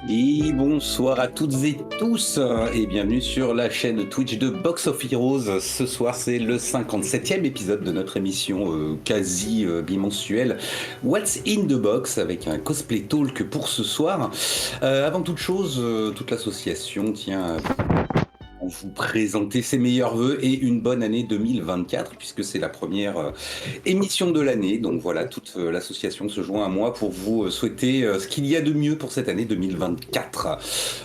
Et bonsoir à toutes et tous et bienvenue sur la chaîne Twitch de Box of Heroes. Ce soir c'est le 57e épisode de notre émission quasi bimensuelle What's in the Box avec un cosplay talk pour ce soir. Avant toute chose, toute l'association tient à vous présenter ses meilleurs vœux et une bonne année 2024 puisque c'est la première émission de l'année. Donc voilà, toute l'association se joint à moi pour vous souhaiter ce qu'il y a de mieux pour cette année 2024.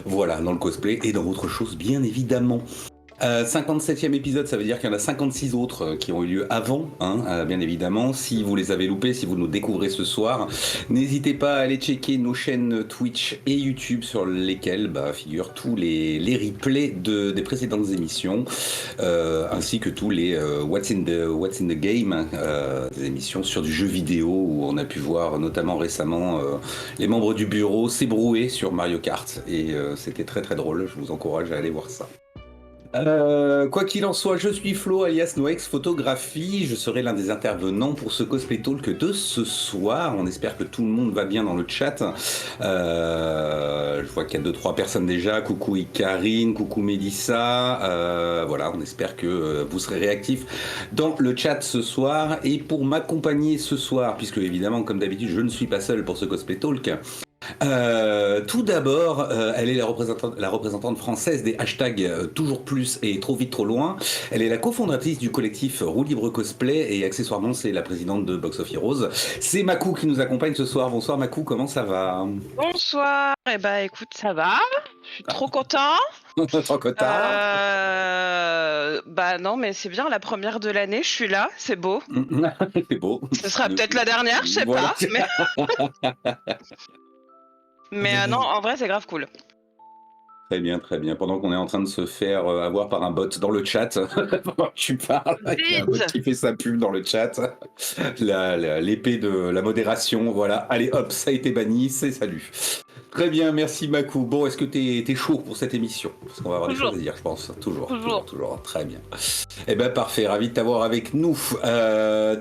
Voilà, dans le cosplay et dans autre chose bien évidemment. 57e épisode, ça veut dire qu'il y en a 56 autres qui ont eu lieu avant, bien évidemment. Si vous les avez loupés, si vous nous découvrez ce soir, n'hésitez pas à aller checker nos chaînes Twitch et YouTube sur lesquelles figurent tous les replays des précédentes émissions, ainsi que tous les What's in the Game, des émissions sur du jeu vidéo où on a pu voir notamment récemment les membres du bureau s'ébrouer sur Mario Kart et c'était très très drôle. Je vous encourage à aller voir ça. Quoi qu'il en soit, je suis Flo, alias Noex Photographie. Je serai l'un des intervenants pour ce cosplay talk de ce soir. On espère que tout le monde va bien dans le chat. Je vois qu'il y a 2-3 personnes déjà. Coucou Ikarine, coucou Mélissa. Voilà, on espère que vous serez réactifs dans le chat ce soir. Et pour m'accompagner ce soir, puisque évidemment, comme d'habitude, je ne suis pas seul pour ce cosplay talk. Tout d'abord, elle est la représentante française des hashtags toujours plus et trop vite trop loin. Elle est la cofondatrice du collectif Roue Libre Cosplay et accessoirement c'est la présidente de Box of Heroes. C'est Makou qui nous accompagne ce soir. Bonsoir Makou, comment ça va? Bonsoir, écoute, ça va, je suis trop content. Trop content. Non, mais c'est bien, la première de l'année, je suis là, c'est beau. C'est beau. Ce sera peut-être la dernière, je sais Voilà. pas. Mais non, en vrai, c'est grave cool. Très bien, très bien. Pendant qu'on est en train de se faire avoir par un bot dans le chat, pendant que tu parles, il y a un bot qui fait sa pub dans le chat. L'épée de la modération, voilà. Allez hop, ça a été banni, c'est salut. Très bien, merci Makou. Bon, est-ce que t'es chaud pour cette émission? Parce qu'on va avoir des choses à dire, je pense. Toujours. Très bien. Eh ben parfait, ravi de t'avoir avec nous.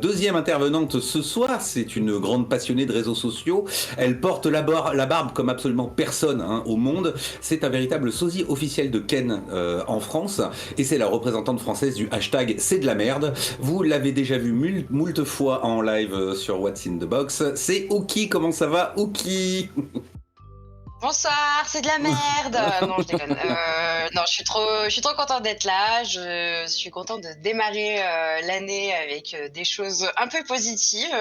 Deuxième intervenante ce soir, c'est une grande passionnée de réseaux sociaux. Elle porte la barbe comme absolument personne au monde. C'est un véritable sosie officiel de Ken en France. Et c'est la représentante française du hashtag C'est de la merde. Vous l'avez déjà vu moult fois en live sur What's in the Box. C'est Oki, comment ça va Oki? Bonsoir, c'est de la merde. Non, je déconne. Non, je suis trop contente d'être là. Je suis contente de démarrer l'année avec des choses un peu positives.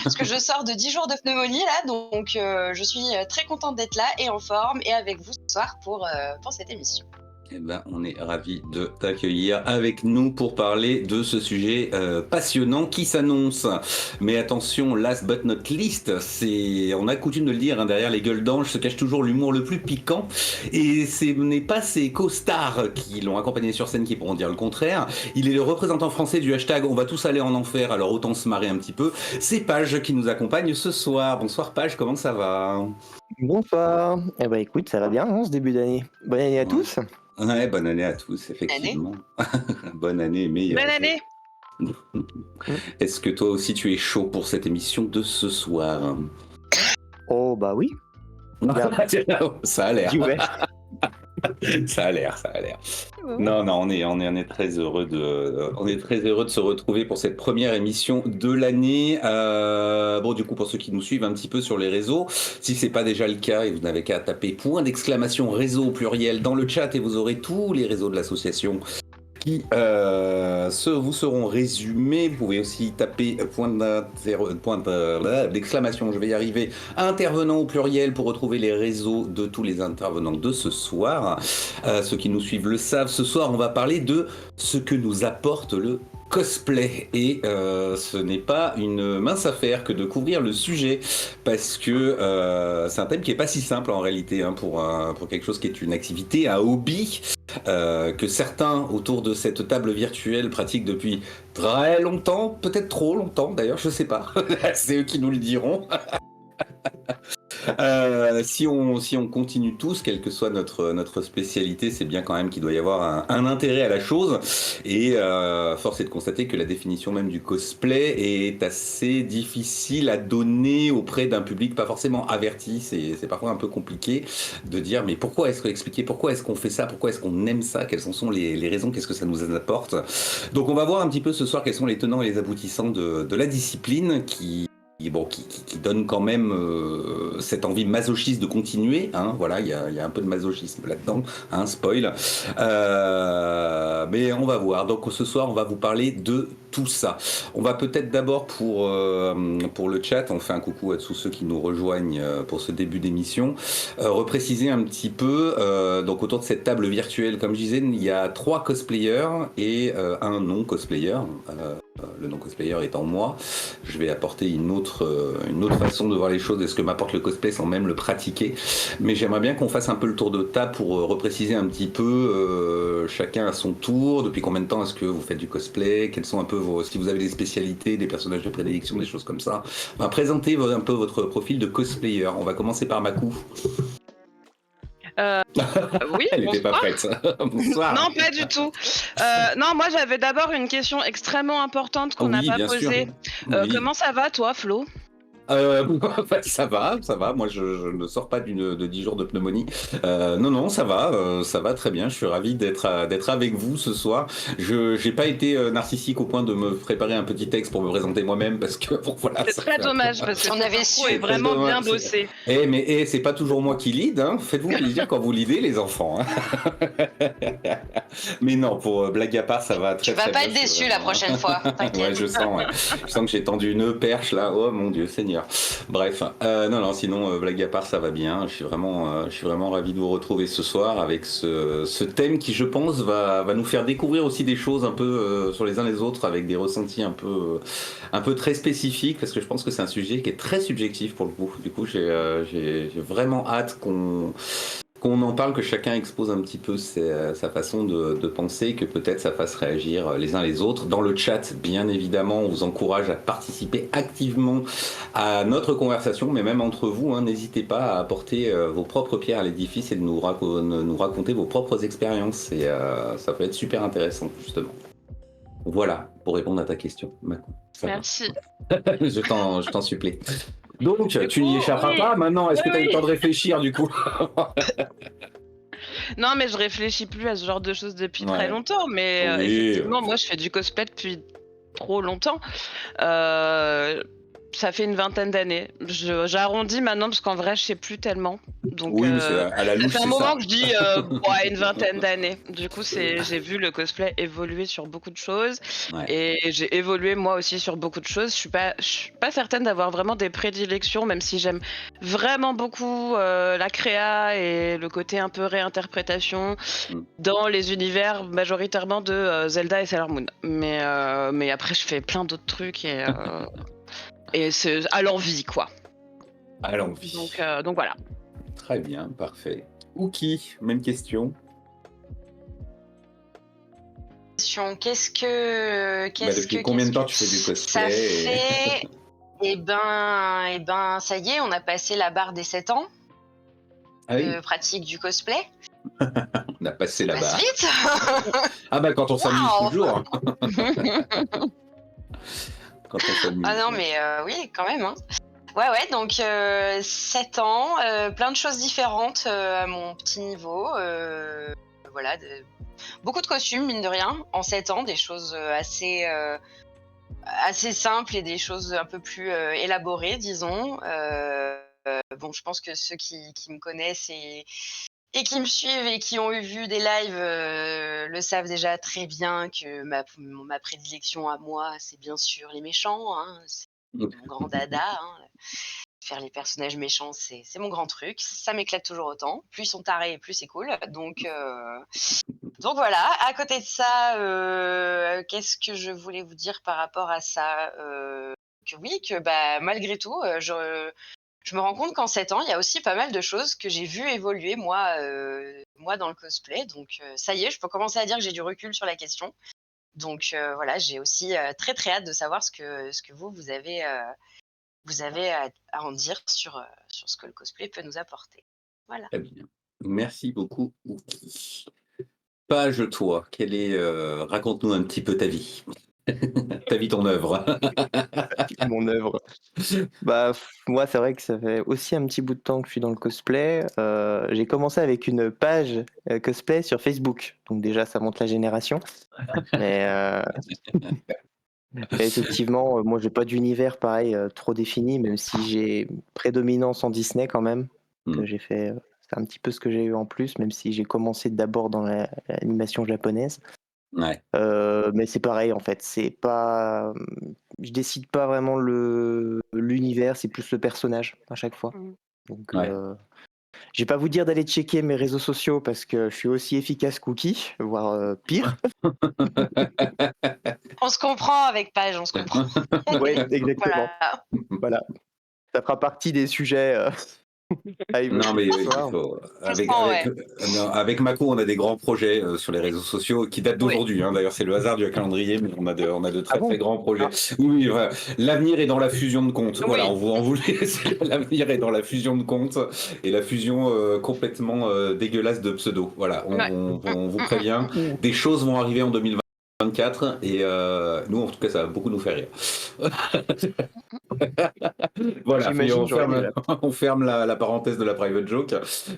Parce que je sors de 10 jours de pneumonie là, donc je suis très contente d'être là et en forme et avec vous ce soir pour cette émission. Eh ben, on est ravis de t'accueillir avec nous pour parler de ce sujet passionnant qui s'annonce. Mais attention, last but not least, on a coutume de le dire, derrière les gueules d'ange se cache toujours l'humour le plus piquant. Et ce n'est pas ses co-stars qui l'ont accompagné sur scène qui pourront dire le contraire. Il est le représentant français du hashtag On va tous aller en enfer, alors autant se marrer un petit peu. C'est Page qui nous accompagne ce soir. Bonsoir Page, comment ça va? Bonsoir. Eh ben écoute, ça va bien ce début d'année. Bonne année à tous. Ouais, bonne année à tous, effectivement. Bonne année, meilleure. Bonne année. Est-ce que toi aussi tu es chaud pour cette émission de ce soir? Oh bah oui. Ça a l'air. Ouais. Ça a l'air. Non, on est très heureux de se retrouver pour cette première émission de l'année. Bon, du coup, pour ceux qui nous suivent un petit peu sur les réseaux, si c'est pas déjà le cas, et vous n'avez qu'à taper !! Réseau au pluriel dans le chat et vous aurez tous les réseaux de l'association qui vous seront résumés. Vous pouvez aussi taper d'exclamation, je vais y arriver, intervenant au pluriel pour retrouver les réseaux de tous les intervenants de ce soir. Ceux qui nous suivent le savent, ce soir on va parler de ce que nous apporte le cosplay et ce n'est pas une mince affaire que de couvrir le sujet parce que c'est un thème qui est pas si simple en réalité pour quelque chose qui est une activité, un hobby que certains autour de cette table virtuelle pratiquent depuis très longtemps, peut-être trop longtemps d'ailleurs, je sais pas, c'est eux qui nous le diront. Si on continue tous, quelle que soit notre spécialité, c'est bien quand même qu'il doit y avoir un intérêt à la chose. Et force est de constater que la définition même du cosplay est assez difficile à donner auprès d'un public pas forcément averti. C'est parfois un peu compliqué de dire mais pourquoi est-ce expliquer pourquoi est-ce qu'on fait ça, pourquoi est-ce qu'on aime ça, quelles sont les raisons, qu'est-ce que ça nous apporte. Donc on va voir un petit peu ce soir quels sont les tenants et les aboutissants de la discipline qui donne quand même cette envie masochiste de continuer. Hein, voilà, il y a un peu de masochisme là-dedans, hein, spoil. Mais on va voir. Donc ce soir, on va vous parler de tout ça. On va peut-être d'abord pour le chat, on fait un coucou à tous ceux qui nous rejoignent pour ce début d'émission, repréciser un petit peu. Donc autour de cette table virtuelle, comme je disais, il y a 3 cosplayers et un non-cosplayer. Le non-cosplayer étant moi, je vais apporter une autre façon de voir les choses et ce que m'apporte le cosplay sans même le pratiquer. Mais j'aimerais bien qu'on fasse un peu le tour de table pour repréciser un petit peu chacun à son tour. Depuis combien de temps est-ce que vous faites du cosplay? Quels sont un peu si vous avez des spécialités, des personnages de prédilection, des choses comme ça. On va présenter un peu votre profil de cosplayer. On va commencer par Makou. Oui, Elle n'était pas bonsoir. prête. Bonsoir. Non, pas du tout. Non, moi j'avais d'abord une question extrêmement importante qu'on n'a Oui, pas bien sûr. posée. Oui. Comment ça va, toi, Flo? Ça va. Moi, je ne sors pas de 10 jours de pneumonie. Non, ça va très bien. Je suis ravi d'être avec vous ce soir. Je n'ai pas été narcissique au point de me préparer un petit texte pour me présenter moi-même parce que bon, voilà. C'est très dommage parce que On avait Flo su. est vraiment bien dommage. bossé. Mais c'est pas toujours moi qui lead. Hein. Faites-vous plaisir quand vous leadez, les enfants. Hein. Mais non, pour blague à part, ça va très Tu vas très pas bien. être déçu la prochaine fois, t'inquiète. Ouais, je sens que j'ai tendu une perche là. Oh mon Dieu, Seigneur. Bref, non, sinon, blague à part, ça va bien. Je suis vraiment ravi de vous retrouver ce soir avec ce thème qui, je pense, va nous faire découvrir aussi des choses un peu sur les uns les autres avec des ressentis un peu très spécifiques parce que je pense que c'est un sujet qui est très subjectif pour le coup. Du coup, j'ai vraiment hâte qu'on en parle, que chacun expose un petit peu sa façon de penser, que peut-être ça fasse réagir les uns les autres. Dans le chat, bien évidemment, on vous encourage à participer activement à notre conversation, mais même entre vous, hein, n'hésitez pas à apporter vos propres pierres à l'édifice et de nous raconter vos propres expériences. Et ça peut être super intéressant, justement. Voilà, pour répondre à ta question, Makou. Merci. Je t'en supplie. Donc, tu n'y coup, échapperas oui. pas maintenant. Est-ce que tu as eu le Oui. temps de réfléchir, du coup? Non, mais je réfléchis plus à ce genre de choses depuis Ouais. très longtemps. Mais Oui, effectivement, moi, je fais du cosplay depuis trop longtemps. Ça fait une vingtaine d'années. J'arrondis maintenant parce qu'en vrai, je sais plus tellement. Donc, Oui, mais c'est à la ça louche, fait un c'est moment ça. que je dis ouais, une vingtaine d'années. Du coup, j'ai vu le cosplay évoluer sur beaucoup de choses Ouais. et j'ai évolué moi aussi sur beaucoup de choses. Je suis pas certaine d'avoir vraiment des prédilections, même si j'aime vraiment beaucoup la créa et le côté un peu réinterprétation dans les univers majoritairement de Zelda et Sailor Moon. Mais après, je fais plein d'autres trucs et c'est à l'envie, quoi. À l'envie. Donc voilà. Très bien, parfait. Ouki, même question. Depuis combien de temps tu fais du cosplay? Ça fait... Eh ben, ça y est, on a passé la barre des 7 ans de pratique du cosplay. On a passé la barre. Vite. Ah bah quand on s'amuse Wow. toujours. Quand on s'amuse. Ah non, mais oui, quand même. Hein. Ouais, donc 7 ans, plein de choses différentes à mon petit niveau. Voilà, beaucoup de costumes, mine de rien, en 7 ans, des choses assez simples et des choses un peu plus élaborées, disons. Bon, je pense que ceux qui me connaissent et qui me suivent et qui ont vu des lives le savent déjà très bien que ma prédilection à moi, c'est bien sûr les méchants. Hein, c'est mon grand dada. Hein. Faire les personnages méchants, c'est mon grand truc. Ça m'éclate toujours autant. Plus ils sont tarés, plus c'est cool. Donc voilà. À côté de ça, qu'est-ce que je voulais vous dire par rapport à ça Que oui, que bah, malgré tout, je me rends compte qu'en 7 ans, il y a aussi pas mal de choses que j'ai vues évoluer, moi dans le cosplay. Donc ça y est, je peux commencer à dire que j'ai du recul sur la question. Donc voilà, j'ai aussi très très hâte de savoir ce que vous avez vous avez à en dire sur ce que le cosplay peut nous apporter. Voilà. Très bien. Merci beaucoup, Ouki. Page, toi, raconte-nous un petit peu ta vie. Ta vie, ton œuvre. Mon œuvre. Bah, moi, c'est vrai que ça fait aussi un petit bout de temps que je suis dans le cosplay. J'ai commencé avec une page cosplay sur Facebook. Donc déjà, ça montre la génération. Mais effectivement, moi, j'ai pas d'univers pareil trop défini, même si j'ai prédominance en Disney quand même. Que j'ai fait, c'est un petit peu ce que j'ai eu en plus, même si j'ai commencé d'abord dans l'animation japonaise. Ouais. Mais c'est pareil en fait, c'est pas, je décide pas vraiment l'univers, c'est plus le personnage à chaque fois. Donc Ouais. je vais pas vous dire d'aller checker mes réseaux sociaux parce que je suis aussi efficace qu'Ouki, voire pire. On se comprend avec Page, on se comprend. Oui, exactement. Voilà. Ça fera partie des sujets à évoquer Non, mais ce oui, il soir. faut. Ouais. Avec Mako, on a des grands projets sur les réseaux sociaux qui datent Oui. d'aujourd'hui. D'ailleurs, c'est le hasard du calendrier, mais on a de très Ah bon très grands projets. Ah. Oui, voilà. L'avenir est dans la fusion de comptes. Oui. Voilà, on vous laisse. L'avenir est dans la fusion de comptes et la fusion complètement dégueulasse de pseudo. Voilà, on vous prévient. Des choses vont arriver en 2024 et nous, en tout cas, ça va beaucoup nous faire rire. Voilà, puis J'imagine, j'aurais déjà. on ferme la parenthèse de la private joke,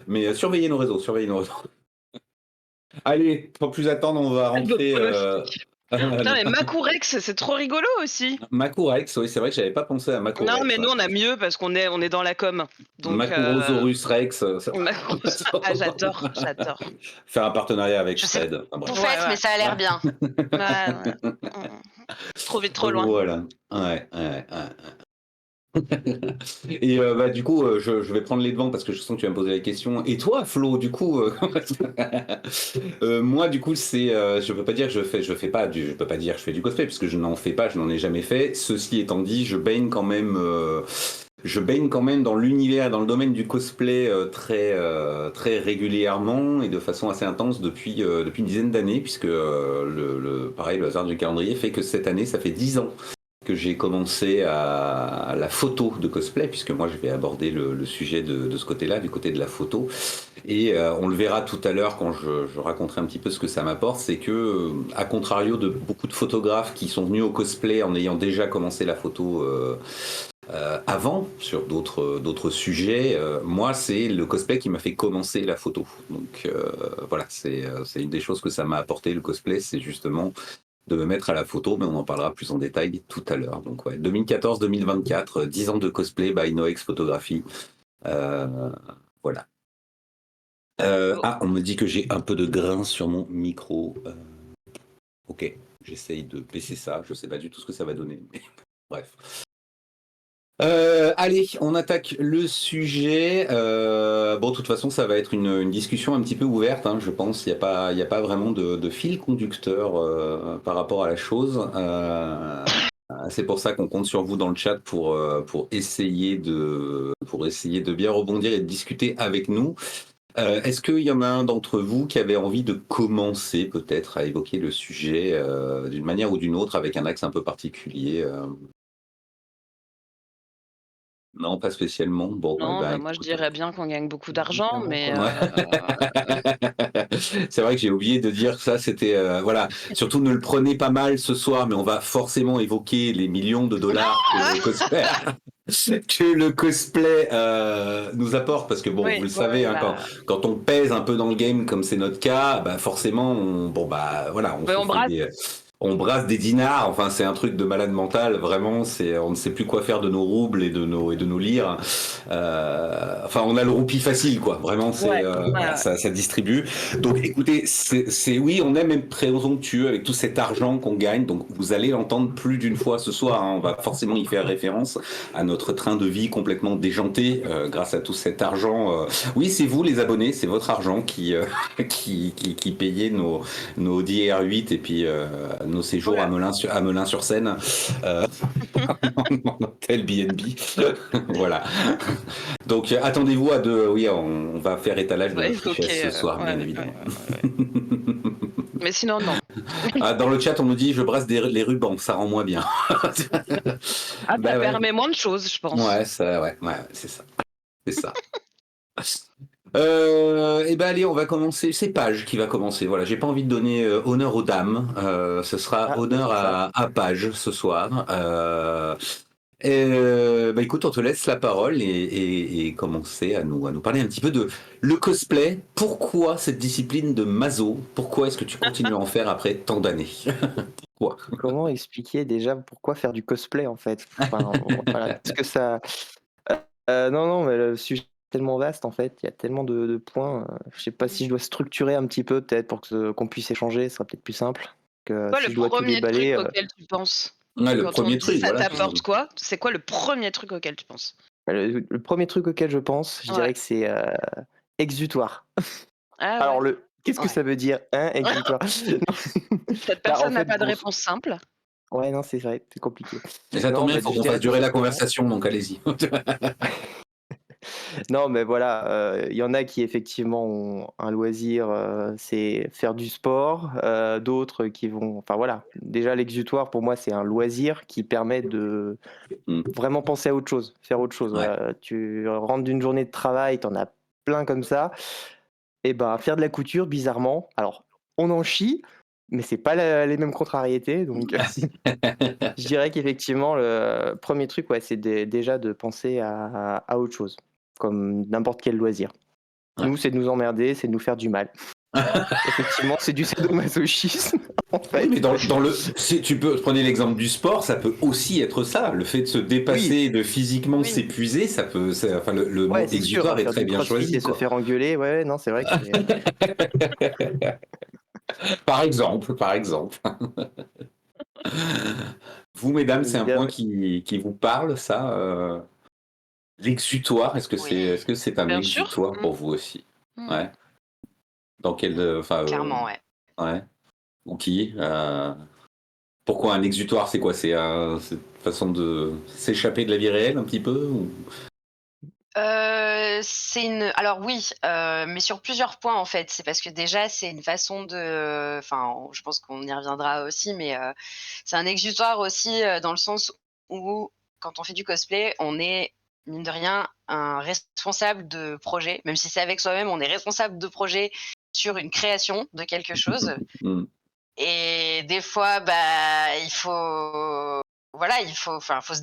mais surveillez nos réseaux, surveillez nos réseaux. Allez, sans plus attendre, on va rentrer. Putain, mais Makurex, c'est trop rigolo aussi. Makurex, oui, c'est vrai que j'avais pas pensé à Makurex. Non, mais nous on a mieux parce qu'on est dans la com. Donc, Makurosaurus Rex. Ah, j'adore. Faire un partenariat avec Je sais Fred. Ah, Vous bref. faites, mais ça a l'air bien. Ouais. Trop vite, trop loin. Voilà. Ouais. Et du coup, je vais prendre les devants parce que je sens que tu vas me poser la question. Et toi, Flo, du coup, moi, du coup, je peux pas dire que je peux pas dire que je fais du cosplay puisque je n'en fais pas, je n'en ai jamais fait. Ceci étant dit, je baigne quand même dans l'univers, dans le domaine du cosplay très très régulièrement et de façon assez intense depuis une dizaine d'années, puisque pareil, le hasard du calendrier fait que cette année, ça fait 10 ans que j'ai commencé à la photo de cosplay, puisque moi je vais aborder le sujet de ce côté-là, du côté de la photo. Et on le verra tout à l'heure quand je raconterai un petit peu ce que ça m'apporte, c'est que, à contrario de beaucoup de photographes qui sont venus au cosplay en ayant déjà commencé la photo avant, sur d'autres sujets, moi c'est le cosplay qui m'a fait commencer la photo. Donc voilà, c'est une des choses que ça m'a apporté, le cosplay, c'est justement de me mettre à la photo, mais on en parlera plus en détail tout à l'heure. Donc ouais, 2014-2024, 10 ans de cosplay by Noex Photographie. Voilà. On me dit que j'ai un peu de grain sur mon micro. Ok, j'essaye de baisser ça. Je sais pas du tout ce que ça va donner, mais bref. Allez, on attaque le sujet. Bon, de toute façon, ça va être une discussion un petit peu ouverte, je pense. Il n'y a pas vraiment de fil conducteur par rapport à la chose. C'est pour ça qu'on compte sur vous dans le chat pour essayer de bien rebondir et de discuter avec nous. Est-ce qu'il y en a un d'entre vous qui avait envie de commencer peut-être à évoquer le sujet d'une manière ou d'une autre avec un axe un peu particulier Non, pas spécialement. Bon, Non, moi je dirais bien qu'on gagne beaucoup d'argent, mais c'est vrai que j'ai oublié de dire ça. C'était voilà. Surtout ne le prenez pas mal ce soir, mais on va forcément évoquer les millions de dollars que le cosplay nous apporte, parce que bon, oui, vous le savez, quand on pèse un peu dans le game, comme c'est notre cas, forcément, on brasse des dinars. Enfin, c'est un truc de malade mental. Vraiment, on ne sait plus quoi faire de nos roubles et de nos lires. On a le roupie facile, quoi. Vraiment, ça distribue. Donc, écoutez, oui, on est même présomptueux avec tout cet argent qu'on gagne. Donc, vous allez l'entendre plus d'une fois ce soir. On va forcément y faire référence à notre train de vie complètement déjanté grâce à tout cet argent. Oui, c'est vous, les abonnés, c'est votre argent qui payait nos DR8 et puis nos séjours à Melun-sur-Seine en hôtel B&B. Voilà. Donc attendez-vous à on va faire étalage de notre richesse ce soir, bien évidemment. Mais sinon, non. Dans le chat, on nous dit je brasse les rubans, ça rend moins bien. Ah, Bah ça ouais. permet moins de choses, je pense. Ouais, c'est ça. C'est ça. Et ben allez, on va commencer. C'est Page qui va commencer. Voilà, j'ai pas envie de donner honneur aux dames. Ce sera Ah, honneur c'est ça. à Page ce soir. Bah écoute, on te laisse la parole et commencer à nous parler un petit peu de le cosplay. Pourquoi cette discipline de maso? Pourquoi est-ce que tu continues à en faire après tant d'années? Pourquoi? Comment expliquer déjà pourquoi faire du cosplay en fait? Enfin, voilà, parce que ça. Non, non, mais le sujet est tellement vaste en fait, il y a tellement de points. Je sais pas si je dois structurer un petit peu peut-être pour qu'on puisse échanger, ce sera peut-être plus simple que Quoi si le je dois tout premier truc déballer. auquel tu penses? Ouais, le Quand on premier dit truc, ça voilà. t'apporte quoi? C'est quoi le premier truc auquel tu penses? Le premier truc auquel je pense, je Ouais. dirais que c'est exutoire. Ah Alors ouais. qu'est-ce que Ouais. ça veut dire, hein, exutoire? Cette Bah, en personne n'a fait, pas de grosso réponse simple. ouais, non, c'est vrai, c'est compliqué. Et ça tombe Non, bien, bah, il faut je qu'on fasse dirais tout durer la simplement. conversation, donc allez-y. Non, mais voilà, il y en a qui effectivement ont un loisir, c'est faire du sport, d'autres qui vont enfin voilà. Déjà l'exutoire pour moi, c'est un loisir qui permet de Mm. vraiment penser à autre chose, faire autre chose, Ouais. voilà. Tu rentres d'une journée de travail, tu en as plein comme ça et ben, faire de la couture bizarrement, alors on en chie, mais c'est pas les mêmes contrariétés donc je dirais qu'effectivement le premier truc, ouais, c'est déjà de penser à autre chose, comme n'importe quel loisir. Ouais. Nous, c'est de nous emmerder, c'est de nous faire du mal. Effectivement, c'est du sadomasochisme, en Oui, mais fait. si tu peux, prenez l'exemple du sport, ça peut aussi être ça. Le fait de se Oui, dépasser, de physiquement Oui. s'épuiser, enfin, le ouais, mot c'est sûr, exutoire est faire très du bien crossfit choisi, et se quoi. faire engueuler, ouais, non, c'est vrai que c'est Par exemple, par exemple. Vous, mesdames, c'est un point évidemment. qui vous parle, ça, l'exutoire. Est-ce Oui, que c'est un Bien sûr. exutoire pour vous aussi? Mmh. Ouais. Dans quel, enfin, clairement, ouais. ouais. Ou qui? Pourquoi un exutoire? C'est quoi? C'est une façon de s'échapper de la vie réelle un petit peu ou... C'est une alors oui, mais sur plusieurs points, en fait. C'est parce que déjà, c'est une façon de enfin, je pense qu'on y reviendra aussi, mais c'est un exutoire aussi, dans le sens où quand on fait du cosplay, on est, mine de rien, un responsable de projet. Même si c'est avec soi-même, on est responsable de projet sur une création de quelque chose Mm. et des fois, bah, voilà, enfin, faut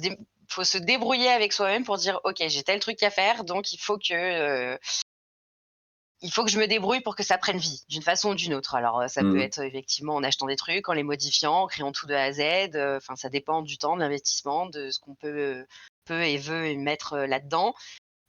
se débrouiller avec soi-même pour dire: «OK, j'ai tel truc à faire, donc il faut que je me débrouille pour que ça prenne vie, d'une façon ou d'une autre». Alors, ça peut Mm. être effectivement en achetant des trucs, en les modifiant, en créant tout de A à Z, enfin, ça dépend du temps, de l'investissement, de ce qu'on peut et veut mettre, là-dedans.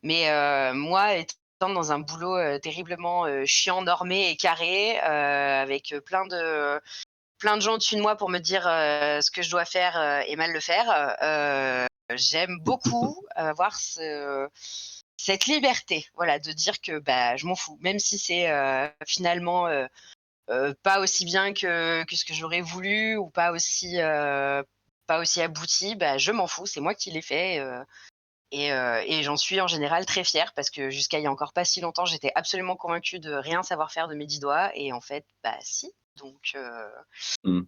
Mais, moi, étant dans un boulot, terriblement, chiant, normé et carré, avec, plein de gens au-dessus de moi pour me dire, ce que je dois faire, et mal le faire, j'aime beaucoup avoir cette liberté, voilà, de dire que, bah, je m'en fous. Même si c'est, finalement, pas aussi bien que ce que j'aurais voulu ou pas aussi abouti, bah, je m'en fous, c'est moi qui l'ai fait, et j'en suis en général très fière parce que jusqu'à il y a encore pas si longtemps, j'étais absolument convaincue de rien savoir faire de mes 10 doigts et en fait, bah, si. Donc Mm.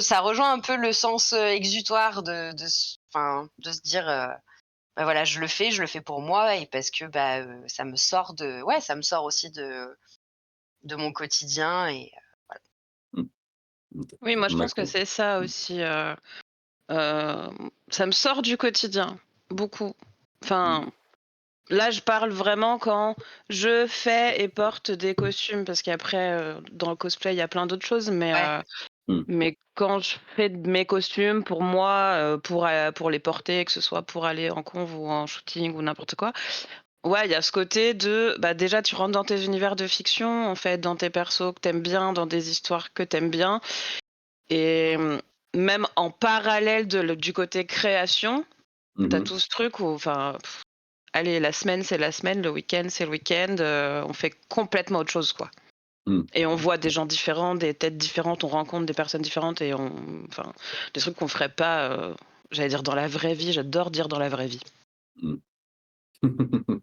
ça rejoint un peu le sens, exutoire de se dire, bah, voilà, je le fais pour moi et parce que, bah, ça me sort aussi de mon quotidien et Mm. Oui, moi je pense que D'accord. c'est ça aussi, ça me sort du quotidien, beaucoup. Mm. Enfin, là, je parle vraiment quand je fais et porte des costumes parce qu'après, dans le cosplay, il y a plein d'autres choses, ouais. Mm. mais quand je fais de mes costumes pour moi, pour les porter, que ce soit pour aller en conv ou en shooting ou n'importe quoi, ouais, il y a ce côté de, bah, déjà tu rentres dans tes univers de fiction, en fait, dans tes persos que t'aimes bien, dans des histoires que t'aimes bien et même en parallèle du côté création, t'as Mhm. tout ce truc où enfin, allez, la semaine, c'est la semaine, le week-end, c'est le week-end, on fait complètement autre chose, quoi. Mm. Et on voit des gens différents, des têtes différentes, on rencontre des personnes différentes et enfin, des trucs qu'on ferait pas, j'allais dire dans la vraie vie, j'adore dire dans la vraie vie. Mm.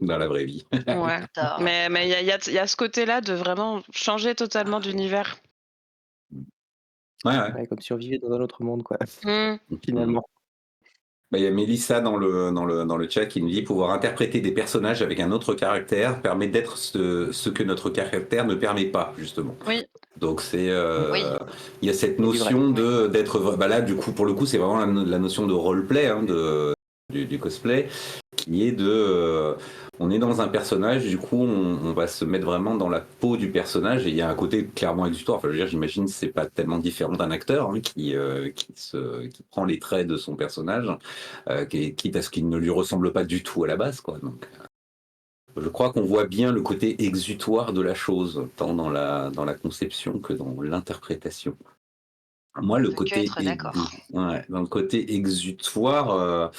Dans la vraie vie. Ouais, J'adore. mais il y a ce côté-là de vraiment changer totalement d'univers. Ouais, ouais. Ouais, comme si on vivait dans un autre monde, quoi, Mmh. Mmh. finalement. Bah, il y a Mélissa dans le chat qui nous dit pouvoir interpréter des personnages avec un autre caractère permet d'être ce que notre caractère ne permet pas, justement. Oui. Donc Oui. il y a cette C'est du vrai. notion Oui. d'être, bah là du coup pour le coup c'est vraiment la notion de roleplay hein, du cosplay qui est on est dans un personnage, du coup on va se mettre vraiment dans la peau du personnage et il y a un côté clairement exutoire. Enfin, je veux dire, j'imagine que c'est pas tellement différent d'un acteur hein, qui prend les traits de son personnage, quitte à ce qu'il ne lui ressemble pas du tout à la base, quoi. Donc, je crois qu'on voit bien le côté exutoire de la chose, tant dans la conception que dans l'interprétation. Moi, On peut que être d'accord. ouais, dans le côté exutoire,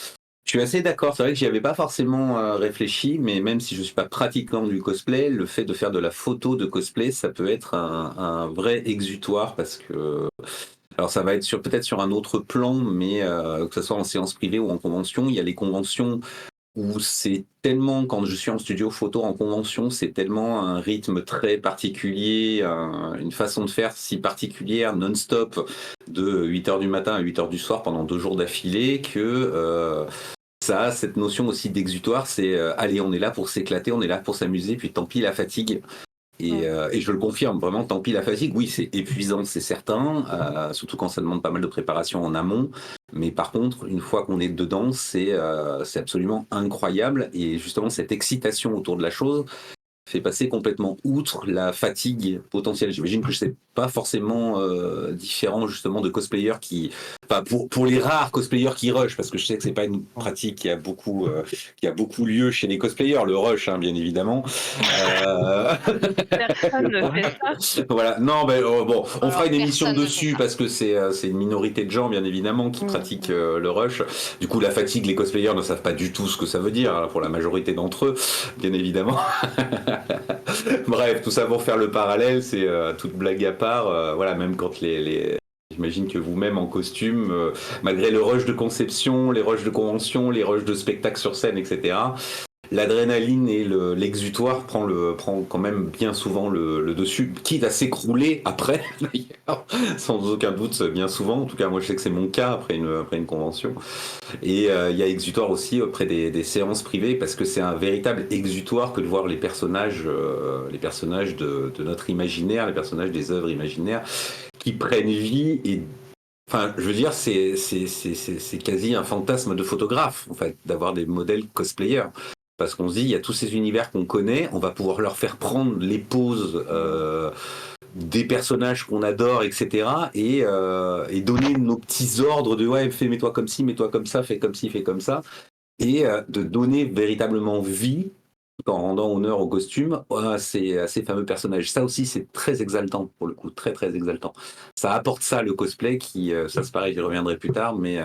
je suis assez d'accord. C'est vrai que j'y avais pas forcément réfléchi, mais même si je suis pas pratiquant du cosplay, le fait de faire de la photo de cosplay, ça peut être un vrai exutoire parce que, alors ça va être peut-être sur un autre plan, mais que ce soit en séance privée ou en convention, il y a les conventions où c'est tellement, quand je suis en studio photo en convention, c'est tellement un rythme très particulier, une façon de faire si particulière, non-stop, de 8h du matin à 8h du soir pendant 2 jours d'affilée, que ça a cette notion aussi d'exutoire, c'est allez, on est là pour s'éclater, on est là pour s'amuser, puis tant pis la fatigue. Et je le confirme, vraiment, tant pis la fatigue, oui, c'est épuisant, c'est certain, surtout quand ça demande pas mal de préparation en amont. Mais par contre, une fois qu'on est dedans, c'est absolument incroyable. Et justement, cette excitation autour de la chose fait passer complètement outre la fatigue potentielle. J'imagine que c'est pas forcément différent justement de cosplayers enfin pour les rares cosplayers qui rush, parce que je sais que c'est pas une pratique qui a beaucoup lieu chez les cosplayers, le rush, hein, bien évidemment. Personne ne fait ça. Voilà, non, ben bon, on fera Alors, une émission personne ne fait dessus ça. parce que c'est une minorité de gens, bien évidemment, qui pratiquent le rush. Du coup, la fatigue, les cosplayers ne savent pas du tout ce que ça veut dire hein, pour la majorité d'entre eux, bien évidemment. Bref, tout ça pour faire le parallèle, c'est toute blague à part. Voilà, même quand j'imagine que vous-même en costume, malgré le rush de conception, les rushs de convention, les rushs de spectacle sur scène, etc., l'adrénaline et l'exutoire prend quand même bien souvent le dessus, quitte à s'écrouler après, d'ailleurs, sans aucun doute, bien souvent. En tout cas, moi, je sais que c'est mon cas après une convention. Et il y a exutoire aussi auprès des séances privées, parce que c'est un véritable exutoire que de voir les personnages de notre imaginaire, les personnages des œuvres imaginaires, qui prennent vie et enfin, je veux dire, c'est quasi un fantasme de photographe, en fait, d'avoir des modèles cosplayers. Parce qu'on se dit, il y a tous ces univers qu'on connaît, on va pouvoir leur faire prendre les poses des personnages qu'on adore, etc. Et donner nos petits ordres de ouais, mets-toi comme ci, mets-toi comme ça, fais comme ci, fais comme ça. Et de donner véritablement vie tout en rendant honneur au costume à ces fameux personnages. Ça aussi, c'est très exaltant, pour le coup, très très exaltant. Ça apporte ça, le cosplay, ça c'est pareil, j'y reviendrai plus tard, mais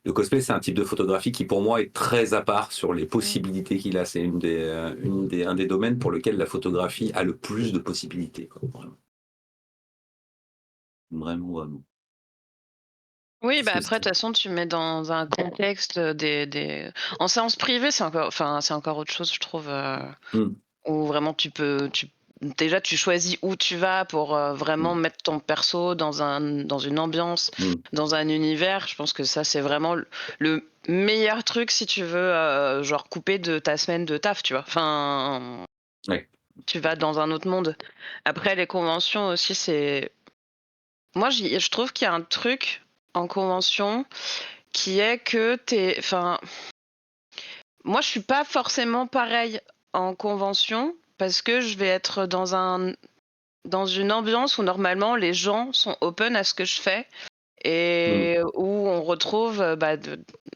le cosplay, c'est un type de photographie qui, pour moi, est très à part sur les possibilités qu'il a. C'est un des domaines pour lequel la photographie a le plus de possibilités, quoi. Vraiment. Vraiment, vraiment. Oui, bah Qu'est-ce après, de que toute façon, tu mets dans un contexte en séance privée, c'est encore autre chose, je trouve, c'est où vraiment déjà, tu choisis où tu vas pour vraiment mettre ton perso dans une ambiance, dans un univers. Je pense que ça, c'est vraiment le meilleur truc si tu veux, genre, couper de ta semaine de taf, tu vois. Enfin, Ouais. tu vas dans un autre monde. Après, les conventions aussi, moi, je trouve qu'il y a un truc en convention qui est que enfin, moi, je suis pas forcément pareil en convention parce que je vais être dans une ambiance où normalement les gens sont open à ce que je fais et où on retrouve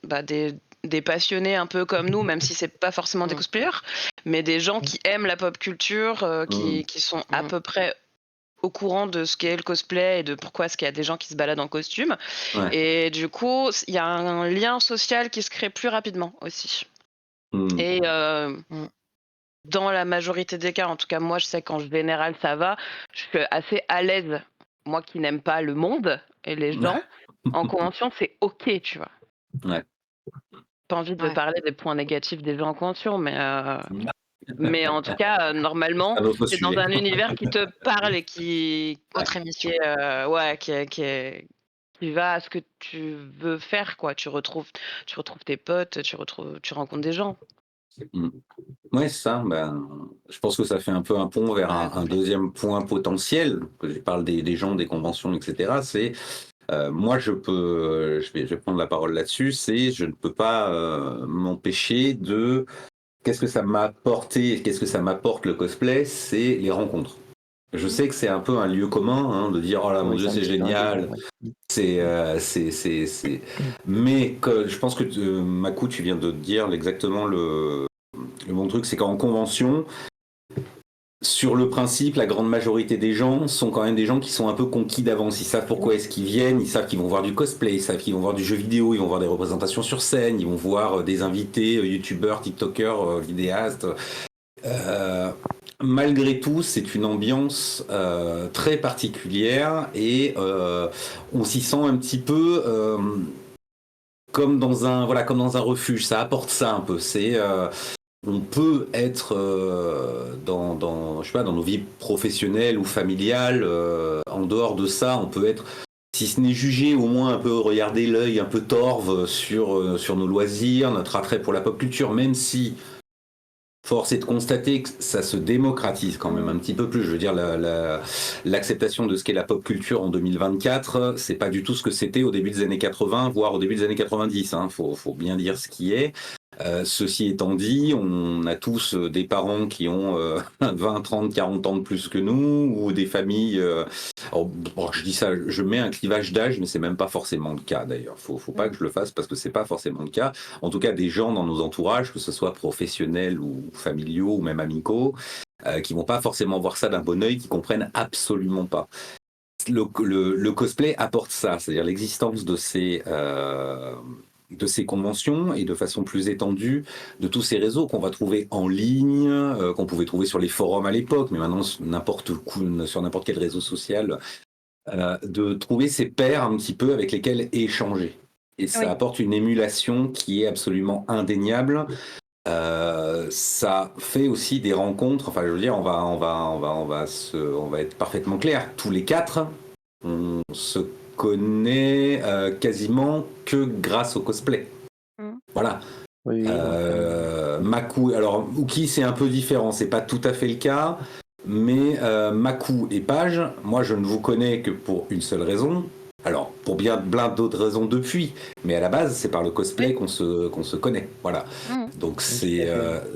des passionnés un peu comme nous, même si c'est pas forcément des cosplayers, mais des gens qui aiment la pop culture, qui sont à peu près au courant de ce qu'est le cosplay et de pourquoi est-ce qu'il y a des gens qui se baladent en costume. Ouais. Et du coup, il y a un lien social qui se crée plus rapidement aussi. Et dans la majorité des cas, en tout cas moi je sais qu'en général ça va, je suis assez à l'aise. Moi qui n'aime pas le monde et les gens, en convention c'est ok, tu vois. Ouais. Pas envie de Ouais. parler des points négatifs des gens en convention, mais Mais en tout cas, normalement, Un autre c'est dans sujet. un univers qui te parle et qui Autre émission. ouais, qui va à ce que tu veux faire, quoi. Tu retrouves tes potes, tu rencontres des gens. Mmh. Ouais, c'est ça. Ben, je pense que ça fait un peu un pont vers Ouais, un complètement. 2e point potentiel, que je parle des gens, des conventions, et cetera. C'est, moi je vais prendre la parole là-dessus, c'est je ne peux pas, m'empêcher de qu'est-ce que ça m'a apporté, qu'est-ce que ça m'apporte le cosplay? C'est les rencontres. Je Mmh. sais que c'est un peu un lieu commun, hein, de dire: «Oh là, mon Oui, Dieu, c'est un c'est petit peu indéniable, génial». ouais. C'est mais que je pense que Makou, tu viens de dire exactement le bon truc, c'est qu'en convention, sur le principe, la grande majorité des gens sont quand même des gens qui sont un peu conquis d'avance. Ils savent pourquoi est-ce qu'ils viennent, ils savent qu'ils vont voir du cosplay, ils savent qu'ils vont voir du jeu vidéo, ils vont voir des représentations sur scène, ils vont voir des invités, youtubeurs, tiktokers, vidéastes. Euh, Malgré tout, c'est une ambiance très particulière et on s'y sent un petit peu comme dans un refuge. Ça apporte ça un peu. On peut être je sais pas, dans nos vies professionnelles ou familiales, en dehors de ça, on peut être, si ce n'est jugé, au moins un peu regarder l'œil un peu torve sur nos loisirs, notre attrait pour la pop culture, même si force est de constater que ça se démocratise quand même un petit peu plus. Je veux dire, l'acceptation de ce qu'est la pop culture en 2024, c'est pas du tout ce que c'était au début des années 80, voire au début des années 90. Hein. Faut bien dire ce qui est. Ceci étant dit, on a tous des parents qui ont 20, 30, 40 ans de plus que nous, ou des familles. Alors, bon, je dis ça, je mets un clivage d'âge, mais c'est même pas forcément le cas d'ailleurs. Faut pas que je le fasse parce que c'est pas forcément le cas. En tout cas, des gens dans nos entourages, que ce soit professionnels ou familiaux ou même amicaux, qui vont pas forcément voir ça d'un bon œil, qui comprennent absolument pas. Le cosplay apporte ça, c'est-à-dire l'existence de ces conventions et de façon plus étendue de tous ces réseaux qu'on va trouver en ligne, qu'on pouvait trouver sur les forums à l'époque, mais maintenant sur n'importe quel réseau social, de trouver ces pairs un petit peu avec lesquels échanger. Et ça Oui. apporte une émulation qui est absolument indéniable. Ça fait aussi des rencontres. Enfin, je veux dire, on va être parfaitement clair. Tous les quatre, on se connaît quasiment que grâce au cosplay. Mmh. Voilà. Oui, oui, Makou, alors Uki, c'est un peu différent. C'est pas tout à fait le cas. Mais Makou et Page, moi, je ne vous connais que pour une seule raison. Alors, pour bien plein d'autres raisons depuis, mais à la base, c'est par le cosplay qu'on se connaît. Voilà. Mmh. Donc, tout à fait.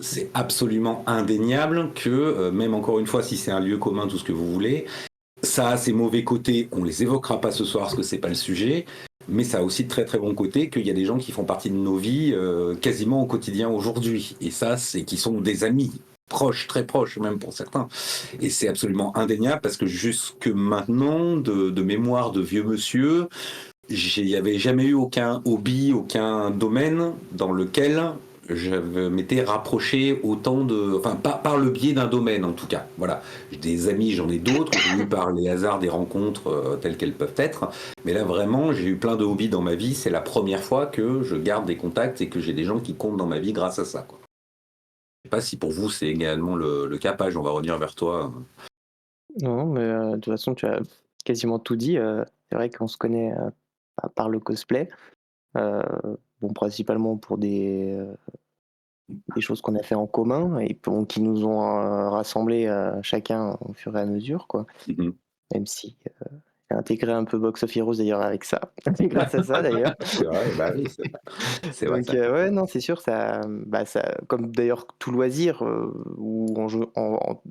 c'est absolument indéniable que, même encore une fois, si c'est un lieu commun, tout ce que vous voulez, ça a ses mauvais côtés. On les évoquera pas ce soir parce que c'est pas le sujet. Mais ça a aussi de très très bons côtés qu'il y a des gens qui font partie de nos vies quasiment au quotidien aujourd'hui. Et ça, c'est qui sont des amis proches, très proches même pour certains. Et c'est absolument indéniable parce que jusque maintenant, de mémoire de vieux monsieur, il n'y avait jamais eu aucun hobby, aucun domaine dans lequel je m'étais rapproché autant enfin, pas par le biais d'un domaine en tout cas. Voilà, j'ai des amis, j'en ai d'autres, j'ai eu par les hasards des rencontres telles qu'elles peuvent être. Mais là vraiment, j'ai eu plein de hobbies dans ma vie. C'est la première fois que je garde des contacts et que j'ai des gens qui comptent dans ma vie grâce à ça, quoi. Je sais pas si pour vous c'est également le cas. Page, on va revenir vers toi. Non, mais de toute façon, tu as quasiment tout dit. C'est vrai qu'on se connaît par le cosplay. Euh, bon, principalement pour des choses qu'on a fait en commun et qui nous ont rassemblés chacun au fur et à mesure, quoi. Mhm. Même si j'ai intégré un peu Box of Heroes d'ailleurs avec ça. C'est grâce à ça d'ailleurs. C'est vrai, bah oui, c'est vrai Donc ça. ouais, non, c'est sûr, ça, comme d'ailleurs tout loisir, ou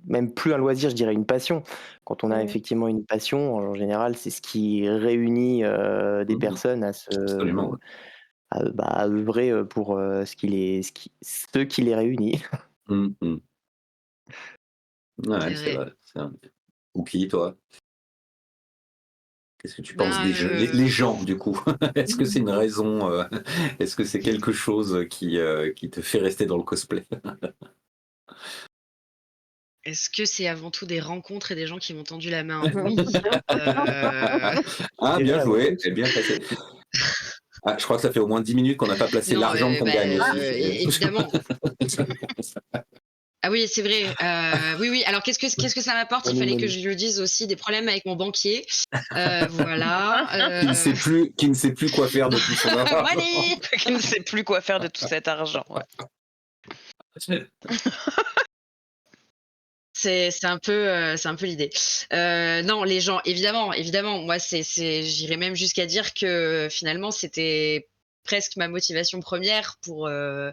même plus un loisir, je dirais une passion. Quand on a Mmh. effectivement une passion, en général, c'est ce qui réunit des Mhm. personnes Absolument. Ouais. à œuvrer pour ce qui les réunit. Mhm. Ouais, C'est c'est vrai. vrai. C'est vrai. Ou qui, toi? Qu'est-ce que tu penses Ben, les gens, du coup? Est-ce que c'est une raison, est-ce que c'est quelque chose qui te fait rester dans le cosplay? est-ce que c'est avant tout des rencontres et des gens qui m'ont tendu la main? Oui. Heu, Ah, Je bien dirais avant joué, tout. c'est bien placé. Ah, je crois que ça fait au moins 10 minutes qu'on n'a pas placé non, l'argent qu'on gagne aussi. évidemment. Ah oui, c'est vrai. Oui. Alors, qu'est-ce que ça m'apporte? Il fallait que je lui dise aussi des problèmes avec mon banquier. Voilà. Qui ne sait plus quoi faire de tout son argent. Money. Qui ne sait plus quoi faire de tout cet argent. Ouais. C'est un peu l'idée. Non, les gens, évidemment, moi, j'irais même jusqu'à dire que finalement, c'était presque ma motivation première pour me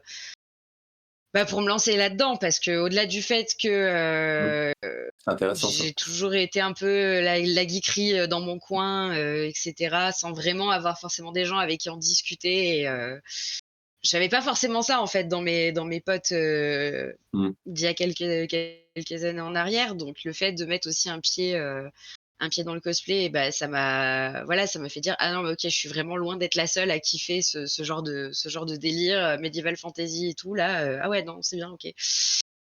lancer là-dedans, parce que au-delà du fait que C'est intéressant ça. j'ai toujours été un peu la geekerie dans mon coin, etc., sans vraiment avoir forcément des gens avec qui en discuter. Et j'avais pas forcément ça en fait dans mes potes d'il y a quelques années en arrière. Donc le fait de mettre aussi un pied dans le cosplay, bah, ça m'a fait dire: «Ah non, mais OK, je suis vraiment loin d'être la seule à kiffer ce genre de délire, médiéval fantasy et tout là, ah ouais, non, c'est bien, OK».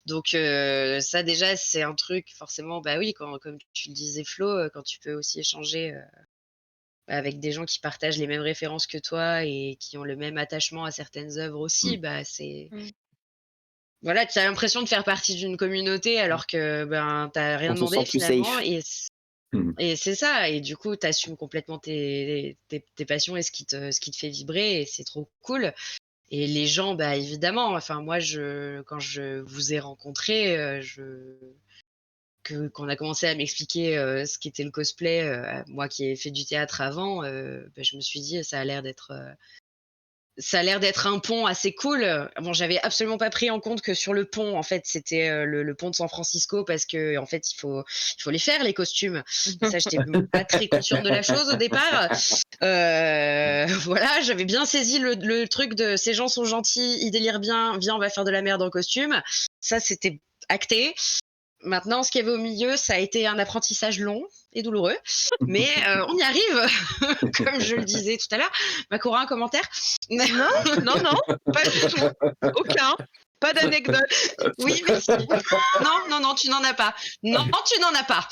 Donc ça déjà, c'est un truc forcément, bah oui, comme tu le disais Flo, quand tu peux aussi échanger, avec des gens qui partagent les mêmes références que toi et qui ont le même attachement à certaines œuvres aussi, Mmh. bah, c'est Mmh. voilà, tu as l'impression de faire partie d'une communauté alors que, ben, tu rien On se demandé sent plus finalement. safe. Mmh. Et c'est ça, et du coup, tu assumes complètement tes passions et ce qui te fait vibrer, et c'est trop cool. Et les gens, bah, évidemment, enfin moi quand je vous ai rencontrés, qu'on a commencé à m'expliquer, ce qu'était le cosplay, moi qui ai fait du théâtre avant, bah, je me suis dit: Ça a l'air d'être un pont assez cool». Bon, j'avais absolument pas pris en compte que sur le pont, en fait, c'était, le pont de San Francisco, parce que en fait, il faut les faire les costumes. Ça, j'étais pas très consciente de la chose au départ. Voilà, j'avais bien saisi le truc de ces gens sont gentils, ils délirent bien, viens, on va faire de la merde en costume. Ça, c'était acté. Maintenant, ce qu'il y avait au milieu, ça a été un apprentissage long et douloureux, mais on y arrive, comme je le disais tout à l'heure. Makura, un commentaire? Non, pas du tout. Aucun. Pas d'anecdote. Oui, merci. Non, tu n'en as pas. Non, tu n'en as pas.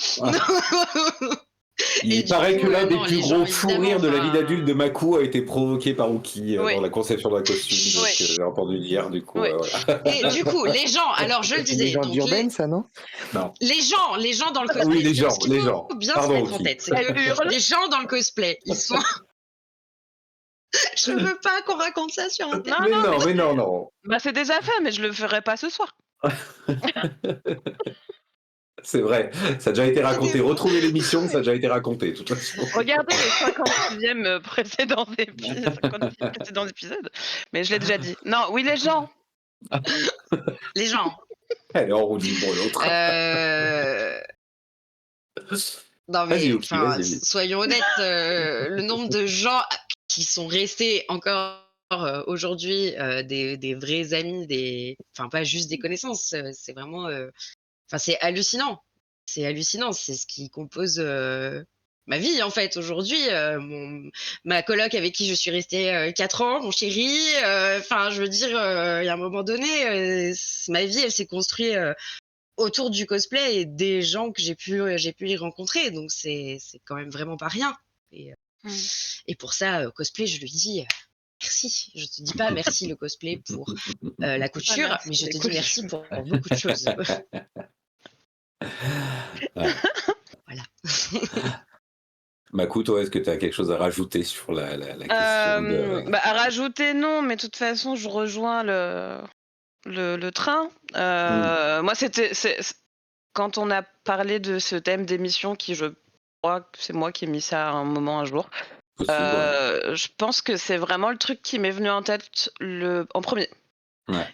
Et Il du paraît que coup, l'un des non, plus les gens, gros fous évidemment, rires de la vie enfin, d'adulte de Maku a été provoqué par Uki Oui. dans la conception d'un costume. Donc, Oui. j'ai entendu dire, du coup, Oui. voilà. et du coup, les gens, alors je le C'est une disais, légende donc urbaine, ça, non? Non. les gens dans le Ah oui, cosplay, ce qu'il les faut gens. bien se Pardon, mettre en Uki. tête, c'est Elle que hurle. les gens dans le cosplay, ils sont je veux pas qu'on raconte ça sur Non, internet. Mais non, mais non, non. bah, c'est déjà fait, mais je le ferai pas ce soir. C'est vrai, ça a déjà été raconté. Aidez-moi. Retrouvez l'émission, ça a déjà été raconté, de toute façon. Regardez les 56e précédents épisodes, mais je l'ai déjà dit. Non, oui, les gens. Les gens. Elle est en roue libre, l'autre. Non Vas-y, mais Uki, enfin, vas-y. soyons honnêtes, le nombre de gens qui sont restés encore aujourd'hui des vrais amis, enfin pas juste des connaissances, c'est vraiment, enfin c'est hallucinant. C'est hallucinant, c'est ce qui compose ma vie en fait aujourd'hui. Ma coloc avec qui je suis restée 4 ans, mon chéri. Enfin, je veux dire, il y a un moment donné, ma vie, elle s'est construite autour du cosplay et des gens que j'ai pu y rencontrer, donc c'est quand même vraiment pas rien. Et, Mmh. et pour ça, cosplay, je lui dis merci. Je te dis pas merci le cosplay pour la couture, merci, mais je les te dis couches. merci pour beaucoup de choses. Ouais. Voilà. Maku, toi, est-ce que tu as quelque chose à rajouter sur la question de... Bah, à rajouter, non, mais de toute façon, je rejoins le train. Moi, quand on a parlé de ce thème d'émission, qui je crois que c'est moi qui ai mis ça à un moment, un jour, Possible, ouais. je pense que c'est vraiment le truc qui m'est venu en tête en premier. Ouais.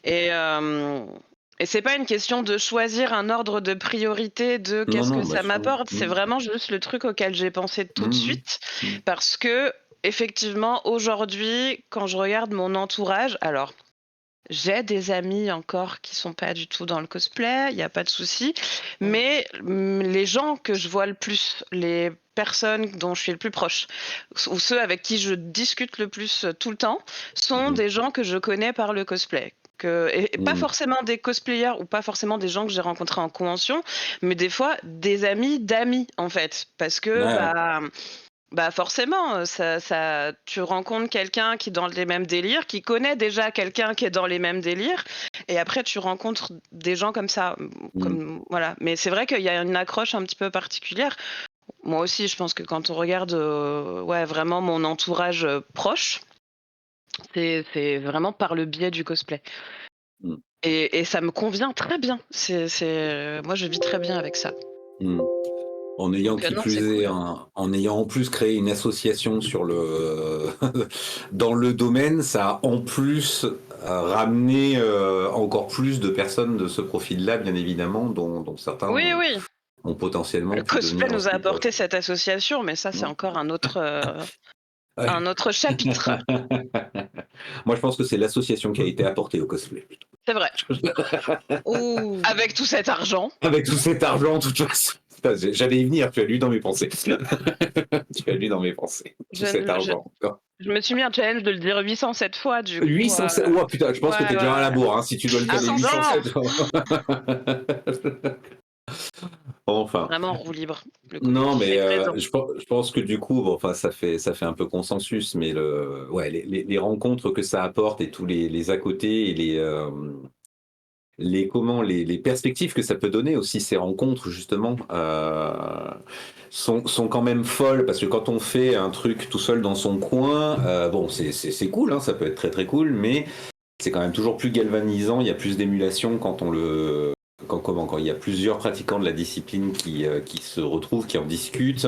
Et c'est pas une question de choisir un ordre de priorité de Non, qu'est-ce que non, bien ça sûr. m'apporte, c'est vraiment juste le truc auquel j'ai pensé tout de suite, parce que effectivement aujourd'hui, quand je regarde mon entourage, alors j'ai des amis encore qui sont pas du tout dans le cosplay, il y a pas de souci, mais les gens que je vois le plus, les personnes dont je suis le plus proche, ou ceux avec qui je discute le plus tout le temps, sont des gens que je connais par le cosplay. Et pas forcément des cosplayers ou pas forcément des gens que j'ai rencontrés en convention, mais des fois des amis d'amis en fait, parce que Ouais. bah Bah, forcément, tu rencontres quelqu'un qui est dans les mêmes délires, qui connaît déjà quelqu'un qui est dans les mêmes délires et après tu rencontres des gens comme ça, comme voilà. Mais c'est vrai qu'il y a une accroche un petit peu particulière. Moi aussi, je pense que quand on regarde, ouais, vraiment mon entourage, proche, c'est vraiment par le biais du cosplay Mmh. et ça me convient très bien. Moi, je vis très bien avec ça. Mmh. En ayant Donc qui non, c'est plus est cool. en ayant en plus créé une association sur le dans le domaine, ça a en plus, ramené, encore plus de personnes de ce profil-là, bien évidemment, dont certains Oui, ont oui, potentiellement le pu cosplay devenir nous a aussi proches. apporté cette association, mais ça, c'est Ouais. encore Ouais. un autre chapitre. Moi, je pense que c'est l'association qui a été apportée au cosplay. C'est vrai. Ouh. Avec tout cet argent. Avec tout cet argent, de toute façon. Putain, j'allais y venir, tu as lu dans mes pensées. Tu as lu dans mes pensées. Tout Je cet ne je argent. je me suis mis un challenge de le dire 807 fois du coup, 807. Oh putain, je pense que ouais, t'es déjà à la ouais. bourre, hein, si tu dois le Ah caler non! 807. Enfin. Vraiment roue libre, le coup. Non, mais Avec raison. je pense que du coup, bon, enfin, ça fait un peu consensus, mais ouais, les rencontres que ça apporte et tous les à côté et les perspectives que ça peut donner aussi ces rencontres justement sont quand même folles parce que quand on fait un truc tout seul dans son coin, bon c'est cool, hein, ça peut être très très cool, mais c'est quand même toujours plus galvanisant, il y a plus d'émulation quand il y a plusieurs pratiquants de la discipline qui se retrouvent, qui en discutent.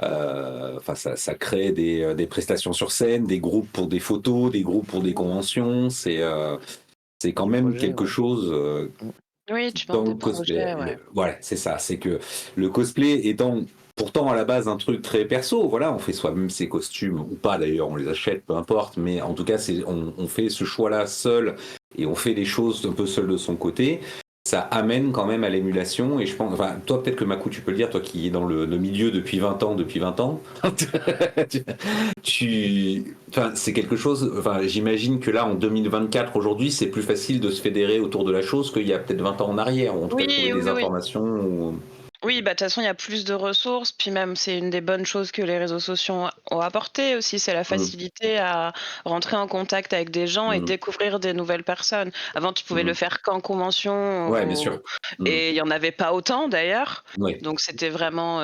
Enfin, ça crée des prestations sur scène, des groupes pour des photos, des groupes pour des conventions. C'est quand Des même projets, quelque ouais. chose Oui, tu dans montes le des cosplay. projets, ouais. Voilà, c'est ça. C'est que le cosplay étant pourtant à la base un truc très perso, voilà, on fait soi-même ses costumes ou pas d'ailleurs, on les achète, peu importe, mais en tout cas, on fait ce choix-là seul et on fait les choses un peu seul de son côté. Ça amène quand même à l'émulation et je pense, enfin, toi peut-être que Makou, tu peux le dire, toi qui es dans le milieu depuis 20 ans, enfin, c'est quelque chose, enfin, j'imagine que là, en 2024, aujourd'hui, c'est plus facile de se fédérer autour de la chose qu'il y a peut-être 20 ans en arrière, ou en tout cas trouver Oui, des oui, oui. informations. Oui, bah, de toute façon, il y a plus de ressources, puis même, c'est une des bonnes choses que les réseaux sociaux ont apporté aussi, c'est la Mm, facilité à rentrer en contact avec des gens et mm, découvrir des nouvelles personnes. Avant, tu pouvais le mm. faire qu'en convention Ouais, bien sûr. Mm. et il y en avait pas autant d'ailleurs. Ouais. Donc c'était vraiment,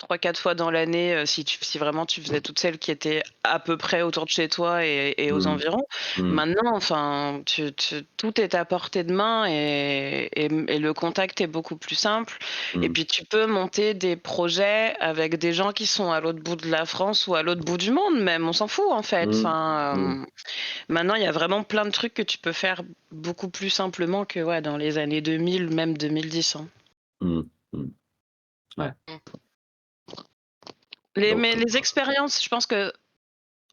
3-4 fois dans l'année, si vraiment tu faisais toutes celles qui étaient à peu près autour de chez toi et aux Mm, environs. mm, Maintenant, enfin, tout est à portée de main et le contact est beaucoup plus simple. Et mm, puis tu peux monter des projets avec des gens qui sont à l'autre bout de la France ou à l'autre bout du monde même, on s'en fout en fait. mm, Enfin, mm, maintenant il y a vraiment plein de trucs que tu peux faire beaucoup plus simplement que, ouais, dans les années 2000, même 2010, hein. mm, mm. Ouais. Mais Donc, les expériences, je pense que,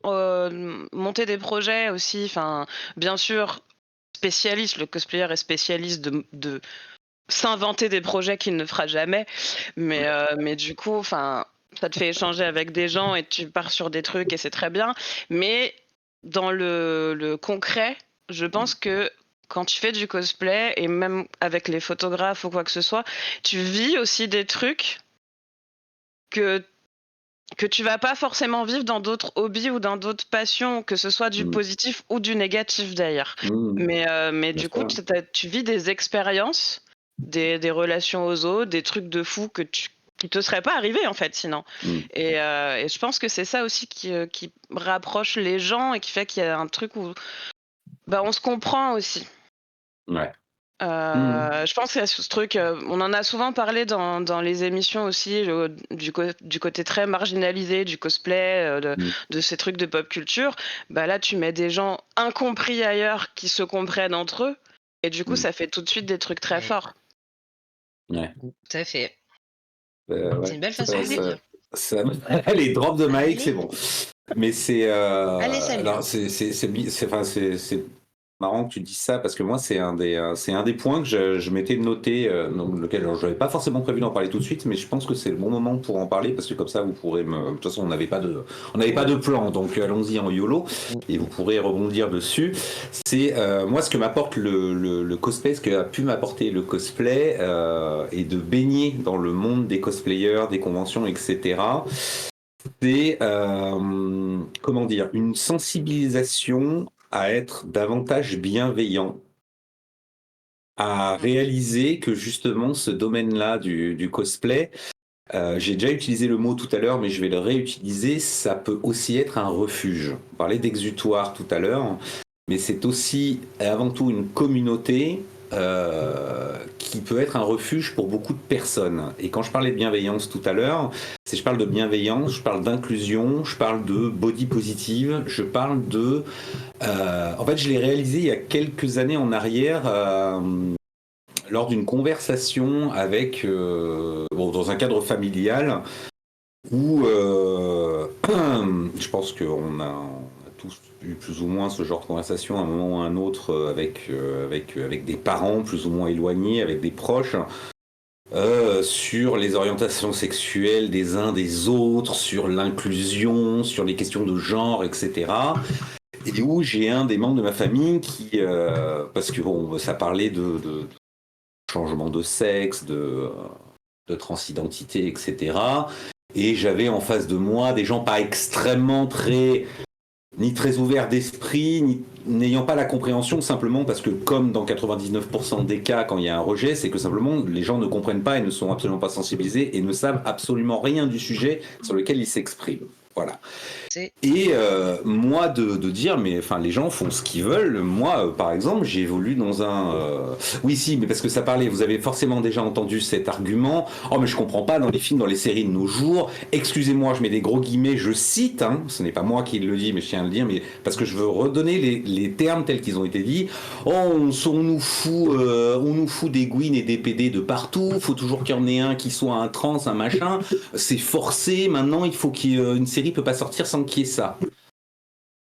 monter des projets aussi, enfin, bien sûr, le cosplayer est spécialiste de s'inventer des projets qu'il ne fera jamais. Mais du coup, enfin, ça te fait échanger avec des gens et tu pars sur des trucs et c'est très bien. Mais dans le concret, je pense que quand tu fais du cosplay et même avec les photographes ou quoi que ce soit, tu vis aussi des trucs que que tu vas pas forcément vivre dans d'autres hobbies ou dans d'autres passions, que ce soit du mm, positif ou du négatif d'ailleurs. mm, Mais bien du coup, sûr. tu vis des expériences, des relations aux autres, des trucs de fou qui te seraient pas arrivés en fait sinon. Mm, Et je pense que c'est ça aussi qui rapproche les gens et qui fait qu'il y a un truc où bah, on se comprend aussi. ouais. Mm, Je pense qu'il y a ce truc, on en a souvent parlé dans les émissions aussi, du côté très marginalisé du cosplay, mm, de ces trucs de pop culture. Bah, là, tu mets des gens incompris ailleurs qui se comprennent entre eux et du coup, mm, ça fait tout de suite des trucs très Ouais, forts. ouais. tout à fait. C'est Ouais. une belle façon de le dire. Allez, drop de mic, c'est Allez, bon. Mais allez, salut. alors c'est marrant que tu dises ça parce que moi c'est un des points que je m'étais noté donc lequel alors j'avais pas forcément prévu d'en parler tout de suite mais je pense que c'est le bon moment pour en parler parce que comme ça vous pourrez de toute façon on n'avait pas de plan donc allons-y en YOLO Mm. et vous pourrez rebondir dessus. C'est moi ce que m'apporte le cosplay, ce que a pu m'apporter le cosplay et de baigner dans le monde des cosplayers, des conventions, etc. c'est, comment dire, une sensibilisation à être davantage bienveillant, à réaliser que justement ce domaine-là du cosplay, j'ai déjà utilisé le mot tout à l'heure, mais je vais le réutiliser, ça peut aussi être un refuge. On parlait d'exutoire tout à l'heure, mais c'est aussi et avant tout une communauté qui peut être un refuge pour beaucoup de personnes. Et quand je parlais de bienveillance tout à l'heure, je parle de bienveillance, je parle d'inclusion, je parle de body positive, je parle de... en fait, je l'ai réalisé il y a quelques années en arrière lors d'une conversation avec... dans un cadre familial où je pense qu'on a tous eu plus ou moins ce genre de conversation à un moment ou à un autre avec des parents plus ou moins éloignés, avec des proches, sur les orientations sexuelles des uns des autres, sur l'inclusion, sur les questions de genre, etc. Et où j'ai un des membres de ma famille qui, parce que bon, ça parlait de changement de sexe, de transidentité, etc. Et j'avais en face de moi des gens pas extrêmement ni très ouverts d'esprit, ni n'ayant pas la compréhension, simplement parce que comme dans 99% des cas quand il y a un rejet, c'est que simplement les gens ne comprennent pas et ne sont absolument pas sensibilisés et ne savent absolument rien du sujet sur lequel ils s'expriment. Voilà. Et moi de dire, mais enfin les gens font ce qu'ils veulent. Moi, par exemple, j'ai évolué dans un... Oui, si, mais parce que ça parlait, vous avez forcément déjà entendu cet argument. Oh, mais je comprends pas, dans les films, dans les séries de nos jours, excusez-moi, je mets des gros guillemets, je cite, hein, ce n'est pas moi qui le dis, mais je tiens à le dire, mais parce que je veux redonner les termes tels qu'ils ont été dit. Oh, on nous fout des Gwyn et des PD de partout, faut toujours qu'il y en ait un qui soit un trans, un machin, c'est forcé, maintenant il faut qu'une série peut pas sortir sans qu'il y ait ça.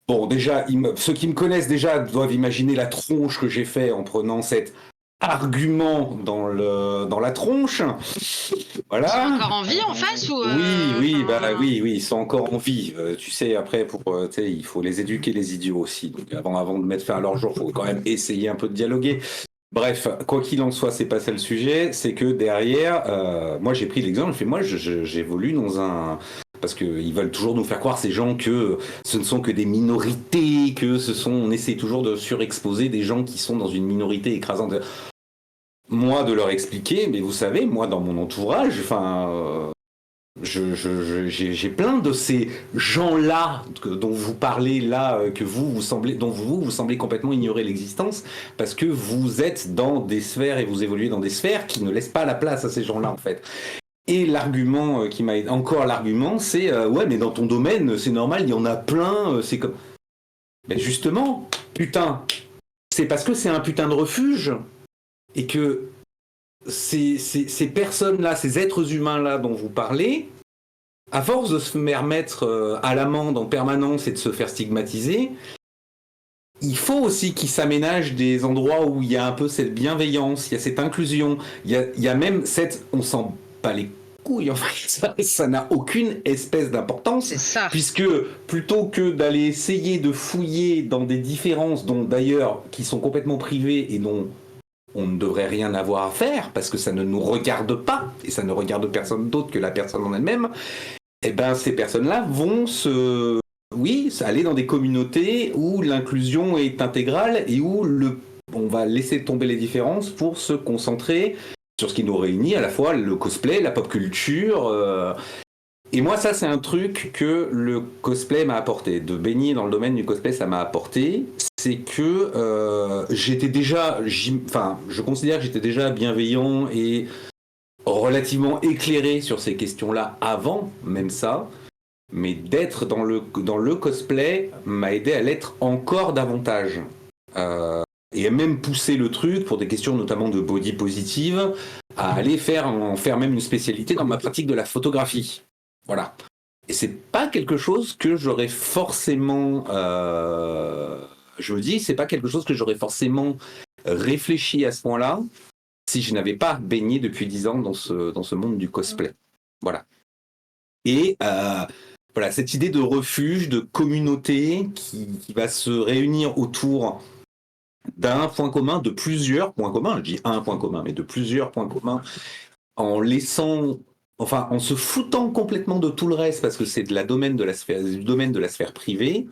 Bon, déjà, ceux qui me connaissent déjà doivent imaginer la tronche que j'ai fait en prenant cet argument dans la tronche. Voilà. Ils sont encore en vie en face ou oui, ils sont encore en vie. Tu sais, après, il faut les éduquer, les idiots aussi. Donc, avant de mettre fin à leur jour, il faut quand même essayer un peu de dialoguer. Bref, quoi qu'il en soit, c'est pas ça le sujet. C'est que derrière, moi j'ai pris l'exemple, moi j'évolue dans un... Parce qu'ils veulent toujours nous faire croire, ces gens, que ce ne sont que des minorités, on essaie toujours de surexposer des gens qui sont dans une minorité écrasante. Moi, de leur expliquer, mais vous savez, moi, dans mon entourage, j'ai plein de ces gens-là dont vous parlez là, dont vous semblez complètement ignorer l'existence, parce que vous êtes dans des sphères et vous évoluez dans des sphères qui ne laissent pas la place à ces gens-là, en fait. Et l'argument qui m'a encore l'argument, c'est ouais, mais dans ton domaine, c'est normal, il y en a plein, c'est comme. Mais justement, putain, c'est parce que c'est un putain de refuge et que ces personnes-là, ces êtres humains-là dont vous parlez, à force de se faire mettre à l'amende en permanence et de se faire stigmatiser, il faut aussi qu'ils s'aménagent des endroits où il y a un peu cette bienveillance, il y a cette inclusion, il y a même cette... On sent pas les couilles, en fait, ça n'a aucune espèce d'importance. C'est ça. Puisque plutôt que d'aller essayer de fouiller dans des différences, dont d'ailleurs qui sont complètement privées et dont on ne devrait rien avoir à faire, parce que ça ne nous regarde pas, et ça ne regarde personne d'autre que la personne en elle-même, eh ben ces personnes-là vont aller dans des communautés où l'inclusion est intégrale et où on va laisser tomber les différences pour se concentrer sur ce qui nous réunit, à la fois le cosplay, la pop culture. Et moi, ça, c'est un truc que le cosplay m'a apporté. De baigner dans le domaine du cosplay, ça m'a apporté. C'est que je considère que j'étais déjà bienveillant et relativement éclairé sur ces questions-là avant même ça. Mais d'être dans le cosplay m'a aidé à l'être encore davantage. Et à même pousser le truc pour des questions notamment de body positive, à aller en faire même une spécialité dans ma pratique de la photographie. Voilà. Et c'est pas quelque chose que j'aurais forcément... c'est pas quelque chose que j'aurais forcément réfléchi à ce point-là si je n'avais pas baigné depuis 10 ans dans ce monde du cosplay. Voilà. Et voilà, cette idée de refuge, de communauté qui va se réunir autour d'un point commun, de plusieurs points communs, je dis un point commun, mais de plusieurs points communs, en laissant enfin, en se foutant complètement de tout le reste, parce que c'est du domaine de la sphère privée,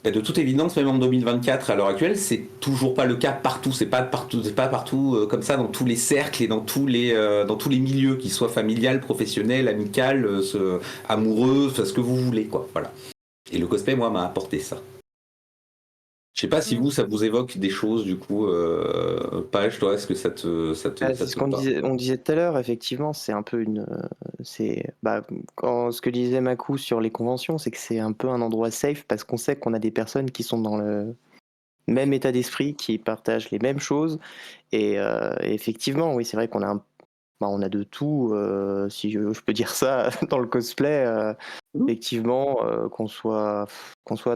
de toute évidence, même en 2024, à l'heure actuelle, c'est toujours pas le cas partout. C'est pas partout comme ça dans tous les cercles et dans tous les milieux, qu'ils soient familial, professionnel, amical, amoureux, enfin, ce que vous voulez, quoi. Voilà. Et le cosplay, moi, m'a apporté ça. Je sais pas si ça vous évoque des choses, du coup, Page, toi, est-ce que ça te C'est ce qu'on disait tout à l'heure, effectivement, c'est un peu ce que disait Makou sur les conventions, c'est que c'est un peu un endroit safe parce qu'on sait qu'on a des personnes qui sont dans le même état d'esprit, qui partagent les mêmes choses. Et effectivement, oui, c'est vrai qu'on a on a de tout, si je peux dire ça, dans le cosplay. Effectivement, qu'on soit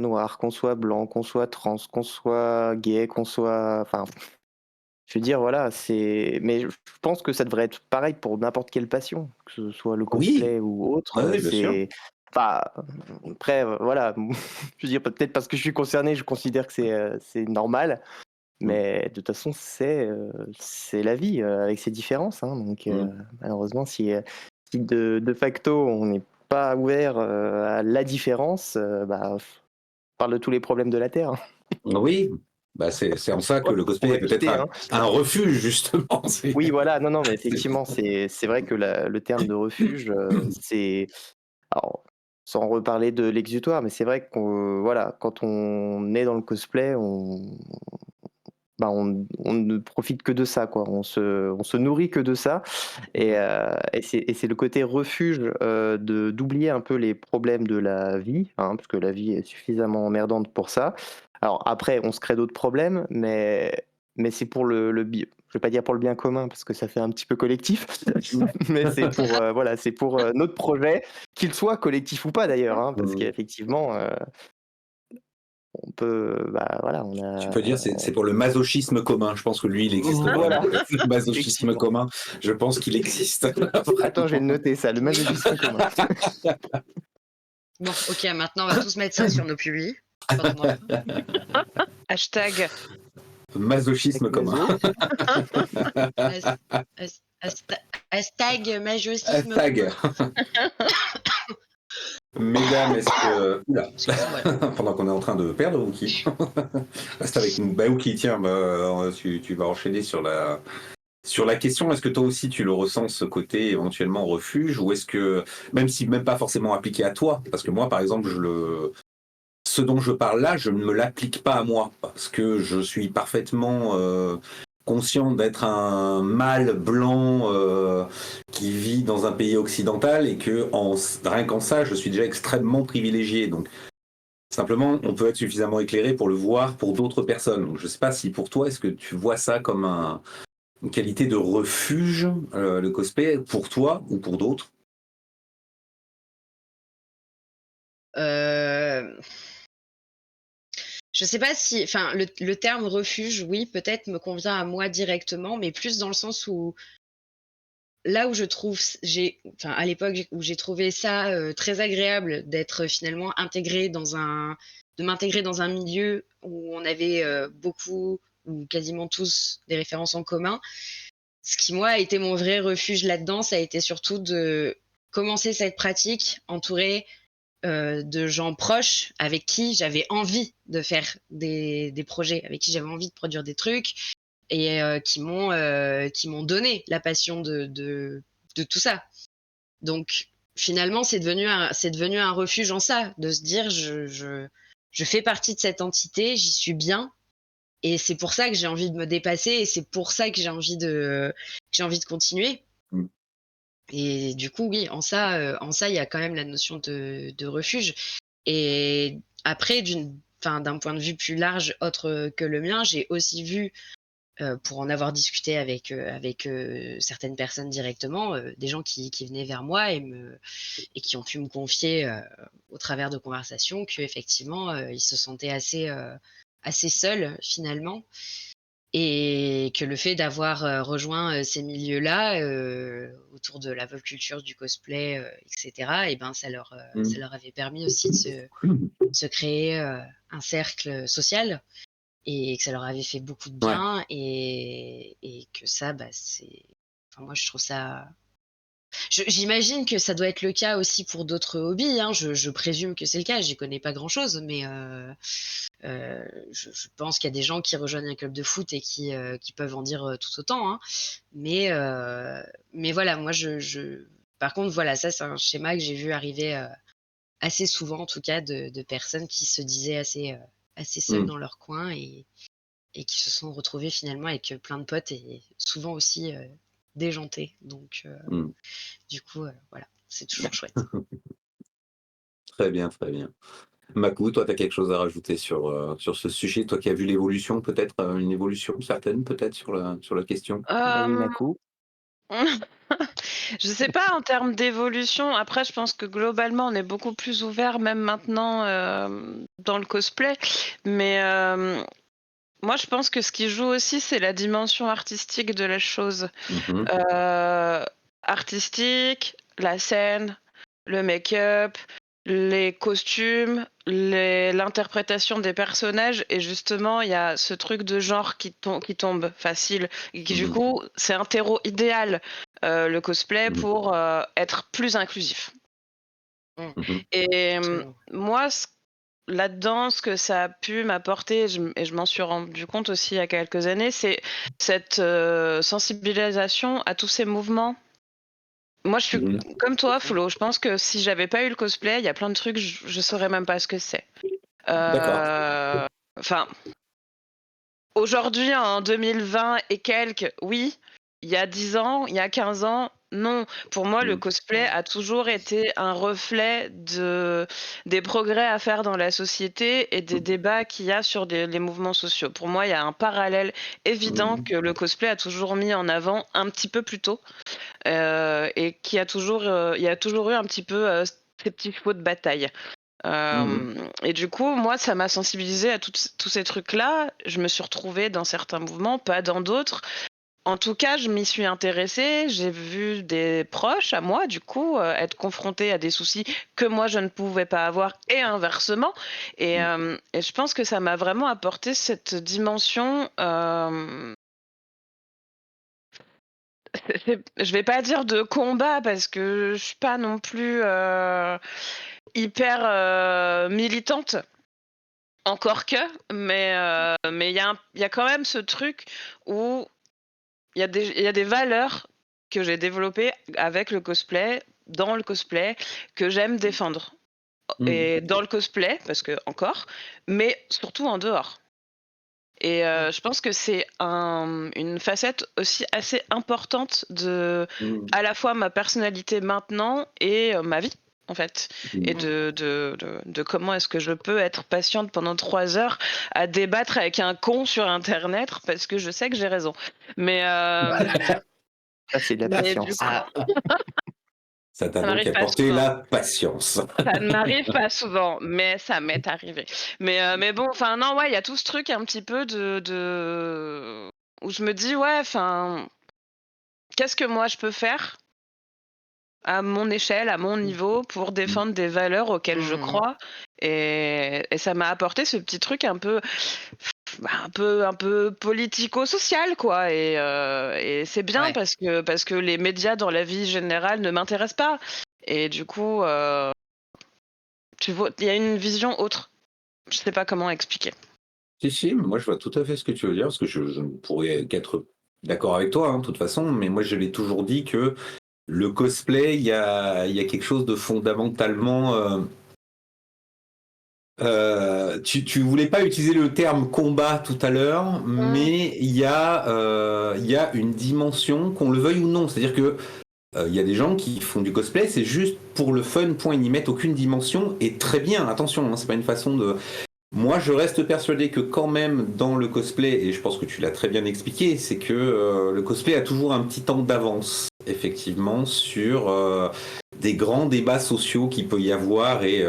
noir, qu'on soit blanc, qu'on soit trans, qu'on soit gay, qu'on soit... Enfin, je veux dire, voilà, mais je pense que ça devrait être pareil pour n'importe quelle passion, que ce soit le cosplay ou autre. Oui, bien sûr. Enfin, après, voilà, je veux dire, peut-être parce que je suis concerné, je considère que c'est normal, mais de toute façon, c'est la vie avec ses différences. Hein, donc, malheureusement, si de facto on n'est pas ouvert à la différence, on parle de tous les problèmes de la Terre. Oui, c'est en ça que le cosplay est peut-être un refuge, justement. Oui, voilà, non, mais effectivement, c'est vrai que le terme de refuge, c'est... Alors, sans reparler de l'exutoire, mais c'est vrai que voilà, quand on est dans le cosplay, on ne profite que de ça, quoi. On se nourrit que de ça. Et c'est le côté refuge d'oublier un peu les problèmes de la vie, hein, parce que la vie est suffisamment emmerdante pour ça. Alors après, on se crée d'autres problèmes, mais c'est pour je vais pas dire pour le bien commun, parce que ça fait un petit peu collectif, mais c'est pour, voilà, c'est pour notre projet, qu'il soit collectif ou pas d'ailleurs, hein, parce qu'effectivement... on peut, voilà, on a... Tu peux dire, c'est pour le masochisme commun. Je pense que lui, il existe pas. Voilà. Le masochisme commun, je pense qu'il existe. Attends, je vais le noter, ça, le masochisme commun. Bon, ok, maintenant on va tous mettre ça sur nos pubs. Hashtag masochisme commun. Hashtag masochisme Hashtag. Mesdames, est-ce que... Oula. Excusez-moi. Pendant qu'on est en train de perdre Wookie. Reste avec nous. Wookie, tiens, tu vas enchaîner sur la question. Est-ce que toi aussi tu le ressens, ce côté éventuellement refuge, ou est-ce que, même si même pas forcément appliqué à toi, parce que moi par exemple, ce dont je parle là, je ne me l'applique pas à moi, parce que je suis parfaitement conscient d'être un mâle blanc qui vit dans un pays occidental, et que rien qu'en ça, je suis déjà extrêmement privilégié. Donc simplement, on peut être suffisamment éclairé pour le voir pour d'autres personnes. Donc, je ne sais pas si pour toi, est-ce que tu vois ça comme une qualité de refuge, le cosplay, pour toi ou pour d'autres? Je sais pas si, enfin, le terme refuge, oui, peut-être me convient à moi directement, mais plus dans le sens où là où je trouve, à l'époque où j'ai trouvé ça très agréable d'être finalement de m'intégrer dans un milieu où on avait beaucoup ou quasiment tous des références en commun. Ce qui, moi, a été mon vrai refuge là-dedans, ça a été surtout de commencer cette pratique entourée de gens proches avec qui j'avais envie de faire des projets, avec qui j'avais envie de produire des trucs, et qui m'ont donné la passion de tout ça. Donc finalement, c'est devenu un refuge en ça, de se dire je fais partie de cette entité, j'y suis bien, et c'est pour ça que j'ai envie de me dépasser, et c'est pour ça que j'ai envie de continuer. Et du coup, oui, en ça, il y a quand même la notion de refuge. Et après, d'un point de vue plus large, autre que le mien, j'ai aussi vu, pour en avoir discuté avec certaines personnes directement, des gens qui venaient vers moi et qui ont pu me confier au travers de conversations qu'effectivement, ils se sentaient assez seuls finalement. Et que le fait d'avoir rejoint ces milieux-là, autour de la pop culture, du cosplay, etc., et ben, ça leur avait permis aussi de se créer un cercle social, et que ça leur avait fait beaucoup de bien, et que ça, moi, je trouve ça... j'imagine que ça doit être le cas aussi pour d'autres hobbies, hein. Je présume que c'est le cas. J'y connais pas grand-chose, mais je pense qu'il y a des gens qui rejoignent un club de foot et qui peuvent en dire tout autant, hein. Mais, mais voilà, moi, par contre, voilà, ça, c'est un schéma que j'ai vu arriver assez souvent, en tout cas, de personnes qui se disaient assez seules dans leur coin et qui se sont retrouvées finalement avec plein de potes et souvent aussi déjantés. Donc, du coup, voilà, c'est toujours chouette. Très bien, très bien. Makou, toi, tu as quelque chose à rajouter sur ce sujet? Toi qui as vu l'évolution, peut-être une évolution certaine, peut-être sur la question? Vas-y, Euh, Makou. Je sais pas en termes d'évolution. Après, je pense que globalement, on est beaucoup plus ouvert, même maintenant dans le cosplay. Mais moi, je pense que ce qui joue aussi, c'est la dimension artistique de la chose. Mhm. Artistique, la scène, le make-up, les costumes, l'interprétation des personnages. Et justement, il y a ce truc de genre qui tombe facile. Et qui, du coup, c'est un terreau idéal, le cosplay, pour être plus inclusif. Mhm. Et Absolument. moi, là-dedans, ce que ça a pu m'apporter, et je m'en suis rendu compte aussi il y a quelques années, c'est cette sensibilisation à tous ces mouvements. Moi, je suis comme toi, Flo. Je pense que si j'avais pas eu le cosplay, il y a plein de trucs, je saurais même pas ce que c'est. D'accord. Enfin, aujourd'hui, en 2020 et quelques, oui. Il y a 10 ans, il y a 15 ans, non. Pour moi, le cosplay a toujours été un reflet des progrès à faire dans la société et des débats qu'il y a sur les mouvements sociaux. Pour moi, il y a un parallèle évident que le cosplay a toujours mis en avant un petit peu plus tôt. Et il y a toujours eu un petit peu ces petits chevaux de bataille. Et du coup, moi, ça m'a sensibilisée à tous ces trucs-là. Je me suis retrouvée dans certains mouvements, pas dans d'autres. En tout cas, je m'y suis intéressée. J'ai vu des proches à moi, du coup, être confrontés à des soucis que moi, je ne pouvais pas avoir et inversement. Et je pense que ça m'a vraiment apporté cette dimension. Je vais pas dire de combat parce que je suis pas non plus hyper militante, encore que, mais il y a quand même ce truc où il y a des valeurs que j'ai développées avec le cosplay, dans le cosplay, que j'aime défendre. Et dans le cosplay, parce que encore, mais surtout en dehors. Et je pense que c'est une facette aussi assez importante de à la fois ma personnalité maintenant et ma vie, en fait. Et de comment est-ce que je peux être patiente pendant 3 heures à débattre avec un con sur internet parce que je sais que j'ai raison. Mais Ça, c'est de la mais du patience. coup, Ça t'a ça donc m'arrive pas apporté souvent. la patience. Ça ne m'arrive pas souvent, mais ça m'est arrivé. Mais bon, enfin non, ouais, il y a tout ce truc un petit peu où je me dis: «Ouais, enfin, qu'est-ce que moi je peux faire à mon échelle, à mon niveau, pour défendre des valeurs auxquelles je crois?» Et ça m'a apporté ce petit truc un peu politico-social, quoi. Et c'est bien Ouais. parce que les médias dans la vie générale ne m'intéressent pas. Et du coup, tu vois, il y a une vision autre. Je sais pas comment expliquer. Si, moi je vois tout à fait ce que tu veux dire, parce que je ne pourrais qu'être d'accord avec toi, hein, de toute façon, mais moi je l'ai toujours dit que le cosplay, il y a quelque chose de fondamentalement. Tu voulais pas utiliser le terme combat tout à l'heure, mais il y a une dimension, qu'on le veuille ou non. C'est-à-dire que il y a des gens qui font du cosplay, c'est juste pour le fun, point, ils n'y mettent aucune dimension, et très bien, attention, hein, c'est pas une façon de. Moi, je reste persuadé que quand même dans le cosplay, et je pense que tu l'as très bien expliqué, c'est que le cosplay a toujours un petit temps d'avance, effectivement, sur des grands débats sociaux qu'il peut y avoir et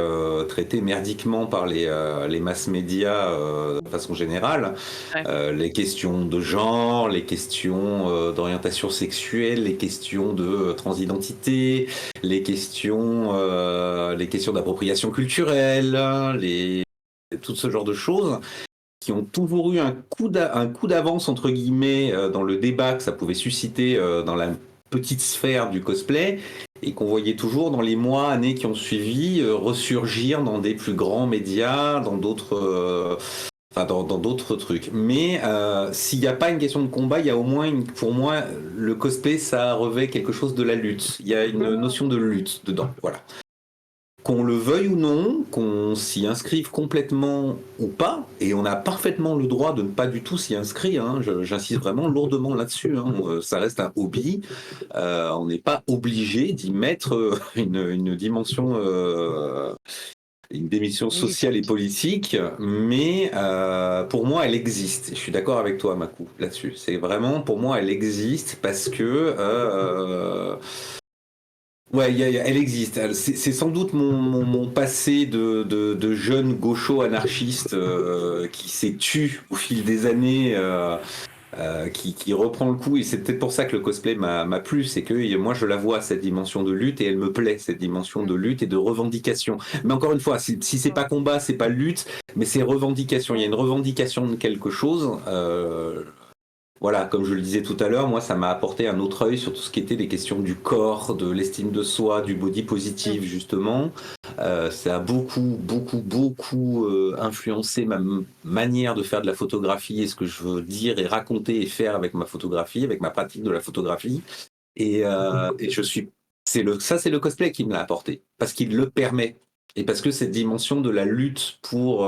traités merdiquement par les mass médias de façon générale. Ouais. Les questions de genre, les questions d'orientation sexuelle, les questions de transidentité, les questions d'appropriation culturelle, tout ce genre de choses qui ont toujours eu un coup d'avance entre guillemets dans le débat que ça pouvait susciter dans la petite sphère du cosplay, et qu'on voyait toujours dans les mois, années qui ont suivi ressurgir dans des plus grands médias, dans d'autres dans d'autres trucs. Mais s'il n'y a pas une question de combat, il y a au moins, pour moi, le cosplay, ça revêt quelque chose de la lutte. Il y a une notion de lutte dedans, voilà. Qu'on le veuille ou non, qu'on s'y inscrive complètement ou pas, et on a parfaitement le droit de ne pas du tout s'y inscrire, hein, j'insiste vraiment lourdement là-dessus, hein, ça reste un hobby, on n'est pas obligé d'y mettre une dimension... une démission sociale et politique, mais pour moi, elle existe. Je suis d'accord avec toi, Makou, là-dessus. C'est vraiment, pour moi, elle existe parce que... ouais, elle existe. C'est sans doute mon passé de jeune gaucho anarchiste qui s'est tu au fil des années... qui reprend le coup, et c'est peut-être pour ça que le cosplay m'a plu, c'est que moi je la vois, cette dimension de lutte, et elle me plaît, cette dimension de lutte et de revendication. Mais encore une fois, si c'est pas combat, c'est pas lutte, mais c'est revendication, il y a une revendication de quelque chose. Voilà, comme je le disais tout à l'heure, moi ça m'a apporté un autre œil sur tout ce qui était des questions du corps, de l'estime de soi, du body positive justement. Ça a beaucoup influencé ma manière de faire de la photographie et ce que je veux dire et raconter et faire avec ma photographie, avec ma pratique de la photographie. Et c'est le cosplay qui me l'a apporté, parce qu'il le permet. Et parce que cette dimension de la lutte pour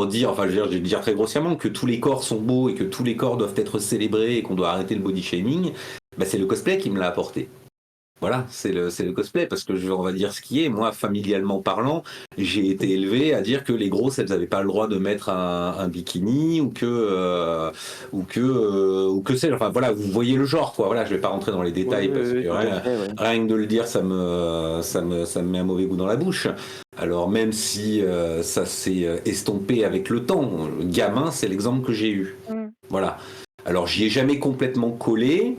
dire, enfin je vais dire très grossièrement, que tous les corps sont beaux et que tous les corps doivent être célébrés et qu'on doit arrêter le body shaming, bah c'est le cosplay qui me l'a apporté. Voilà, c'est le cosplay, parce que on va dire ce qui est. Moi, familialement parlant, j'ai été élevé à dire que les grosses, elles n'avaient pas le droit de mettre un bikini ou que c'est. Enfin voilà, vous voyez le genre, quoi. Voilà, je vais pas rentrer dans les détails parce que rien que de le dire, ça me met un mauvais goût dans la bouche. Alors même si ça s'est estompé avec le temps, gamin, c'est l'exemple que j'ai eu. Voilà. Alors j'y ai jamais complètement collé.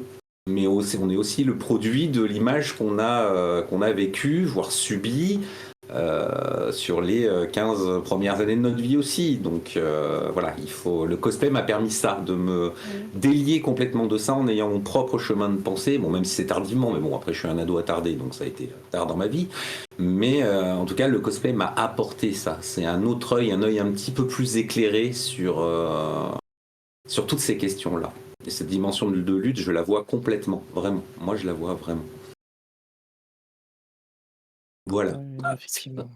Mais on est aussi le produit de l'image qu'on a vécue, voire subie, sur les 15 premières années de notre vie aussi. Donc voilà, le cosplay m'a permis ça, de me délier complètement de ça en ayant mon propre chemin de pensée. Bon, même si c'est tardivement, mais bon, après je suis un ado attardé, donc ça a été tard dans ma vie. Mais en tout cas, le cosplay m'a apporté ça. C'est un autre œil, un œil un petit peu plus éclairé sur toutes ces questions-là. Et cette dimension de lutte, je la vois complètement, vraiment. Moi, je la vois vraiment. Voilà. Effectivement.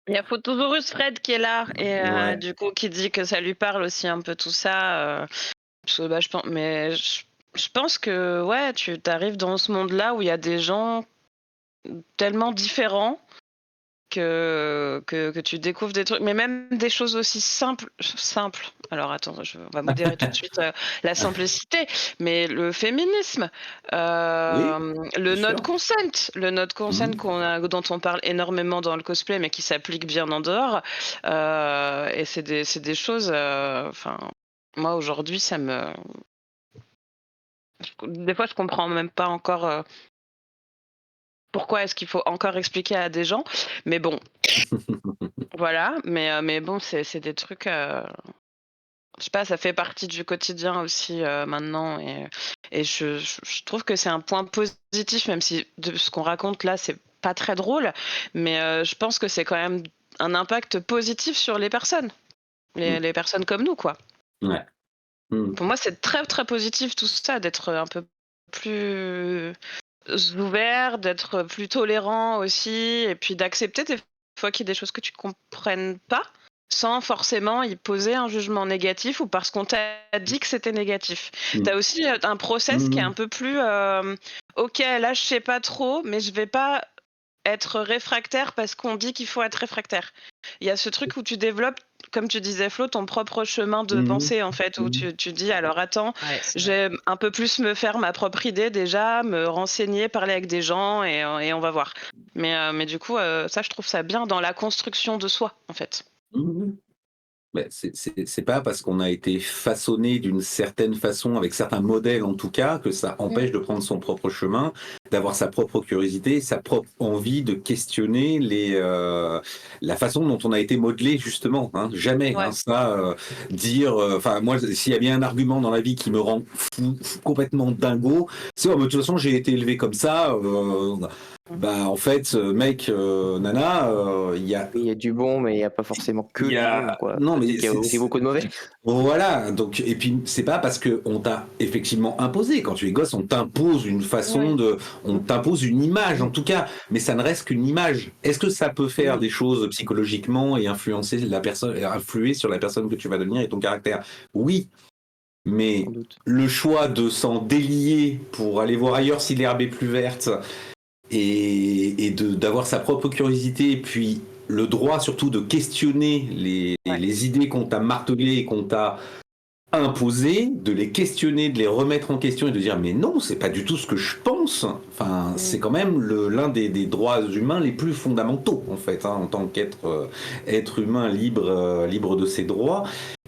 Il y a Photosaurus Fred qui est là et du coup qui dit que ça lui parle aussi un peu tout ça. Parce que, je pense que ouais, tu arrives dans ce monde-là où il y a des gens tellement différents que tu découvres des trucs, mais même des choses aussi simples. Alors attends, on va modérer tout de suite la simplicité, mais le féminisme, le not consent, dont on parle énormément dans le cosplay, mais qui s'applique bien en dehors. Et c'est des choses. Enfin, moi aujourd'hui, des fois, je comprends même pas encore. Pourquoi est-ce qu'il faut encore expliquer à des gens? Mais bon, voilà. Mais bon, c'est des trucs. Je sais pas, ça fait partie du quotidien aussi maintenant, et je trouve que c'est un point positif, même si de ce qu'on raconte là, c'est pas très drôle, mais je pense que c'est quand même un impact positif sur les personnes, les personnes comme nous, quoi. Ouais. Pour moi, c'est très très positif tout ça, d'être un peu plus ouvert, d'être plus tolérant aussi, et puis d'accepter des fois qu'il y a des choses que tu comprennes pas, sans forcément y poser un jugement négatif ou parce qu'on t'a dit que c'était négatif. T'as aussi un process qui est un peu plus ok, là je sais pas trop, mais je vais pas être réfractaire parce qu'on dit qu'il faut être réfractaire. Il y a ce truc où tu développes, comme tu disais Flo, ton propre chemin de pensée en fait, où tu dis alors attends, je vais un peu plus me faire ma propre idée déjà, me renseigner, parler avec des gens et on va voir. Mais du coup, ça je trouve ça bien dans la construction de soi en fait. Ben, c'est pas parce qu'on a été façonné d'une certaine façon, avec certains modèles en tout cas, que ça empêche de prendre son propre chemin. d'avoir sa propre curiosité, sa propre envie de questionner la façon dont on a été modelé justement. Hein. Jamais, Ouais. hein, ça, dire, enfin moi, s'il y a bien un argument dans la vie qui me rend complètement dingo, c'est de toute façon j'ai été élevé comme ça. Bah en fait, mec, nana, il y a Il y a du bon, mais il n'y a pas forcément que il y du a bon, quoi. non mais Il y a aussi beaucoup de mauvais. voilà, donc et puis c'est pas parce que on t'a effectivement imposé quand tu es gosse, on t'impose une façon on t'impose une image en tout cas, mais ça ne reste qu'une image. Est-ce que ça peut faire des choses psychologiquement et influencer la personne, influer sur la personne que tu vas devenir et ton caractère? Oui, mais Sans doute. le choix de s'en délier pour aller voir ailleurs si l'herbe est plus verte et d'avoir sa propre curiosité et puis le droit surtout de questionner les idées qu'on t'a martelées et qu'on t'a imposées, de les questionner, de les remettre en question et de dire mais non, c'est pas du tout ce que je pense. Enfin, c'est quand même l'un des droits humains les plus fondamentaux en fait, hein, en tant qu'être être humain libre de ses droits.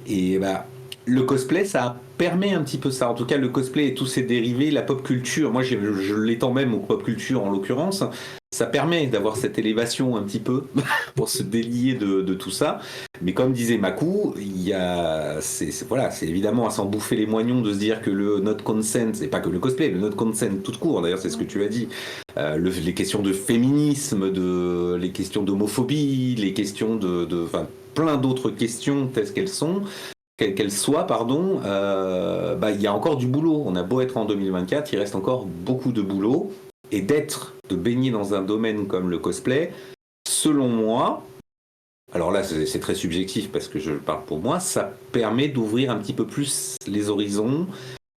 Et bah le cosplay, ça permet un petit peu ça. En tout cas, le cosplay et tous ses dérivés, la pop culture, moi je l'étends même aux pop culture en l'occurrence, ça permet d'avoir cette élévation un petit peu pour se délier de tout ça. Mais comme disait Makou, voilà, c'est évidemment à s'en bouffer les moignons de se dire que le not consent, c'est pas que le cosplay, le not consent tout court, d'ailleurs c'est ce que tu as dit, les questions de féminisme, les questions d'homophobie, les questions enfin, plein d'autres questions telles qu'elles sont, qu'elle soit, pardon, il y a encore du boulot. On a beau être en 2024, il reste encore beaucoup de boulot. Et de baigner dans un domaine comme le cosplay, selon moi, alors là c'est très subjectif parce que je parle pour moi, ça permet d'ouvrir un petit peu plus les horizons,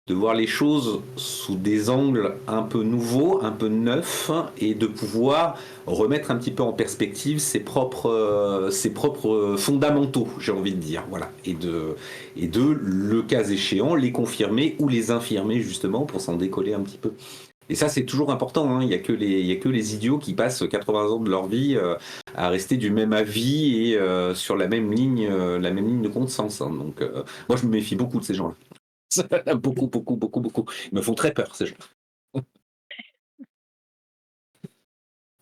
de voir les choses sous des angles un peu nouveaux, un peu neufs, et de pouvoir remettre un petit peu en perspective ses propres fondamentaux, j'ai envie de dire, voilà, et de, le cas échéant, les confirmer ou les infirmer justement pour s'en décoller un petit peu. Et ça, c'est toujours important. Hein. Il n'y a que les idiots qui passent 80 ans de leur vie à rester du même avis et sur la même ligne de conscience. Hein. Donc, moi, je me méfie beaucoup de ces gens-là. Beaucoup, beaucoup, beaucoup, beaucoup. Ils me font très peur, ces gens.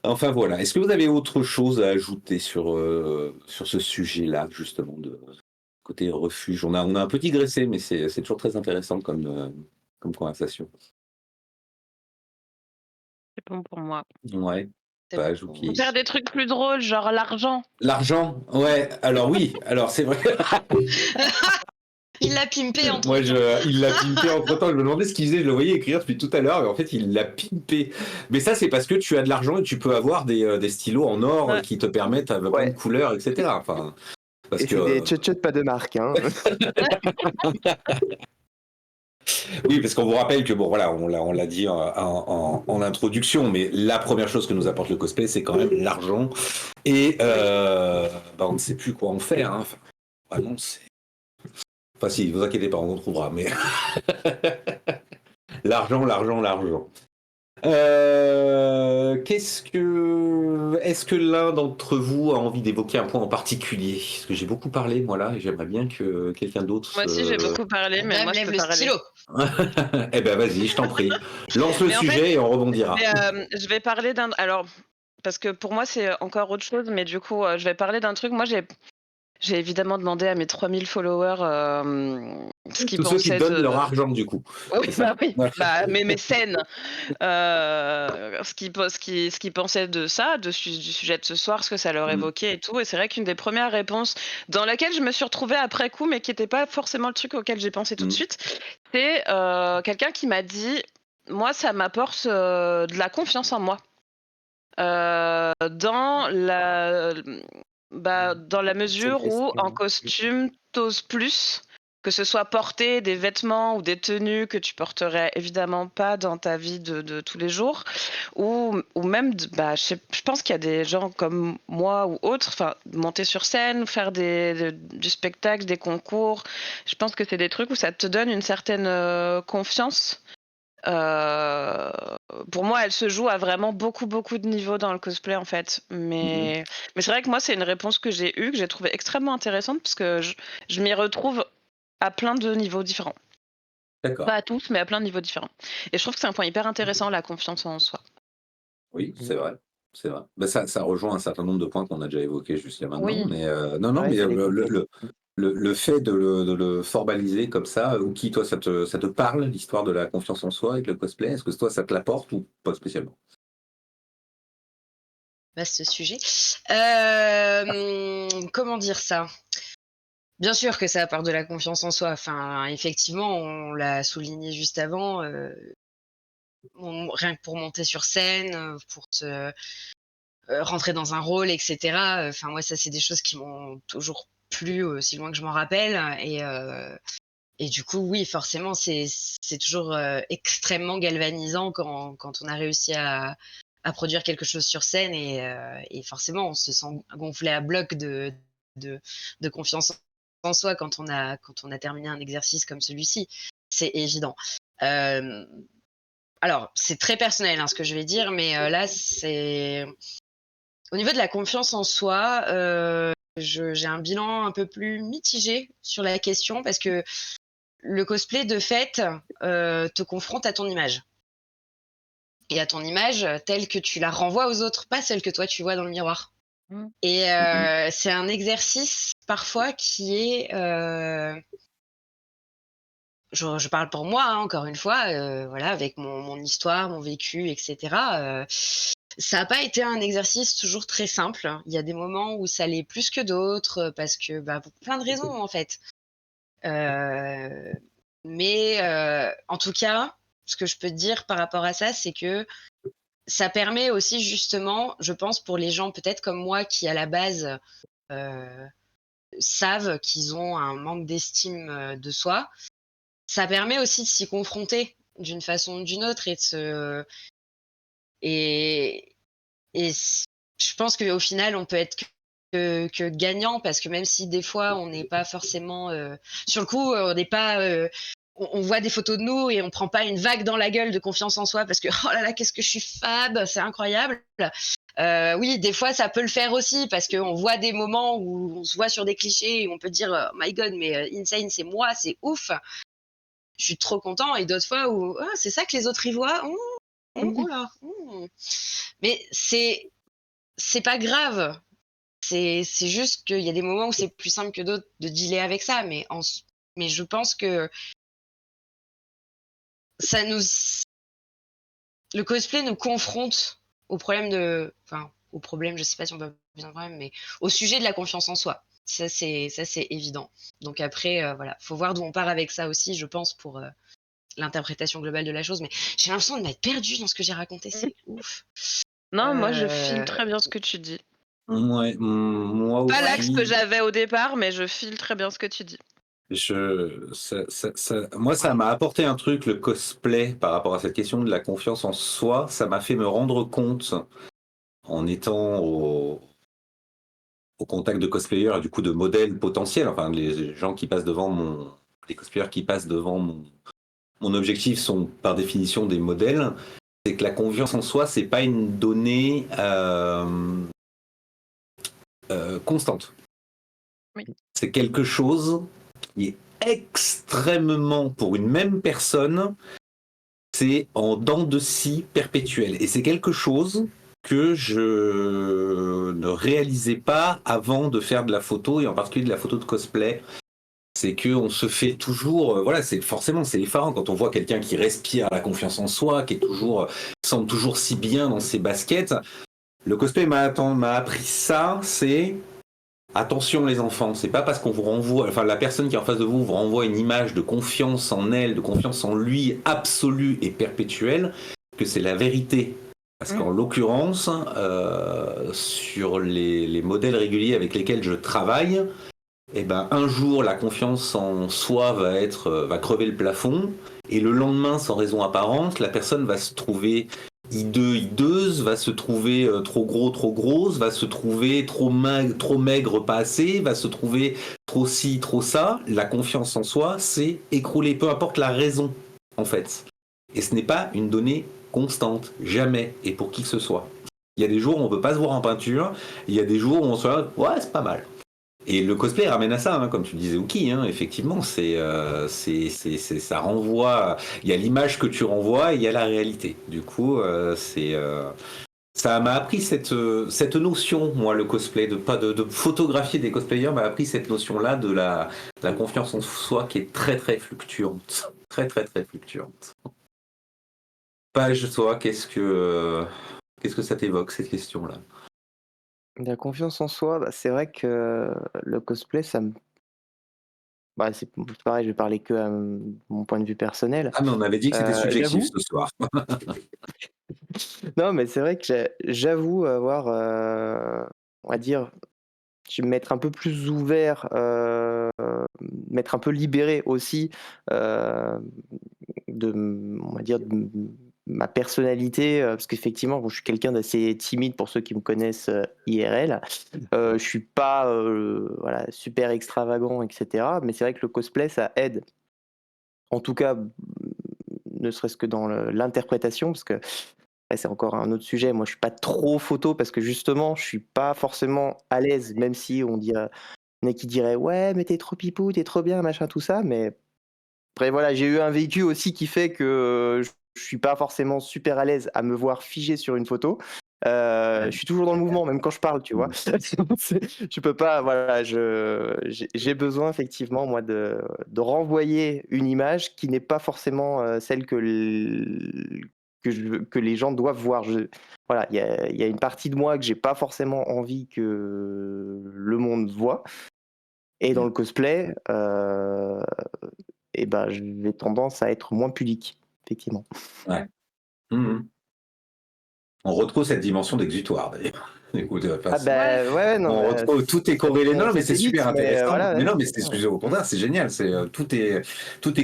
Enfin, voilà. Est-ce que vous avez autre chose à ajouter sur ce sujet-là, justement, de côté refuge? On a un peu digressé, mais c'est toujours très intéressant comme conversation. C'est bon pour moi. Ouais. Page ou qui... Faut faire des trucs plus drôles, genre l'argent. L'argent, ouais. Alors oui, alors c'est vrai. Il l'a pimpé entre Moi, il l'a pimpé entre temps. Je me demandais ce qu'il faisait. Je le voyais écrire depuis tout à l'heure, mais en fait, il l'a pimpé. Mais ça, c'est parce que tu as de l'argent et tu peux avoir des stylos en or qui te permettent à plein de couleurs, etc. Enfin, parce et c'est des tchotchot pas de marque. Hein. Oui, parce qu'on vous rappelle que, bon, voilà, on l'a dit en introduction, mais la première chose que nous apporte le cosplay, c'est quand même l'argent. Et on ne sait plus quoi en faire. Hein. Enfin, vraiment, c'est... Enfin, si, vous inquiétez pas, on en trouvera, mais... l'argent. Est-ce que l'un d'entre vous a envie d'évoquer un point en particulier? Parce que j'ai beaucoup parlé, moi, là, et j'aimerais bien que quelqu'un d'autre... Moi aussi, j'ai beaucoup parlé, mais moi, je peux le parler. stylo. Eh ben, vas-y, je t'en prie. Lance le sujet et on rebondira. Je vais parler d'un... Alors, parce que pour moi, c'est encore autre chose, mais du coup, je vais parler d'un truc. Moi, j'ai évidemment demandé à mes 3000 followers ce qu'ils Tous ceux qui pensaient donnent leur argent, du coup. Oui, mes mécènes, ce qu'ils pensaient de ça, du sujet de ce soir, ce que ça leur évoquait et tout. Et c'est vrai qu'une des premières réponses dans laquelle je me suis retrouvée après coup, mais qui n'était pas forcément le truc auquel j'ai pensé tout de suite, c'est quelqu'un qui m'a dit « Moi, ça m'apporte de la confiance en moi. Dans la mesure où en costume, t'oses plus, que ce soit porter des vêtements ou des tenues que tu porterais évidemment pas dans ta vie de tous les jours, ou même, je pense qu'il y a des gens comme moi ou autres, monter sur scène, faire du spectacle, des concours, je pense que c'est des trucs où ça te donne une certaine confiance. Pour moi, elle se joue à vraiment beaucoup de niveaux dans le cosplay en fait. Mais c'est vrai que moi, c'est une réponse que j'ai eue, que j'ai trouvée extrêmement intéressante parce que je m'y retrouve à plein de niveaux différents. D'accord. Pas à tous, mais à plein de niveaux différents. Et je trouve que c'est un point hyper intéressant, la confiance en soi. Oui, c'est vrai. C'est vrai. Bah, ça rejoint un certain nombre de points qu'on a déjà évoqués jusqu'à maintenant, Oui. mais non, Ouais, mais ça les complète. le fait de le formaliser comme ça, ou qui, toi, ça te parle, l'histoire de la confiance en soi avec le cosplay? Est-ce que toi, ça te l'apporte ou pas spécialement? Vaste sujet. Comment dire ça? Bien sûr que ça apporte de la confiance en soi. Enfin, effectivement, on l'a souligné juste avant, rien que pour monter sur scène, pour te rentrer dans un rôle et cetera, enfin moi ça c'est des choses qui m'ont toujours plu, aussi loin que je m'en rappelle et du coup oui forcément c'est toujours, extrêmement galvanisant quand on a réussi à produire quelque chose sur scène et forcément on se sent gonflé à bloc de de confiance en soi quand on a terminé un exercice comme celui-ci. C'est évident. Hem, alors c'est très personnel, hein, ce que je vais dire, mais là c'est au niveau de la confiance en soi, j'ai un bilan un peu plus mitigé sur la question parce que le cosplay, de fait, te confronte à ton image et à ton image, telle que tu la renvoies aux autres, pas celle que toi tu vois dans le miroir Mmh. et Mhm. c'est un exercice parfois qui est, je parle pour moi, hein, encore une fois, voilà, avec mon histoire, mon vécu et cetera, ça a pas été un exercice toujours très simple. Il y a des moments où ça l'est plus que d'autres, parce que, bah, pour plein de raisons, en fait. Heu, mais en tout cas, ce que je peux te dire par rapport à ça, c'est que ça permet aussi justement, je pense pour les gens peut-être comme moi qui à la base, heu, savent qu'ils ont un manque d'estime, de soi, ça permet aussi de s'y confronter d'une façon ou d'une autre et de se et je pense qu'au final, on peut être que gagnant parce que même si des fois on n'est pas forcément, sur le coup, on n'est pas, on voit des photos de nous et on prend pas une vague dans la gueule de confiance en soi parce que: «Oh là là, qu'est-ce que je suis fade, c'est incroyable». Oui, des fois ça peut le faire aussi parce qu'on voit des moments où on se voit sur des clichés et on peut dire: «Oh my god, mais Insane, c'est moi, c'est ouf, je suis trop content» et d'autres fois où: «Ah, c'est ça que les autres y voient? Mmh, Mmh. oh là, mmh». Mais c'est pas grave. C'est juste qu'il y a des moments où c'est plus simple que d'autres de dealer avec ça, mais je pense que ça nous le cosplay nous confronte au problème au problème, je sais pas si on peut appeler ça un problème, mais au sujet de la confiance en soi. Ça c'est évident. Donc après, voilà, faut voir d'où on part avec ça aussi, je pense, pour, l'interprétation globale de la chose, mais j'ai l'impression de m'être perdue dans ce que j'ai raconté, c'est ouf. Non, moi je file Heu, très bien ce que tu dis. Ouais, moi Pas ouais. l'axe que aussi. j'avais au départ, mais je file très bien ce que tu dis. Moi, ça m'a apporté un truc, le cosplay, par rapport à cette question de la confiance en soi. Ça m'a fait me rendre compte, en étant au contact de cosplayers et du coup de modèles potentiels, enfin, les gens qui passent devant les cosplayers qui passent devant mon objectif sont par définition des modèles. C'est que la confiance en soi, c'est pas une donnée constante. Oui. C'est quelque chose qui est extrêmement, pour une même personne, c'est en dents de scie perpétuel. Et c'est quelque chose que je ne réalisais pas avant de faire de la photo, et en particulier de la photo de cosplay. C'est qu'on se fait toujours, voilà, c'est forcément c'est effarant quand on voit quelqu'un qui respire la confiance en soi, qui est toujours, semble toujours si bien dans ses baskets. Le cosplay m'a appris ça, c'est attention les enfants, c'est pas parce qu'on vous renvoie, enfin la personne qui est en face de vous renvoie une image de confiance en elle, de confiance en lui absolue et perpétuelle, que c'est la vérité. Parce Mmh. qu'en l'occurrence, sur les modèles réguliers avec lesquels je travaille, eh ben, un jour la confiance en soi va crever le plafond, et le lendemain, sans raison apparente, la personne va se trouver hideux, hideuse, va se trouver trop gros, trop grosse, va se trouver trop maigre, pas assez, va se trouver trop ci, trop ça. La confiance en soi s'est écroulée, peu importe la raison, en fait. Et ce n'est pas une donnée constante, jamais, et pour qui que ce soit. Il y a des jours où on ne peut pas se voir en peinture, il y a des jours où on se dit « ouais, c'est pas mal ». Et le cosplay ramène à ça, hein, comme tu le disais, Uki, hein, effectivement, ça renvoie, il y a l'image que tu renvoies et il y a la réalité. Du coup, Ça m'a appris cette notion, moi, le cosplay, de photographier des cosplayers m'a appris cette notion-là de la confiance en soi qui est très très fluctuante. Très très très fluctuante. Page, toi, qu'est-ce que ça t'évoque, cette question-là? La confiance en soi, c'est vrai que le cosplay, ça me c'est pareil, je vais parler que à mon point de vue personnel. Ah, mais on avait dit que c'était subjectif J'avoue ce soir. non, mais c'est vrai que j'avoue avoir, on va dire, je vais m'être un peu plus ouvert, m'être un peu libéré aussi, on va dire, de ma personnalité, parce qu'effectivement, bon, je suis quelqu'un d'assez timide pour ceux qui me connaissent, IRL. Je suis pas, voilà, super extravagant et cetera, mais c'est vrai que le cosplay, ça aide. En tout cas, ne serait-ce que dans l'interprétation, parce que après, c'est encore un autre sujet. Moi, je suis pas trop photo parce que justement, je suis pas forcément à l'aise, même si on dirait, il y en a qui diraient ouais, mais t'es trop pipou, t'es trop bien, machin, tout ça. Mais après, voilà, j'ai eu un vécu aussi qui fait que je suis pas forcément super à l'aise à me voir figé sur une photo. Je suis toujours dans le mouvement, même quand je parle, tu vois. Je peux pas, voilà, j'ai besoin effectivement, moi, de renvoyer une image qui n'est pas forcément celle que les gens doivent voir. Voilà, il y a une partie de moi que j'ai pas forcément envie que le monde voit. Et dans le cosplay, j'ai tendance à être moins pudique, effectivement. Ouais. Mmh. On retrouve cette dimension d'exutoire, d'ailleurs. Écoute, Ouais, non, on retrouve, tout est corrélé. Non, mais c'est c'est vite, super mais intéressant. voilà, Mais ouais. non, mais c'est au contraire, c'est génial. Tout est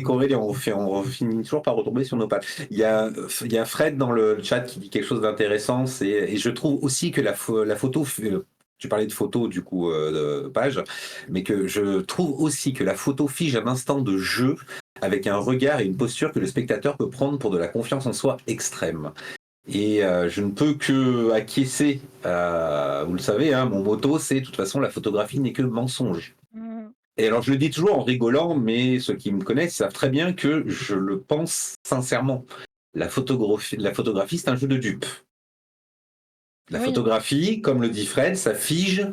corrélé. On finit toujours par retomber sur nos pattes. Il y a Fred dans le chat qui dit quelque chose d'intéressant. Et je trouve aussi que la photo. Tu parlais de photo du coup de page, mais que je trouve aussi que la photo fige un instant de jeu avec un regard et une posture que le spectateur peut prendre pour de la confiance en soi extrême. Et je ne peux que acquiescer. Vous le savez, hein, mon motto, c'est de toute façon, la photographie n'est que mensonge. Et alors, je le dis toujours en rigolant, mais ceux qui me connaissent savent très bien que je le pense sincèrement. La photographie, c'est un jeu de dupes. La Oui. photographie, comme le dit Fred, ça fige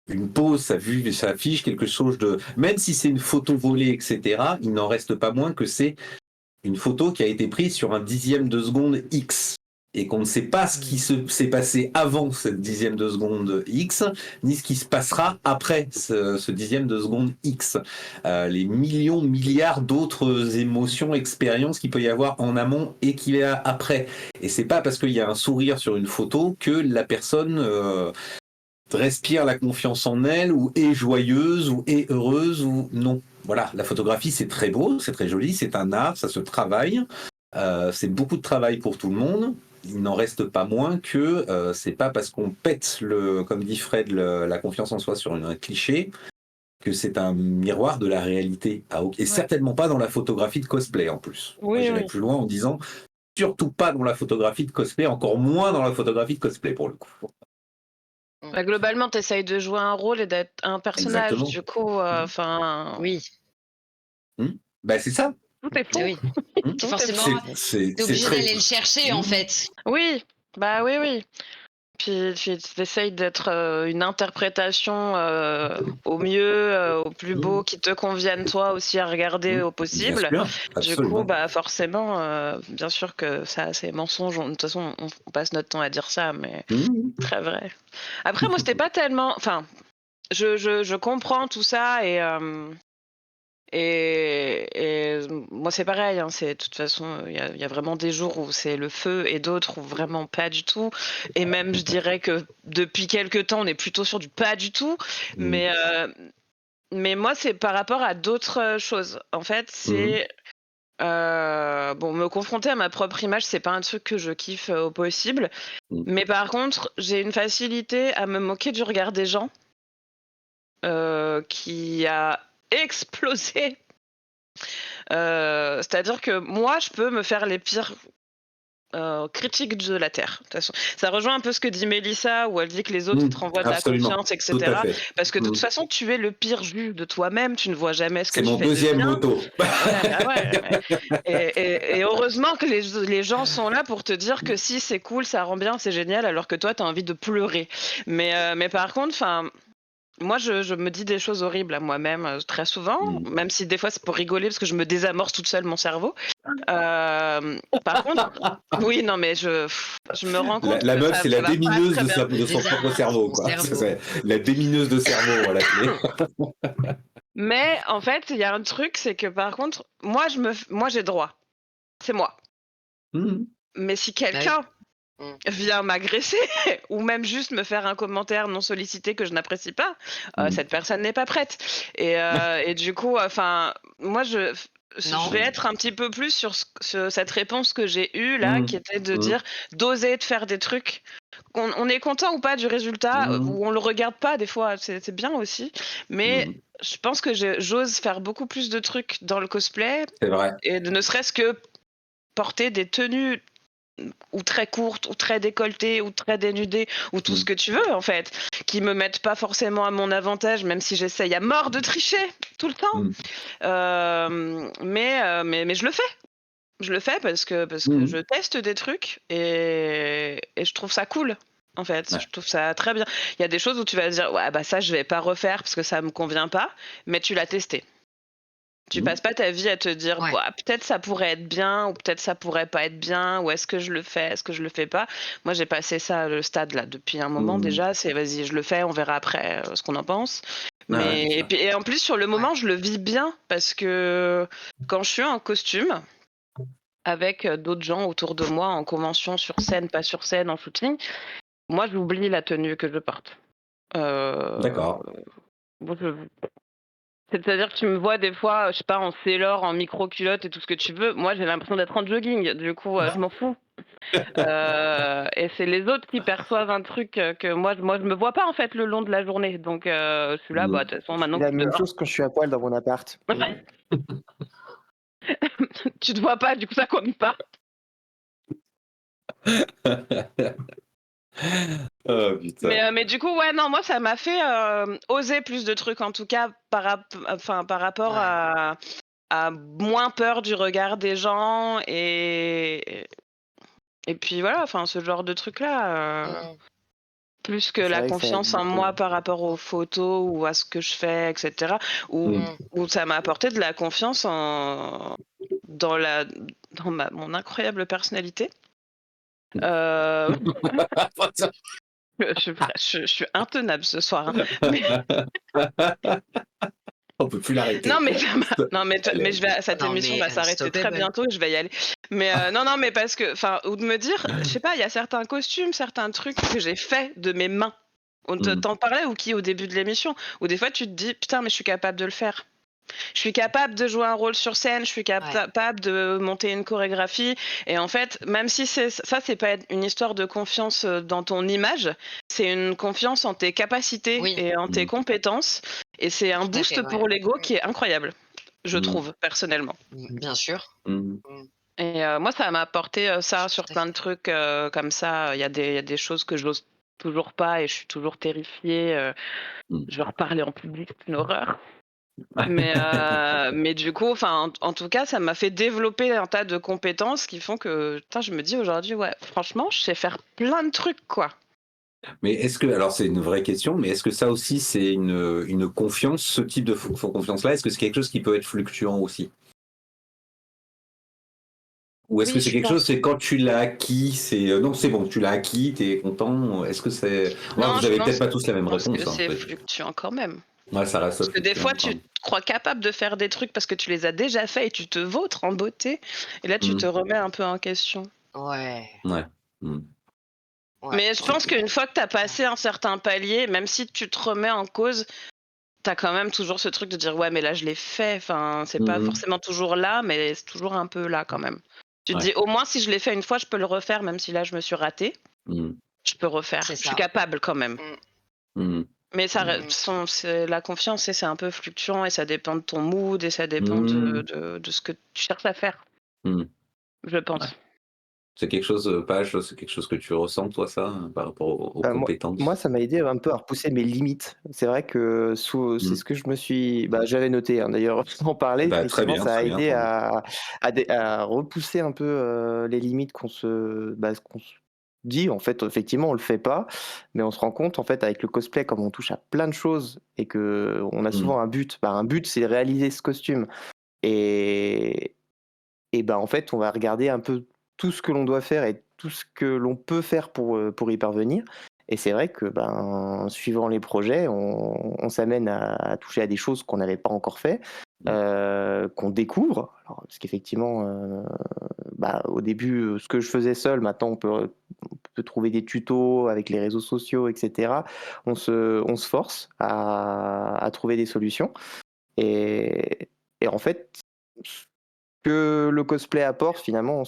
une pose, ça fige quelque chose de... Même si c'est une photo volée, etc., il n'en reste pas moins que c'est une photo qui a été prise sur un dixième de seconde X et qu'on ne sait pas ce qui s'est passé avant cette dixième de seconde X, ni ce qui se passera après ce dixième de seconde X. Les millions, milliards d'autres émotions, expériences qu'il peut y avoir en amont et qu'il y a après. Et c'est pas parce qu'il y a un sourire sur une photo que la personne respire la confiance en elle, ou est joyeuse, ou est heureuse, ou non. Voilà, la photographie, c'est très beau, c'est très joli, c'est un art, ça se travaille. C'est beaucoup de travail pour tout le monde. Il n'en reste pas moins que c'est pas parce qu'on pète, comme dit Fred, la confiance en soi sur un cliché, que c'est un miroir de la réalité. Et certainement pas dans la photographie de cosplay en plus. Moi, j'irais plus loin en disant surtout pas dans la photographie de cosplay, encore moins dans la photographie de cosplay pour le coup. Globalement, tu essayes de jouer un rôle et d'être un personnage. Exactement. Du coup, Oui, C'est ça. tout est faux. oui. Tout est Forcément, faux. t'es obligé d'aller le chercher en fait. Oui, bah oui. Puis tu essayes d'être une interprétation au mieux, au plus beau, qui te convienne toi aussi à regarder au possible. Bien sûr, Du coup, absolument. forcément, bien sûr que ça, c'est mensonge. De toute façon, on passe notre temps à dire ça, mais très vrai. Après, moi, c'était pas tellement. Enfin, je comprends tout ça et moi, c'est pareil, hein, c'est de toute façon, il y a vraiment des jours où c'est le feu et d'autres où vraiment pas du tout. Et même, je dirais que depuis quelque temps, on est plutôt sur du pas du tout. Mais moi, c'est par rapport à d'autres choses. En fait, c'est me confronter à ma propre image, c'est pas un truc que je kiffe au possible. Mais par contre, j'ai une facilité à me moquer du regard des gens qui a explosé. C'est-à-dire que moi, je peux me faire les pires critique de la Terre. De toute façon, ça rejoint un peu ce que dit Mélissa, où elle dit que les autres, ils te renvoient de la Absolument, confiance, tout à etc. fait. Parce que de toute façon, tu es le pire juge de toi-même, tu ne vois jamais ce que C'est tu mon fais de deuxième bien. moto. Ouais, bah ouais. Et heureusement que les gens sont là pour te dire que si c'est cool, ça rend bien, c'est génial, alors que toi, tu as envie de pleurer. Mais par contre, enfin, moi, je me dis des choses horribles à moi-même très souvent, Mm. même si des fois c'est pour rigoler parce que je me désamorce toute seule mon cerveau. Par contre, oui, non, mais je me rends compte La que meuf, c'est la ça va pas démineuse très bien. de son propre cerveau, Mon quoi. cerveau. C'est la démineuse de cerveau, voilà. Mais en fait, il y a un truc, c'est que par contre, moi j'ai droit. C'est moi. Mm. Mais si Bah oui. quelqu'un Mm. vient m'agresser ou même juste me faire un commentaire non sollicité que je n'apprécie pas, Mm. cette personne n'est pas prête. Et du coup, enfin, moi, je Non. vais être un petit peu plus sur cette réponse que j'ai eue là, qui était de dire d'oser de faire des trucs. On est content ou pas du résultat, ou on le regarde pas des fois, c'est bien aussi. Mais je pense que j'ose faire beaucoup plus de trucs dans le cosplay, C'est vrai. et ne serait-ce que porter des tenues ou très courtes, ou très décolletées, ou très dénudées, ou tout ce que tu veux en fait, qui me mettent pas forcément à mon avantage, même si j'essaye à mort de tricher tout le temps. Mais je le fais. Je le fais parce que je teste des trucs et je trouve ça cool. En fait, Ouais. je trouve ça très bien. Il y a des choses où tu vas dire ouais, bah ça je vais pas refaire parce que ça me convient pas, mais tu l'as testé. Tu passes pas ta vie à te dire Ouais. bah, peut-être ça pourrait être bien ou peut-être ça pourrait pas être bien, ou est-ce que je le fais, est-ce que je le fais pas. Moi j'ai passé ça le stade là depuis un moment déjà, c'est vas-y je le fais, on verra après ce qu'on en pense. Ah ouais, bien Mais sûr. et en plus sur le moment je le vis bien parce que quand je suis en costume avec d'autres gens autour de moi en convention, sur scène, pas sur scène, en shooting, moi j'oublie la tenue que je porte. D'accord. Moi, c'est-à-dire que tu me vois des fois, je sais pas, en sailor, en micro-culotte et tout ce que tu veux. Moi, j'ai l'impression d'être en jogging. Du coup, je m'en fous. Et c'est les autres qui perçoivent un truc que moi, je me vois pas en fait le long de la journée. Donc, je suis là, bah, de toute façon, maintenant C'est que la je suis même dehors. chose quand je suis à poil dans mon appart. Tu te vois pas, du coup, ça compte pas. Oh putain. Mais du coup, ouais, non, moi, ça m'a fait oser plus de trucs, en tout cas, par rapport Ouais. à moins peur du regard des gens et puis voilà, enfin, ce genre de truc-là. Mm. Plus que C'est la vrai que ça aide confiance en moi beaucoup. par rapport aux photos ou à ce que je fais, etc. Où, Mm. où ça m'a apporté de la confiance dans, mon incroyable personnalité. Euh, je suis intenable ce soir, hein. On peut plus l'arrêter. Non, mais non, mais cette Non, émission mais va s'arrêter très unstoppable. bientôt et je vais y aller. Mais non, mais parce que, enfin, ou de me dire, je sais pas, il y a certains costumes, certains trucs que j'ai fait de mes mains. T'en parlais ou qui au début de l'émission, où des fois tu te dis putain mais je suis capable de le faire. Je suis capable de jouer un rôle sur scène, je suis capable de monter une chorégraphie. Et en fait, même si c'est pas une histoire de confiance dans ton image, c'est une confiance en tes capacités Oui, et en tes compétences. Et c'est un tout à fait, boost ouais. pour l'ego qui est incroyable, je trouve, personnellement. Bien sûr. Et moi, ça m'a apporté ça sur Tout à plein de fait. trucs comme ça. Il y a des choses que j'ose toujours pas et je suis toujours terrifiée. Je vais reparler en public, c'est une horreur. Mais du coup, enfin, en tout cas, ça m'a fait développer un tas de compétences qui font que, putain, je me dis aujourd'hui, ouais, franchement, je sais faire plein de trucs, quoi. Mais est-ce que, alors c'est une vraie question, mais est-ce que ça aussi c'est une confiance, ce type de confiance-là, est-ce que c'est quelque chose qui peut être fluctuant aussi? Ou est-ce que Oui, c'est je quelque chose, pense. c'est quand tu l'as acquis, c'est non, c'est bon, tu l'as acquis, t'es content. Est-ce que c'est. Ouais, Non, vous je avez peut-être pense, pas tous la je même pense que réponse, hein, c'est fluctuant quand même. ouais, ça reste Parce que des fois, fluctuant, quoi. tu te crois capable de faire des trucs parce que tu les as déjà faits et tu te vautres en beauté. Et là, tu te remets un peu en question. Ouais. Ouais. Mm. Ouais. Mais je pense qu'une fois que tu as passé un certain palier, même si tu te remets en cause, tu as quand même toujours ce truc de dire ouais, mais là, je l'ai fait. Enfin, c'est pas forcément toujours là, mais c'est toujours un peu là quand même. Tu te Ouais. dis au moins si je l'ai fait une fois, je peux le refaire, même si là, je me suis ratée. Je peux refaire. C'est Je suis ça. capable quand même. Mais la confiance, c'est un peu fluctuant et ça dépend de ton mood et ça dépend de ce que tu cherches à faire, je pense. Ouais. C'est quelque chose, Page, c'est quelque chose que tu ressens, toi, ça, par rapport aux Moi, compétences? ça m'a aidé un peu à repousser mes limites. C'est vrai que c'est Mmh. ce que je me suis. Bah, j'avais noté, hein, d'ailleurs, en parler. Bah, Effectivement, ça a très bien, aidé tant mieux. à repousser un peu les limites qu'on se dit. En fait, effectivement, on le fait pas, mais on se rend compte, en fait, avec le cosplay, comme on touche à plein de choses et que on a Mmh. souvent un but. Bah, un but, c'est de réaliser ce costume. Et, et ben, en fait, on va regarder un peu tout ce que l'on doit faire et tout ce que l'on peut faire pour y parvenir. Et c'est vrai que, ben, suivant les projets, on s'amène à toucher à des choses qu'on n'avait pas encore fait, Mmh. qu'on découvre. Alors, parce qu'effectivement, bah, au début, ce que je faisais seul, maintenant on peut trouver des tutos avec les réseaux sociaux, et cetera. On se force à trouver des solutions. Et, et en fait, ce que le cosplay apporte, finalement,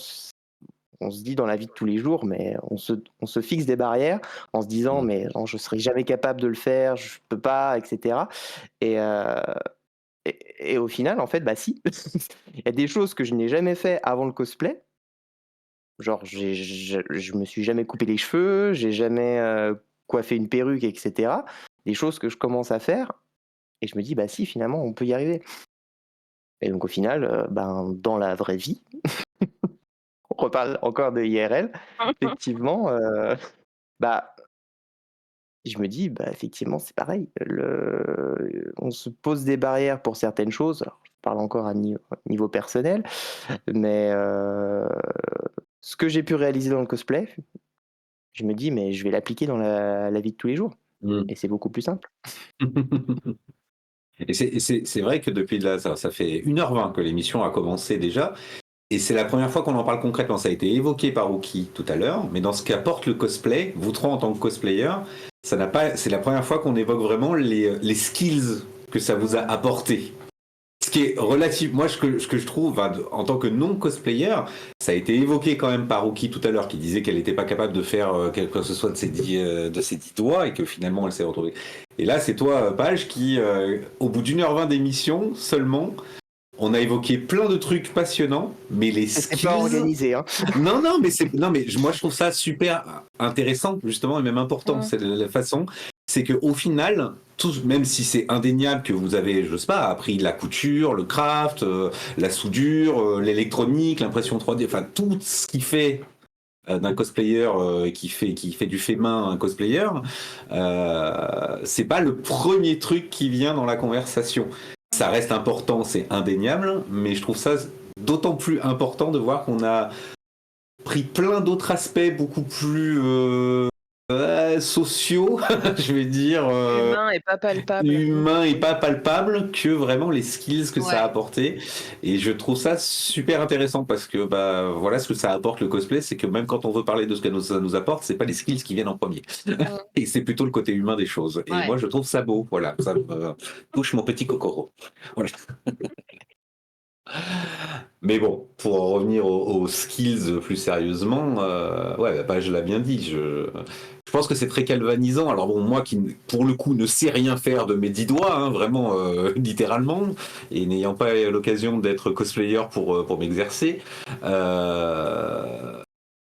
on se dit dans la vie de tous les jours, mais on se fixe des barrières en se disant, Mmh. mais non, je serai jamais capable de le faire, je peux pas, etc. Et, au final, en fait, bah si, il y a des choses que je n'ai jamais fait avant le cosplay. Genre, je me suis jamais coupé les cheveux, j'ai jamais coiffé une perruque, etc. Des choses que je commence à faire, et je me dis, bah si, finalement, on peut y arriver. Et donc au final, ben, dans la vraie vie, on reparle encore de IRL, effectivement, bah, je me dis, bah, effectivement, c'est pareil. On se pose des barrières pour certaines choses. Alors, je parle encore à niveau personnel, mais ce que j'ai pu réaliser dans le cosplay, je me dis, mais je vais l'appliquer dans la vie de tous les jours. Mmh. Et c'est beaucoup plus simple. Et c'est vrai que depuis là, ça fait 1h20 que l'émission a commencé déjà. Et c'est la première fois qu'on en parle concrètement. Ça a été évoqué par Rookie tout à l'heure, mais dans ce qu'apporte le cosplay, vous trois en tant que cosplayer, ça n'a pas. C'est la première fois qu'on évoque vraiment les skills que ça vous a apporté. Ce qui est relatif, moi ce que je trouve, en tant que non cosplayer, ça a été évoqué quand même par Rookie tout à l'heure, qui disait qu'elle n'était pas capable de faire quelque que ce soit de ses 10 doigts, et que finalement elle s'est retrouvée. Et là, c'est toi, Page, qui, au bout d'1h20 d'émission seulement, on a évoqué plein de trucs passionnants, mais les C'est pas skills. organisé, hein. Non, mais moi je trouve ça super intéressant justement et même important. C'est la façon, c'est que au final, même si c'est indéniable que vous avez, je sais pas, appris la couture, le craft, la soudure, l'électronique, l'impression 3D, enfin tout ce qui fait d'un cosplayer qui fait du fait main un cosplayer, c'est pas le premier truc qui vient dans la conversation. Ça reste important, c'est indéniable, mais je trouve ça d'autant plus important de voir qu'on a pris plein d'autres aspects beaucoup plus sociaux, je vais dire, Humain et pas palpable. humains et pas palpables, que vraiment les skills que ça a Ouais. apporté. Et je trouve ça super intéressant parce que bah voilà ce que ça apporte le cosplay, c'est que même quand on veut parler de ce que ça nous apporte, c'est pas les skills qui viennent en premier. Et c'est plutôt le côté humain des choses. Et Ouais. moi je trouve ça beau, voilà, ça me touche mon petit cocoro. Voilà. Mais bon, pour en revenir aux skills plus sérieusement, ouais, bah, je l'ai bien dit. Je pense que c'est très galvanisant. Alors bon, moi qui, pour le coup, ne sais rien faire de mes 10 doigts, hein, vraiment, littéralement, et n'ayant pas l'occasion d'être cosplayer pour m'exercer,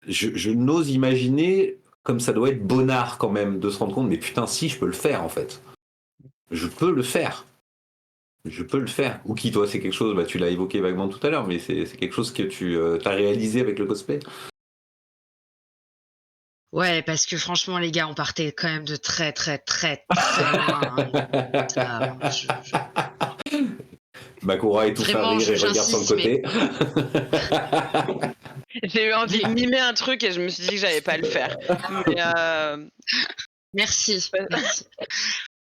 je n'ose imaginer comme ça doit être bonnard quand même de se rendre compte, mais putain, si, je peux le faire en fait. Je peux le faire. Je peux le faire. Ou qui, toi, c'est quelque chose, bah, tu l'as évoqué vaguement tout à l'heure, mais c'est quelque chose que tu as réalisé avec le cosplay. Ouais, parce que franchement, les gars, on partait quand même de très, très, très, très loin, hein. Ça, Makura étouffe à vraiment, rire et regarde sur le j'insiste, mais côté. J'ai eu envie de mimer un truc et je me suis dit que j'allais pas le faire. Mais merci, merci.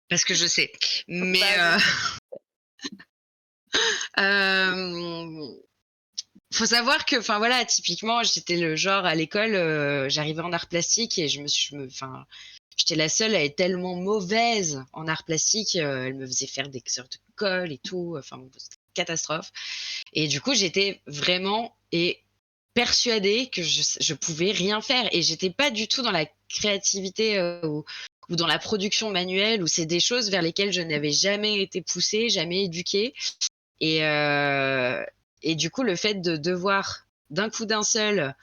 Parce que je sais. Mais Bah, faut savoir que, enfin voilà, typiquement, j'étais le genre à l'école, j'arrivais en art plastique et j'étais la seule à être tellement mauvaise en art plastique. Elle me faisait faire des heures de colle et tout. Enfin, bon, c'était une catastrophe. Et du coup, j'étais vraiment persuadée que je pouvais rien faire. Et j'étais pas du tout dans la créativité ou dans la production manuelle, où c'est des choses vers lesquelles je n'avais jamais été poussée, jamais éduquée. Et, euh, et du coup, le fait de devoir d'un coup d'un seul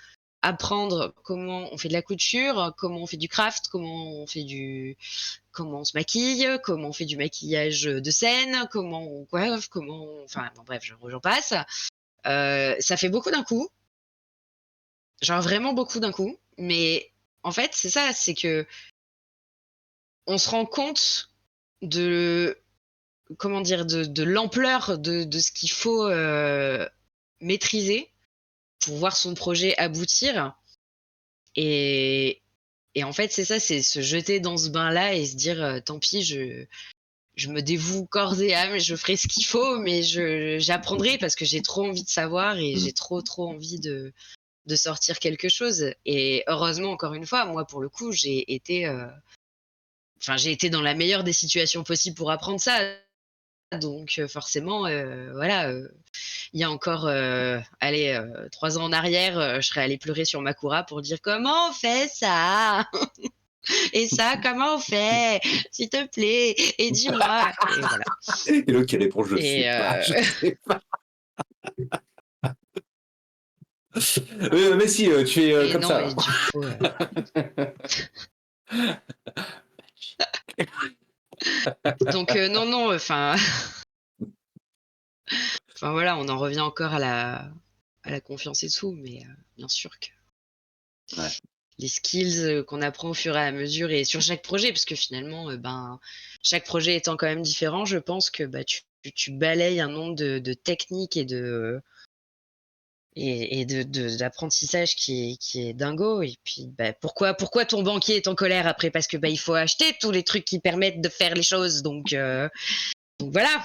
apprendre comment on fait de la couture, comment on fait du craft, comment on se maquille, comment on fait du maquillage de scène, comment on coiffe, enfin bon, bref, j'en passe. Ça fait beaucoup d'un coup, genre vraiment beaucoup d'un coup. Mais en fait, c'est ça, c'est que on se rend compte de comment dire de l'ampleur de ce qu'il faut maîtriser pour voir son projet aboutir. Et en fait, c'est ça, c'est se jeter dans ce bain-là et se dire tant pis, je me dévoue corps et âme, je ferai ce qu'il faut, mais j'apprendrai parce que j'ai trop envie de savoir et j'ai trop envie de sortir quelque chose. Et heureusement, encore une fois, moi, pour le coup, j'ai été dans la meilleure des situations possibles pour apprendre ça. Donc forcément, voilà, il y a encore 3 ans en arrière, je serais allée pleurer sur Makura pour dire comment on fait ça et ça comment on fait, s'il te plaît, et dis-moi. Et voilà. Et l'autre qui répond je Et, sais pas, je sais pas. Mais si, tu es comme non, ça. et du coup, donc non, enfin voilà, on en revient encore à la confiance et tout, mais bien sûr que Ouais. les skills qu'on apprend au fur et à mesure et sur chaque projet, parce que finalement, chaque projet étant quand même différent, je pense que tu balayes un nombre de techniques et d'apprentissage qui est dingo. Et puis pourquoi ton banquier est en colère après? Parce que il faut acheter tous les trucs qui permettent de faire les choses. Donc voilà.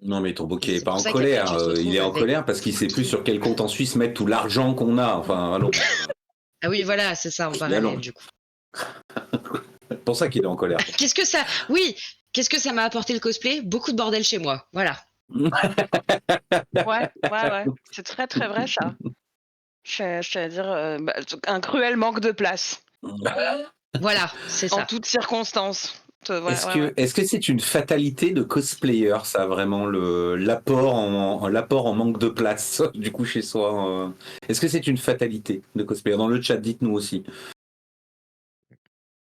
Non, mais ton banquier n'est pas en pour ça qu'après, colère. tu te Il retrouves est en avec colère parce qu'il sait plus sur quel compte en Suisse mettre tout l'argent qu'on a. Enfin, allons. Ah oui, voilà, c'est ça en Évidemment. parallèle du coup. C'est pour ça qu'il est en colère. Qu'est-ce que ça m'a apporté le cosplay? Beaucoup de bordel chez moi. Voilà. Ouais. C'est très très vrai ça. Je vais dire un cruel manque de place Voilà, c'est ça. en toutes circonstances. Ouais, Est-ce que c'est une fatalité de cosplayer, ça, vraiment, l'apport en manque de place, du coup, chez soi Est-ce que c'est une fatalité de cosplayer? Dans le chat, dites-nous aussi.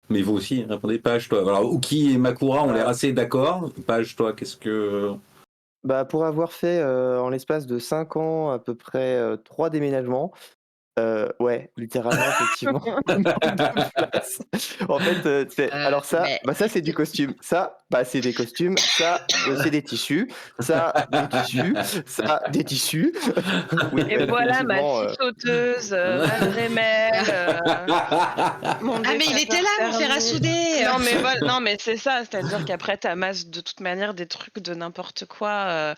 Mais vous aussi, répondez, Page, toi. Alors, Uki et Makura ont l'air assez d'accord. Page, toi, qu'est-ce que... Pour avoir fait en l'espace de 5 ans à peu près 3 déménagements, ouais, littéralement, effectivement. Place. En fait, alors ça, ça c'est du costume. Ça, c'est des costumes. Ça, c'est des tissus. Ça, des tissus. Ça, des tissus. Oui, et voilà ma effectivement, scie sauteuse, ma Dremel. Mon Ah mais il était là, mon fer à souder. Non mais c'est ça, c'est-à-dire qu'après t'amasses de toute manière des trucs de n'importe quoi.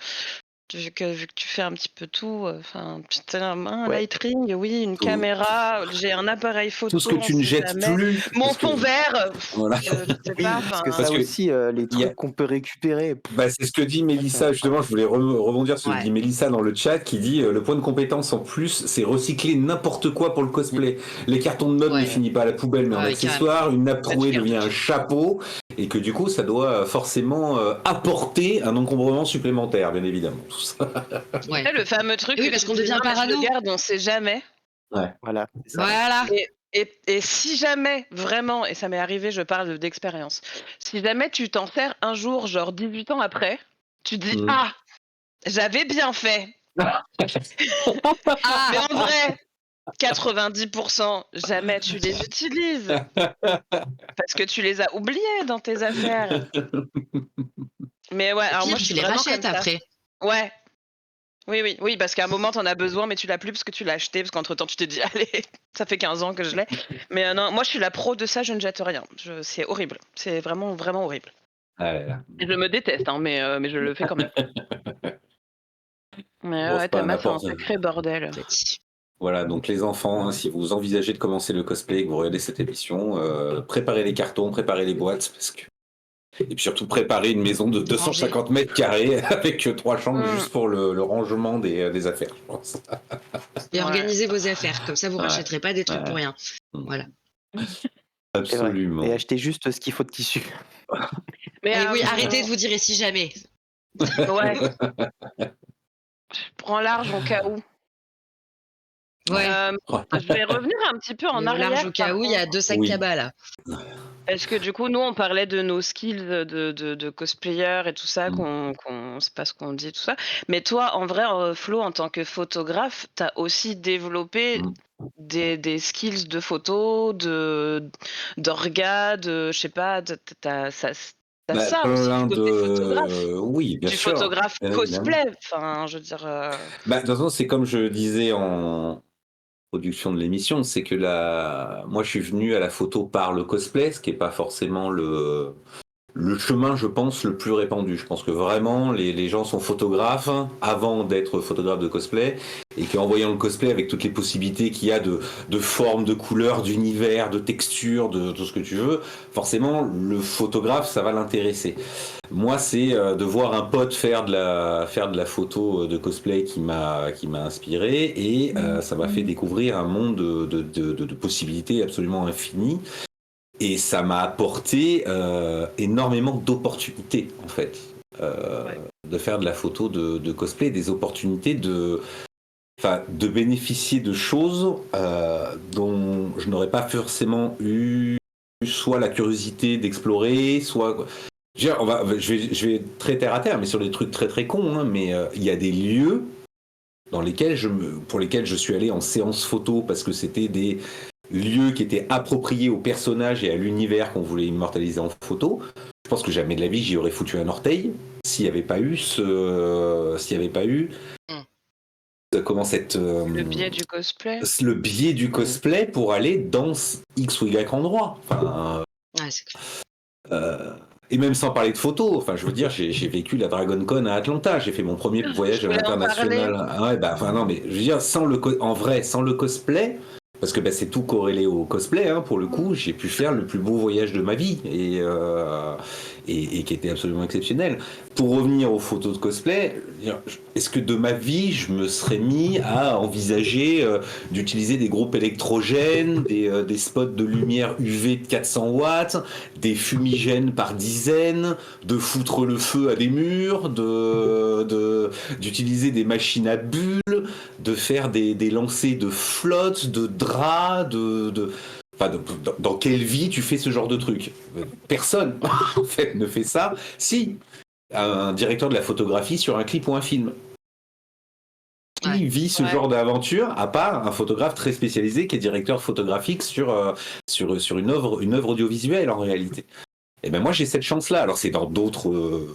Vu que tu fais un petit peu tout, enfin, un Ouais. light ring, oui, une Tout. caméra, j'ai un appareil photo, Tout ce que tu on ne sait jettes jamais. plus. Mon parce que- fond vert, Voilà. je sais Oui, pas, parce que enfin, ça que aussi, les il y a- trucs qu'on peut récupérer. C'est ce que dit Mélissa, justement, je voulais rebondir sur ce que dit Mélissa dans le chat, qui dit le point de compétence en plus, c'est recycler n'importe quoi pour le cosplay. Les cartons de meubles ne finissent pas à la poubelle, mais en accessoire, une nappe trouée devient un chapeau, et que du coup, ça doit forcément apporter un encombrement supplémentaire, bien évidemment. Tout ça. Ouais. Le fameux truc, oui, parce qu'on devient parano. Regarde, on sait jamais. Ouais. Voilà. Voilà. Et si jamais, vraiment, et ça m'est arrivé, je parle d'expérience, si jamais tu t'en sers un jour, genre 18 ans après, tu te dis ah, j'avais bien fait. Mais en vrai, 90%, jamais tu les utilises. Parce que tu les as oubliés dans tes affaires. Mais ouais, alors moi je tu suis les vraiment rachètes comme ça. après. Ouais. Oui, parce qu'à un moment t'en as besoin, mais tu l'as plus parce que tu l'as acheté, parce qu'entre temps tu te dis allez, ça fait 15 ans que je l'ai. Mais non, moi je suis la pro de ça, je ne jette rien. C'est horrible, c'est vraiment vraiment horrible. Et je me déteste, hein, mais je le fais quand même. Mais Bon, ouais, Thomas, c'est un sacré bordel. Voilà, donc les enfants, si vous envisagez de commencer le cosplay et que vous regardez cette émission, préparez les cartons, préparez les boîtes, parce que... Et puis surtout préparez une maison de 250 mètres carrés avec 3 chambres juste pour le rangement des affaires, je pense. Et organisez vos affaires, comme ça vous rachèterez pas des trucs pour rien. Voilà. Absolument. Et achetez juste ce qu'il faut de tissu. Mais oui, arrêtez de vous dire et si jamais. Ouais. Je prends large au cas où. Ouais. Je vais revenir un petit peu en Mais au large arrière au cas par où, il y a contre. 2 sacs Oui. cabas là. Parce que du coup, nous, on parlait de nos skills de cosplayer et tout ça, Mmh. c'est pas ce qu'on dit, tout ça. Mais toi, en vrai, Flo, en tant que photographe, tu as aussi développé Mmh. des skills de photo, d'orga, je sais pas, t'as Bah, ça aussi du plein côté photographe. oui, bien Du sûr, photographe bien évidemment. cosplay, enfin, je veux dire, Bah, de toute façon, c'est comme je disais en production de l'émission, c'est que moi, je suis venu à la photo par le cosplay, ce qui est pas forcément le chemin, je pense, le plus répandu. Je pense que vraiment, les gens sont photographes avant d'être photographes de cosplay, et qu'en voyant le cosplay avec toutes les possibilités qu'il y a de formes, de couleurs, d'univers, de textures, de tout ce que tu veux, forcément, le photographe, ça va l'intéresser. Moi, c'est de voir un pote faire de la photo de cosplay qui m'a inspiré, et ça m'a fait découvrir un monde de possibilités absolument infinies. Et ça m'a apporté énormément d'opportunités, en fait, ouais. de faire de la photo de cosplay, des opportunités de bénéficier de choses dont je n'aurais pas forcément eu soit la curiosité d'explorer, soit... Je veux dire, je vais très terre à terre, mais sur des trucs très très cons, hein, mais il y a des lieux pour lesquels je suis allé en séance photo parce que c'était des lieux qui étaient appropriés au personnage et à l'univers qu'on voulait immortaliser en photo. Je pense que jamais de la vie j'y aurais foutu un orteil s'il n'y avait pas eu comment cette Le biais du cosplay. le biais du cosplay pour aller dans X ou Y endroit. Enfin, Ouais, c'est clair. et même sans parler de photos, enfin, je veux dire, j'ai vécu la Dragon Con à Atlanta, j'ai fait mon premier voyage Je à voulais en l'international. parler. Ah ouais, bah, enfin, non, mais je veux dire, en vrai, sans le cosplay, parce que bah, c'est tout corrélé au cosplay, hein, pour le coup, j'ai pu faire le plus beau voyage de ma vie, et qui était absolument exceptionnel. Pour revenir aux photos de cosplay, est-ce que de ma vie, je me serais mis à envisager d'utiliser des groupes électrogènes, des spots de lumière UV de 400 watts, des fumigènes par dizaines, de foutre le feu à des murs, d'utiliser des machines à bulles, de faire des lancers de flotte, de draps, enfin, dans quelle vie tu fais ce genre de truc? Personne, en fait, ne fait ça. Si, un directeur de la photographie sur un clip ou un film. Qui vit ce genre d'aventure, à part un photographe très spécialisé qui est directeur photographique sur une œuvre audiovisuelle, en réalité. Et ben moi, j'ai cette chance-là. Alors, c'est dans d'autres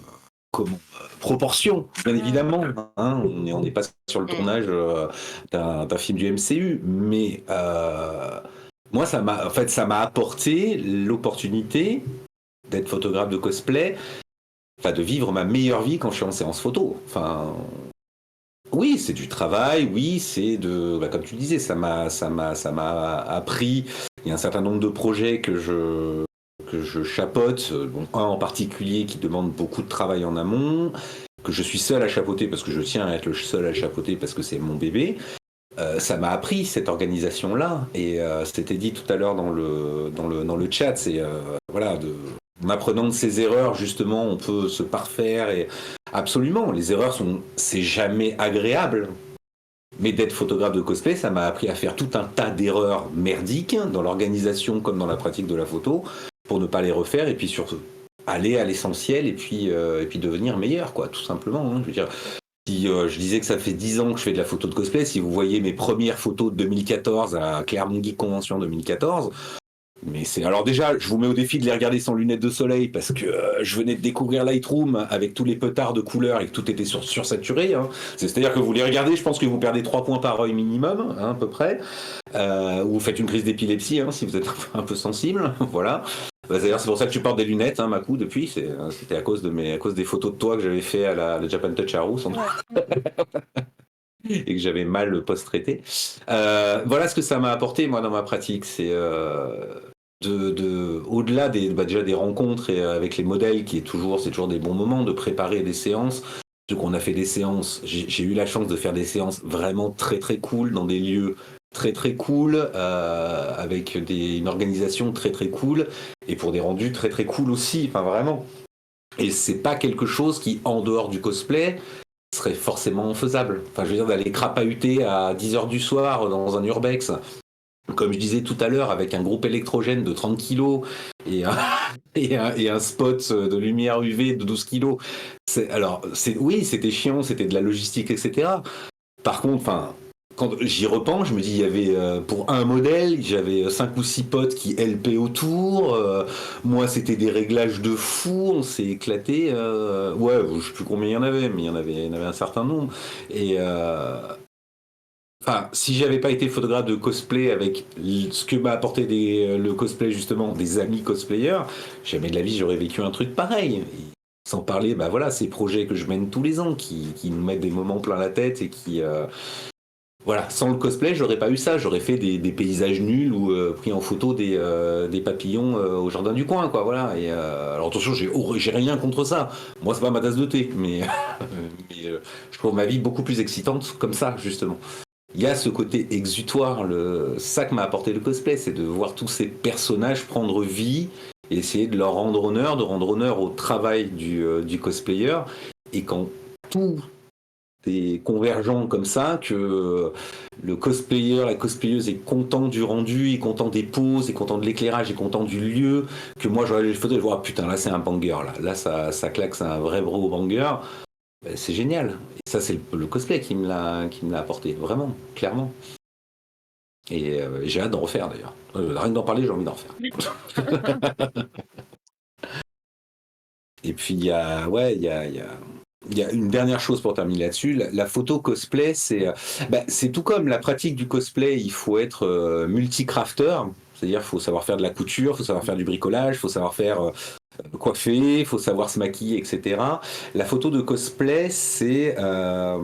proportions, bien évidemment. Hein, on n'est pas sur le tournage d'un film du MCU, mais moi, ça m'a apporté l'opportunité d'être photographe de cosplay, enfin, de vivre ma meilleure vie quand je suis en séance photo. Enfin, oui, c'est du travail, oui, comme tu disais, ça m'a appris. Il y a un certain nombre de projets que je chapeaute, bon, un en particulier qui demande beaucoup de travail en amont, que je suis seul à chapeauter parce que je tiens à être le seul à le chapeauter parce que c'est mon bébé. Ça m'a appris cette organisation-là, et c'était dit tout à l'heure dans le chat, c'est voilà, en apprenant de ses erreurs, justement, on peut se parfaire, et absolument, les erreurs c'est jamais agréable. Mais d'être photographe de cosplay, ça m'a appris à faire tout un tas d'erreurs merdiques dans l'organisation comme dans la pratique de la photo, pour ne pas les refaire, et puis surtout aller à l'essentiel, et puis devenir meilleur, quoi, tout simplement. Hein. Je veux dire, si je disais que ça fait 10 ans que je fais de la photo de cosplay, si vous voyez mes premières photos de 2014 à Clermont Geek Convention 2014, mais c'est... Alors déjà, je vous mets au défi de les regarder sans lunettes de soleil, parce que je venais de découvrir Lightroom avec tous les petards de couleurs et que tout était sursaturé. Hein. C'est-à-dire que vous les regardez, je pense que vous perdez 3 points par œil minimum, hein, à peu près. Ou vous faites une crise d'épilepsie, hein, si vous êtes un peu sensible. Voilà. D'ailleurs, c'est pour ça que tu portes des lunettes, hein, Makou, depuis. C'était à cause des photos de toi que j'avais fait à la Japan Touch Arrow, sans doute. Et que j'avais mal post-traité. Voilà ce que ça m'a apporté, moi, dans ma pratique. C'est au-delà déjà des rencontres et avec les modèles, c'est toujours des bons moments de préparer des séances. Donc, on a fait des séances. J'ai eu la chance de faire des séances vraiment très, très cool dans des lieux très très cool, avec une organisation très très cool, et pour des rendus très très cool aussi, enfin vraiment. Et c'est pas quelque chose qui, en dehors du cosplay, serait forcément faisable. Enfin, je veux dire, d'aller crapahuter à 10h du soir dans un urbex, comme je disais tout à l'heure, avec un groupe électrogène de 30 kilos et un spot de lumière UV de 12 kilos. Oui, c'était chiant, c'était de la logistique, etc. Par contre, enfin, quand j'y repense, je me dis, il y avait pour un modèle, j'avais 5 ou 6 potes qui LP autour. Moi, c'était des réglages de fou, on s'est éclaté. Ouais, je sais plus combien il y en avait, mais il y en avait un certain nombre. Et enfin, si j'avais pas été photographe de cosplay avec ce que m'a apporté le cosplay justement, des amis cosplayers, jamais de la vie j'aurais vécu un truc pareil. Sans parler, bah voilà, ces projets que je mène tous les ans, qui nous mettent des moments plein la tête et qui, voilà, sans le cosplay, j'aurais pas eu ça. J'aurais fait des paysages nuls ou pris en photo des papillons au jardin du coin, quoi. Voilà. Et alors attention, j'ai rien contre ça. Moi, c'est pas ma tasse de thé, mais, je trouve ma vie beaucoup plus excitante comme ça, justement. Il y a ce côté exutoire. Ça que m'a apporté le cosplay, c'est de voir tous ces personnages prendre vie et essayer de leur rendre honneur, de rendre honneur au travail du cosplayer. Et quand tout est convergent comme ça, que le cosplayer, la cosplayeuse est content du rendu, est content des poses, est content de l'éclairage, est content du lieu, que moi je regarde les photos et je vois, putain, là c'est un banger, là ça claque, c'est un vrai gros banger. Ben, c'est génial. Et ça, c'est le cosplay qui me l'a apporté, vraiment, clairement. Et j'ai hâte d'en refaire d'ailleurs. Rien que d'en parler, j'ai envie d'en refaire. Et puis il y a une dernière chose pour terminer là-dessus. La photo cosplay, c'est tout comme la pratique du cosplay. Il faut être multi-crafter, c'est-à-dire il faut savoir faire de la couture, il faut savoir faire du bricolage, il faut savoir faire coiffer, il faut savoir se maquiller, etc. La photo de cosplay, ça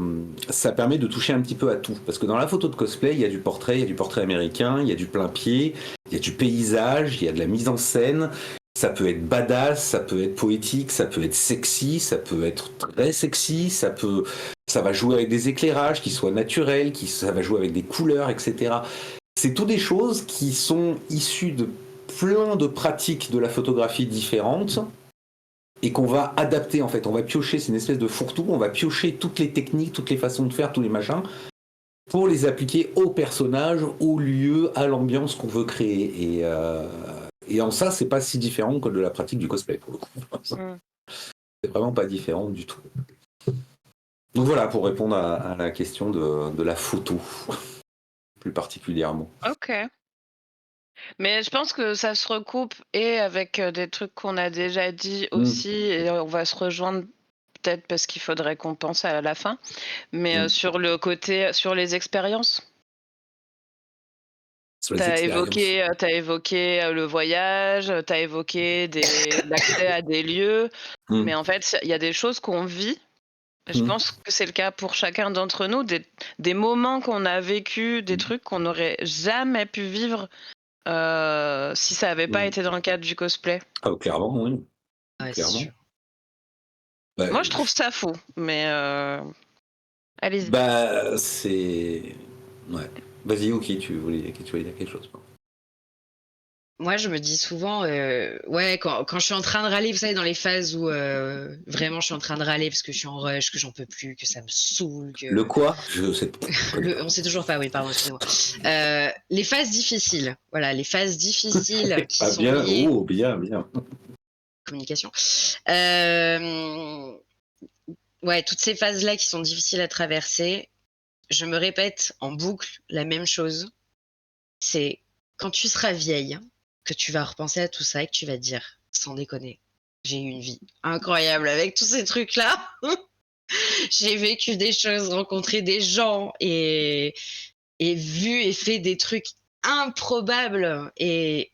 permet de toucher un petit peu à tout. Parce que dans la photo de cosplay, il y a du portrait américain, il y a du plein pied, il y a du paysage, il y a de la mise en scène. Ça peut être badass, ça peut être poétique, ça peut être sexy, ça peut être très sexy, ça va jouer avec des éclairages qui soient naturels, ça va jouer avec des couleurs, etc. C'est toutes des choses qui sont issues de plein de pratiques de la photographie différentes et qu'on va adapter en fait. On va piocher, c'est une espèce de fourre-tout, on va piocher toutes les techniques, toutes les façons de faire, tous les machins pour les appliquer au personnage, au lieu, à l'ambiance qu'on veut créer. Et en ça, c'est pas si différent que de la pratique du cosplay pour le coup. C'est vraiment pas différent du tout. Donc voilà, pour répondre à la question de la photo, plus particulièrement. Ok. Mais je pense que ça se recoupe et avec des trucs qu'on a déjà dit aussi, et on va se rejoindre peut-être parce qu'il faudrait qu'on pense à la fin, mais sur le côté, sur les expériences. T'as évoqué le voyage, t'as évoqué l'accès à des lieux, mais en fait, il y a des choses qu'on vit. Je pense que c'est le cas pour chacun d'entre nous, des moments qu'on a vécu, des trucs qu'on n'aurait jamais pu vivre si ça n'avait pas été dans le cadre du cosplay. Ah, clairement, oui. Ouais, Clairement. c'est sûr. Bah, Moi, je trouve ça fou, mais allez-y. bah, c'est... Ouais. Vas-y, ok, tu voulais dire quelque chose. Moi, je me dis souvent, ouais, quand je suis en train de râler, vous savez, dans les phases où vraiment je suis en train de râler parce que je suis en rush, que j'en peux plus, que ça me saoule. Le quoi? Je sais pas. On sait toujours pas, oui, pardon, excusez-moi. Les phases difficiles, voilà, les phases difficiles qui sont bien, liées bien. communication. Ouais, toutes ces phases-là qui sont difficiles à traverser, je me répète en boucle la même chose. C'est quand tu seras vieille, que tu vas repenser à tout ça et que tu vas te dire, sans déconner, j'ai eu une vie incroyable avec tous ces trucs-là. J'ai vécu des choses, rencontré des gens et vu et fait des trucs improbables et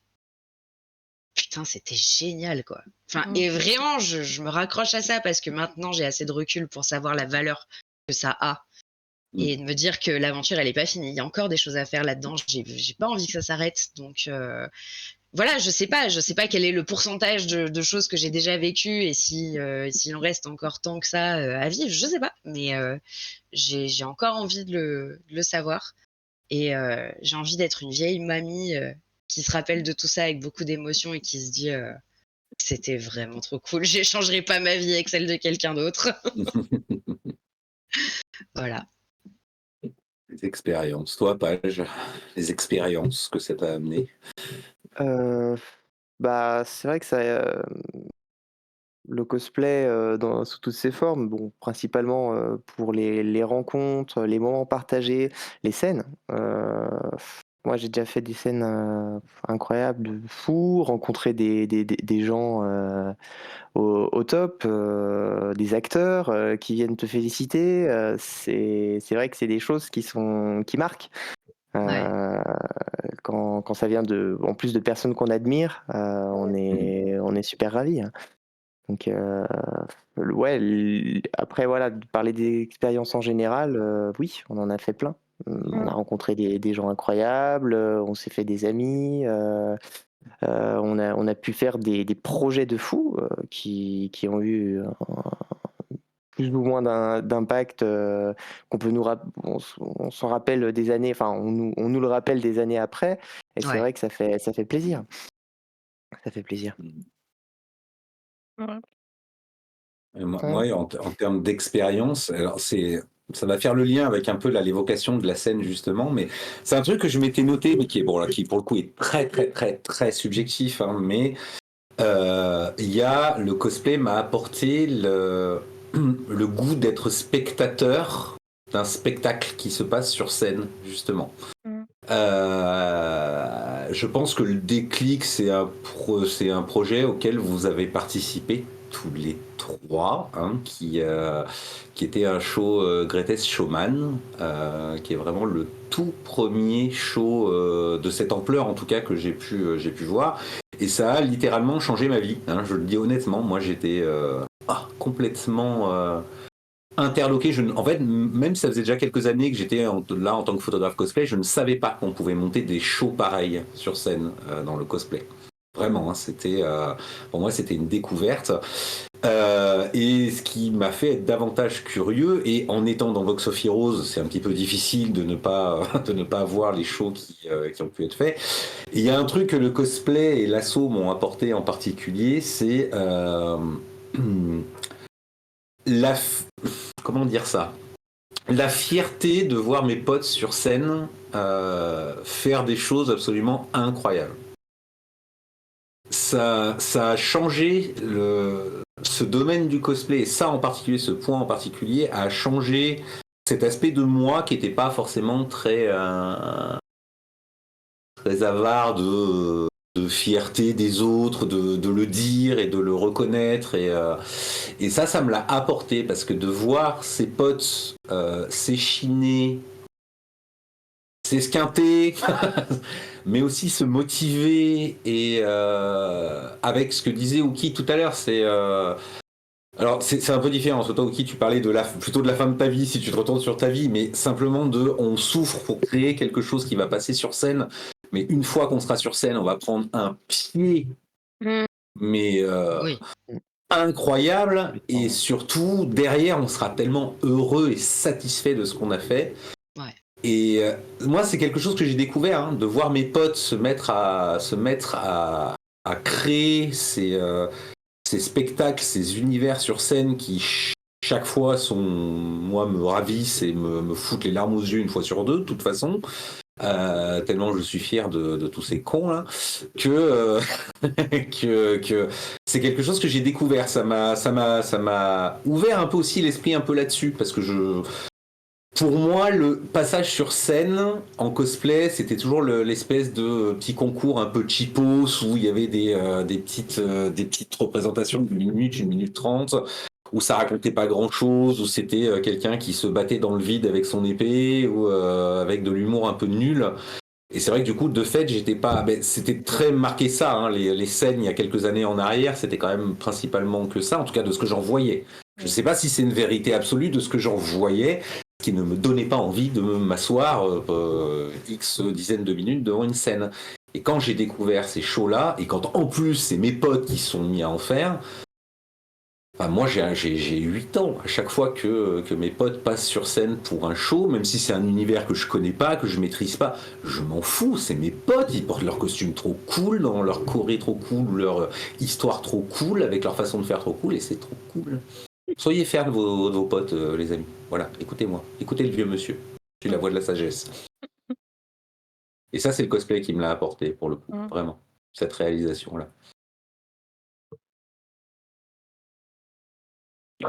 putain, c'était génial, quoi. Enfin, et vraiment, je me raccroche à ça parce que maintenant, j'ai assez de recul pour savoir la valeur que ça a et de me dire que l'aventure, elle est pas finie. Il y a encore des choses à faire là-dedans. J'ai pas envie que ça s'arrête. Donc, voilà, je sais pas quel est le pourcentage de choses que j'ai déjà vécues et s'il en reste encore tant que ça à vivre, je sais pas. Mais j'ai encore envie de le savoir et j'ai envie d'être une vieille mamie qui se rappelle de tout ça avec beaucoup d'émotions et qui se dit c'était vraiment trop cool. J'échangerai pas ma vie avec celle de quelqu'un d'autre. Voilà. Les expériences. Toi, Page, les expériences que ça t'a amené. Bah, c'est vrai que ça, le cosplay sous toutes ses formes, bon, principalement pour les rencontres, les moments partagés, les scènes. Moi, j'ai déjà fait des scènes incroyables, de fou, rencontrer des gens au top, des acteurs qui viennent te féliciter. C'est vrai que c'est des choses qui marquent. Ouais. Quand ça vient en plus de personnes qu'on admire, on est super ravis. Hein. Donc, ouais, après, voilà, de parler des expériences en général, oui, on en a fait plein. On a rencontré des gens incroyables, on s'est fait des amis, on a pu faire des projets de fous qui ont eu plus ou moins d'impact, qu'on peut on s'en rappelle des années, enfin, on nous le rappelle des années après, et c'est Ouais. vrai que ça fait plaisir. Ça fait plaisir. Ouais. Moi, en termes d'expérience, alors ça va faire le lien avec un peu l'évocation de la scène justement, mais c'est un truc que je m'étais noté, mais qui est bon là, qui pour le coup est très très très très subjectif, hein, mais il y a le cosplay m'a apporté le goût d'être spectateur d'un spectacle qui se passe sur scène justement. Je pense que le déclic, c'est un projet auquel vous avez participé tous les trois, hein, qui était un show Greatest Showman, qui est vraiment le tout premier show de cette ampleur, en tout cas, que j'ai pu voir. Et ça a littéralement changé ma vie, hein, je le dis honnêtement. Moi, j'étais complètement interloqué. En fait, même si ça faisait déjà quelques années que j'étais là en tant que photographe cosplay, je ne savais pas qu'on pouvait monter des shows pareils sur scène dans le cosplay. Vraiment, hein, pour moi, c'était une découverte. Et ce qui m'a fait être davantage curieux, et en étant dans Box of Heroes, c'est un petit peu difficile de ne pas voir les shows qui ont pu être faits. Et il y a un truc que le cosplay et l'assaut m'ont apporté en particulier, c'est comment dire ça, la fierté de voir mes potes sur scène faire des choses absolument incroyables. Ça a changé ce domaine du cosplay, et ça en particulier, ce point en particulier, a changé cet aspect de moi qui n'était pas forcément très avare de fierté des autres, de le dire et de le reconnaître. Et ça me l'a apporté, parce que de voir ses potes s'échiner, s'esquinter, mais aussi se motiver, et avec ce que disait Uki tout à l'heure, alors c'est un peu différent. Toi, Uki, tu parlais plutôt de la fin de ta vie, si tu te retournes sur ta vie, mais simplement on souffre pour créer quelque chose qui va passer sur scène. Mais une fois qu'on sera sur scène, on va prendre un pied, mais Oui. incroyable, et surtout derrière, on sera tellement heureux et satisfait de ce qu'on a fait. Ouais. Et moi, c'est quelque chose que j'ai découvert, hein, de voir mes potes se mettre à créer ces spectacles, ces univers sur scène qui chaque fois moi me ravissent et me foutent les larmes aux yeux une fois sur deux, de toute façon. Tellement je suis fier de tous ces cons là, que c'est quelque chose que j'ai découvert. Ça m'a ouvert un peu aussi l'esprit un peu là-dessus, parce que pour moi, le passage sur scène en cosplay, c'était toujours l'espèce de petit concours un peu cheapos où il y avait des petites représentations d'une minute, 1 minute 30, où ça racontait pas grand-chose, où c'était quelqu'un qui se battait dans le vide avec son épée, ou avec de l'humour un peu nul. Et c'est vrai que du coup, de fait, c'était très marqué ça, hein, les scènes il y a quelques années en arrière, c'était quand même principalement que ça, en tout cas de ce que j'en voyais. Je ne sais pas si c'est une vérité absolue de ce que j'en voyais, qui ne me donnait pas envie de m'asseoir X dizaines de minutes devant une scène. Et quand j'ai découvert ces shows-là, et quand en plus c'est mes potes qui sont mis à en faire, moi j'ai 8 ans. À chaque fois que mes potes passent sur scène pour un show, même si c'est un univers que je connais pas, que je maîtrise pas, je m'en fous, c'est mes potes, ils portent leur costume trop cool, dans leur choré trop cool, leur histoire trop cool, avec leur façon de faire trop cool, et c'est trop cool. Soyez fermes de vos potes, les amis. Voilà, écoutez-moi. Écoutez le vieux monsieur. Je suis la voix de la sagesse. Et ça, c'est le cosplay qui me l'a apporté, pour le coup. Mm. Vraiment. Cette réalisation-là.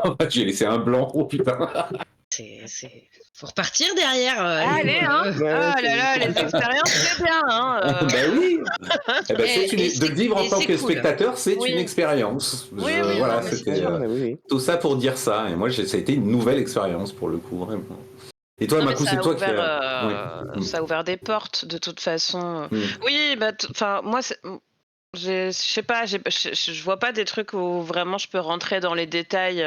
Oh, j'ai laissé un blanc. Oh putain. Faut repartir derrière. Allez, hein Ah là là, les expériences, c'est bien, hein Ben oui. Eh ben, Et- de le vivre en tant que cool. spectateur, c'est Oui. une expérience. Oui, Voilà, non, mais c'était Bien sûr, mais oui, oui. tout ça pour dire ça. Et moi, ça a été une nouvelle expérience pour le coup, vraiment. Et toi, Non, mais Makou, ça c'est a toi qui ouvert, as. Ouais. ça a ouvert des portes de toute façon. Mm. Oui, bah, enfin, moi, je sais pas, je vois pas des trucs où vraiment je peux rentrer dans les détails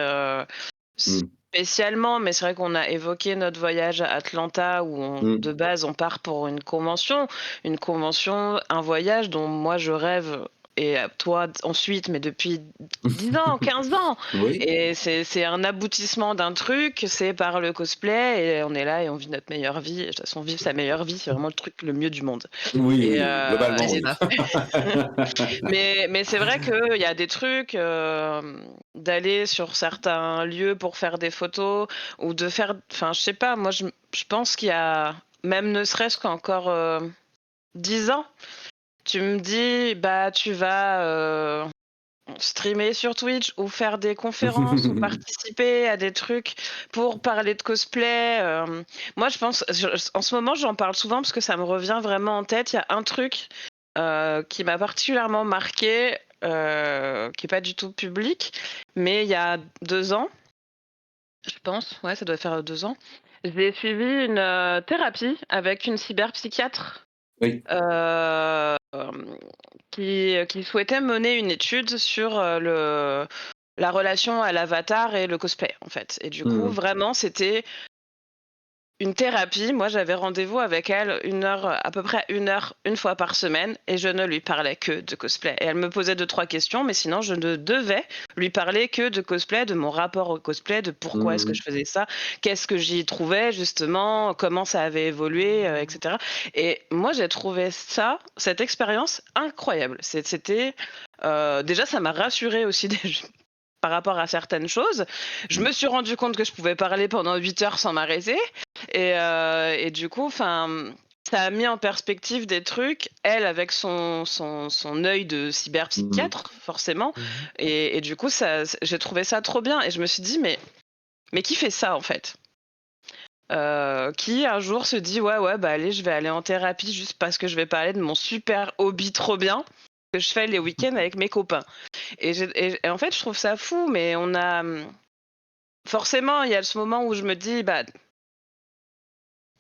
spécialement, mais c'est vrai qu'on a évoqué notre voyage à Atlanta où de base on part pour une convention, un voyage dont moi je rêve. Et toi ensuite, mais depuis 10 ans, 15 ans. Oui. Et c'est un aboutissement d'un truc, c'est par le cosplay, et on est là et on vit notre meilleure vie. Et de toute façon, vivre sa meilleure vie, c'est vraiment le truc le mieux du monde. Oui, Et, globalement, et- oui. mais c'est vrai qu'il y a des trucs, d'aller sur certains lieux pour faire des photos, ou de faire. Enfin, je sais pas, moi je pense qu'il y a, même ne serait-ce qu'encore 10 ans, tu me dis, bah tu vas streamer sur Twitch ou faire des conférences ou participer à des trucs pour parler de cosplay. Moi, je pense, en ce moment, j'en parle souvent parce que ça me revient vraiment en tête. Il y a un truc qui m'a particulièrement marqué, qui est pas du tout public, mais il y a 2 ans, je pense, ouais, ça doit faire 2 ans, j'ai suivi une thérapie avec une cyberpsychiatre. Oui. Qui souhaitait mener une étude sur la relation à l'avatar et le cosplay, en fait. Et du coup, vraiment, c'était une thérapie. Moi, j'avais rendez-vous avec elle 1 heure, à peu près 1 heure, une fois par semaine, et je ne lui parlais que de cosplay. Et elle me posait 2-3 questions, mais sinon, je ne devais lui parler que de cosplay, de mon rapport au cosplay, de pourquoi est-ce que je faisais ça, qu'est-ce que j'y trouvais, justement, comment ça avait évolué, etc. Et moi, j'ai trouvé cette expérience incroyable. C'était déjà, ça m'a rassurée aussi par rapport à certaines choses. Je me suis rendu compte que je pouvais parler pendant 8 heures sans m'arrêter. Et du coup, ça a mis en perspective des trucs, elle avec son œil de cyberpsychiatre, forcément. Et du coup, j'ai trouvé ça trop bien. Et je me suis dit, mais qui fait ça, en fait? Qui un jour se dit, ouais, bah allez, je vais aller en thérapie juste parce que je vais parler de mon super hobby trop bien que je fais les week-ends avec mes copains. Et en fait, je trouve ça fou, mais on a forcément, il y a ce moment où je me dis, bah,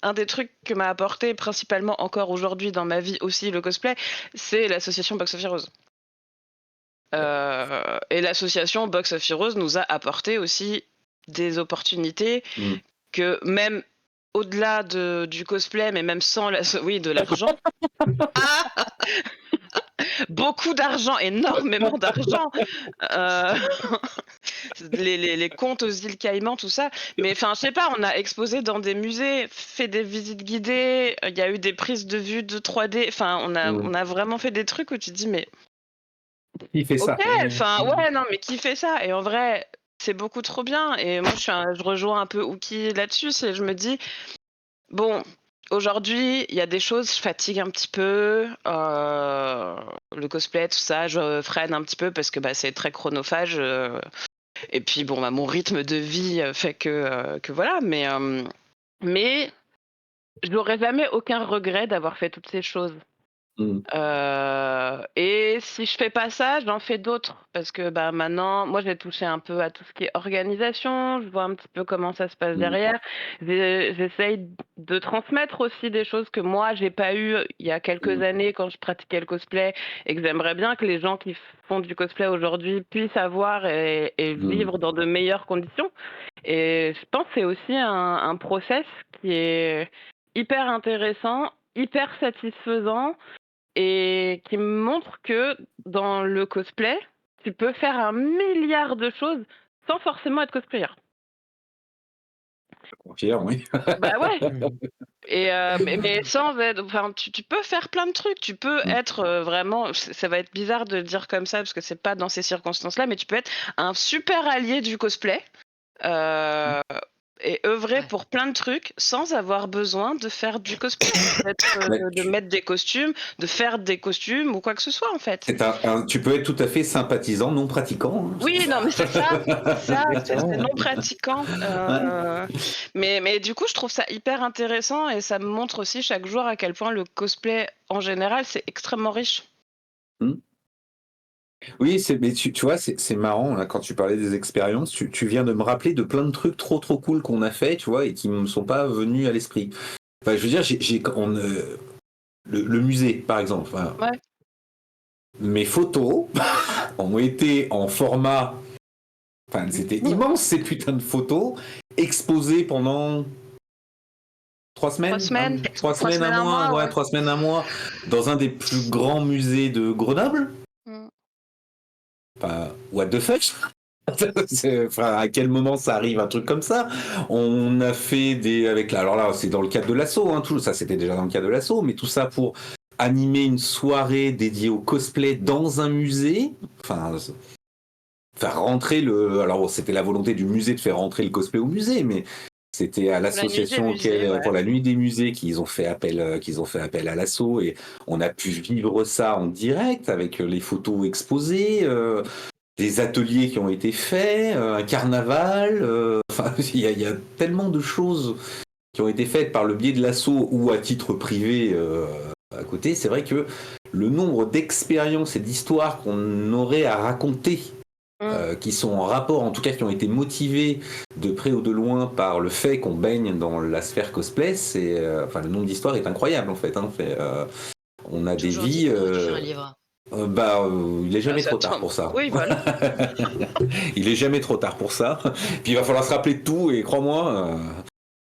un des trucs que m'a apporté principalement encore aujourd'hui dans ma vie aussi le cosplay, c'est l'association Box of Heroes. Et l'association Box of Heroes nous a apporté aussi des opportunités que même au-delà du cosplay, mais même sans de l'argent. Beaucoup d'argent, énormément d'argent. Les comptes aux îles Caïmans, tout ça. Mais enfin, je sais pas, on a exposé dans des musées, fait des visites guidées, il y a eu des prises de vue de 3D. Enfin, on a vraiment fait des trucs où tu te dis, mais Qui fait ça? ok, enfin, ouais, non, mais qui fait ça? Et en vrai, c'est beaucoup trop bien. Et moi, je rejoins un peu Uki là-dessus. Je me dis, bon, aujourd'hui, il y a des choses, je fatigue un petit peu. Le cosplay, tout ça, je freine un petit peu parce que c'est très chronophage. Et puis, bon, mon rythme de vie fait que voilà. Mais je n'aurais jamais aucun regret d'avoir fait toutes ces choses. Et si je fais pas ça, j'en fais d'autres parce que maintenant, moi j'ai touché un peu à tout ce qui est organisation, je vois un petit peu comment ça se passe derrière. J'essaye de transmettre aussi des choses que moi j'ai pas eu il y a quelques années quand je pratiquais le cosplay et que j'aimerais bien que les gens qui font du cosplay aujourd'hui puissent avoir et vivre dans de meilleures conditions. Et je pense que c'est aussi un process qui est hyper intéressant, hyper satisfaisant et qui me montre que dans le cosplay, tu peux faire 1 milliard de choses sans forcément être cosplayer. Je confirme, oui. Bah ouais. Et mais sans être, enfin, tu peux faire plein de trucs. Tu peux être vraiment, ça va être bizarre de le dire comme ça parce que c'est pas dans ces circonstances-là, mais tu peux être un super allié du cosplay. et œuvrer Ouais. pour plein de trucs sans avoir besoin de faire du cosplay, de mettre des costumes, de faire des costumes ou quoi que ce soit en fait. Tu peux être tout à fait sympathisant, non pratiquant. Hein. Oui, non, mais c'est ça, c'est Exactement. non pratiquant. Ouais. Mais du coup, je trouve ça hyper intéressant et ça me montre aussi chaque jour à quel point le cosplay en général, c'est extrêmement riche. Hmm. Oui, mais tu vois, c'est marrant, là, quand tu parlais des expériences, tu viens de me rappeler de plein de trucs trop cool qu'on a fait, tu vois, et qui me sont pas venus à l'esprit. Enfin, je veux dire, le musée, par exemple. Enfin, Ouais. mes photos ont été en format. Enfin, c'était immense ces putains de photos, exposées pendant 3 semaines. 3 semaines, 3 3 semaines, semaines, un un mois, mois, ouais, ouais. 3 semaines, un mois, dans un des plus grands musées de Grenoble. Mm. Enfin, what the fuck? Enfin, à quel moment ça arrive un truc comme ça? On a fait alors là, c'est dans le cadre de l'assaut, hein, tout ça, c'était déjà dans le cadre de l'assaut, mais tout ça pour animer une soirée dédiée au cosplay dans un musée. Enfin, faire rentrer alors c'était la volonté du musée de faire rentrer le cosplay au musée, mais c'était à La nuit des l'association musées, ouais. pour la nuit des musées qu'ils ont fait appel à l'assaut, et on a pu vivre ça en direct avec les photos exposées, des ateliers qui ont été faits, un carnaval. Enfin, il y a tellement de choses qui ont été faites par le biais de l'assaut ou à titre privé à côté. C'est vrai que le nombre d'expériences et d'histoires qu'on aurait à raconter, qui sont en rapport, en tout cas qui ont été motivés de près ou de loin par le fait qu'on baigne dans la sphère cosplay, le nombre d'histoires est incroyable en fait. Hein. On a des Toujours vies. dit qu'on aurait dû faire un livre. Il est jamais Ça trop tard tombe. pour ça. Oui, voilà. Il est jamais trop tard pour ça. Puis il va falloir se rappeler de tout, et crois-moi,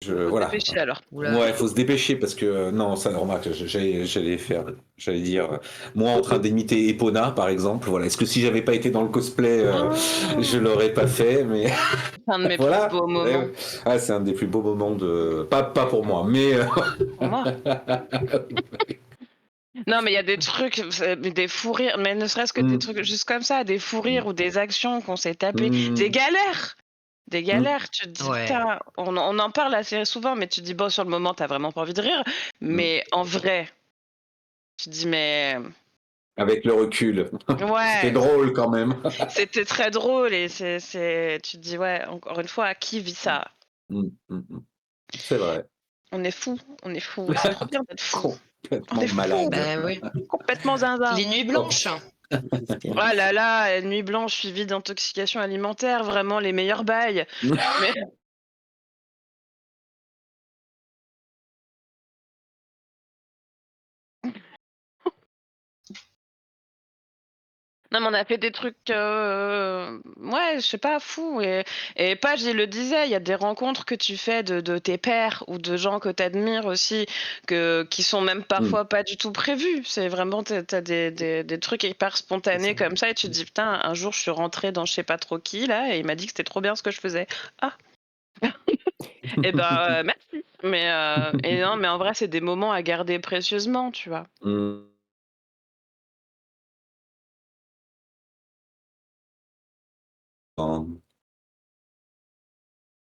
Faut voilà. se dépêcher alors. Oula. Ouais, faut se dépêcher parce que non, ça remarque, j'allais dire, moi en train d'imiter Epona par exemple. Voilà, est-ce que si j'avais pas été dans le cosplay, je l'aurais pas fait, mais C'est un de mes voilà. plus beaux moments. Ah, c'est un des plus beaux moments pas pour moi, mais Pour moi. Non, mais il y a des trucs, des fous rires, mais ne serait-ce que des trucs juste comme ça, des fous rires ou des actions qu'on s'est tapées, des galères! Des galères, tu te dis: Ouais. «Putain», on en parle assez souvent, mais tu te dis: «Bon, sur le moment, t'as vraiment pas envie de rire», mais en vrai, tu te dis: «Mais avec le recul, c'était ouais, drôle quand même. c'était très drôle» et tu te dis: «Ouais, encore une fois, qui vit ça?» C'est vrai. On est fous, et c'est trop bien d'être fou. On Complètement est fous, malade. Bah oui. complètement zinzin. Les nuits blanches. Oh là là, nuit blanche suivie d'intoxication alimentaire, vraiment les meilleurs bails. Mais non, mais on a fait des trucs, ouais, je sais pas, fous et Page, il le disait, il y a des rencontres que tu fais de tes pairs ou de gens que tu admires aussi, qui sont même parfois pas du tout prévus. C'est vraiment tu as des trucs hyper spontanés comme ça et tu te dis: «Putain, un jour, je suis rentrée dans je sais pas trop qui là et il m'a dit que c'était trop bien ce que je faisais». Ah! Et ben, merci. Et non, mais en vrai, c'est des moments à garder précieusement, tu vois?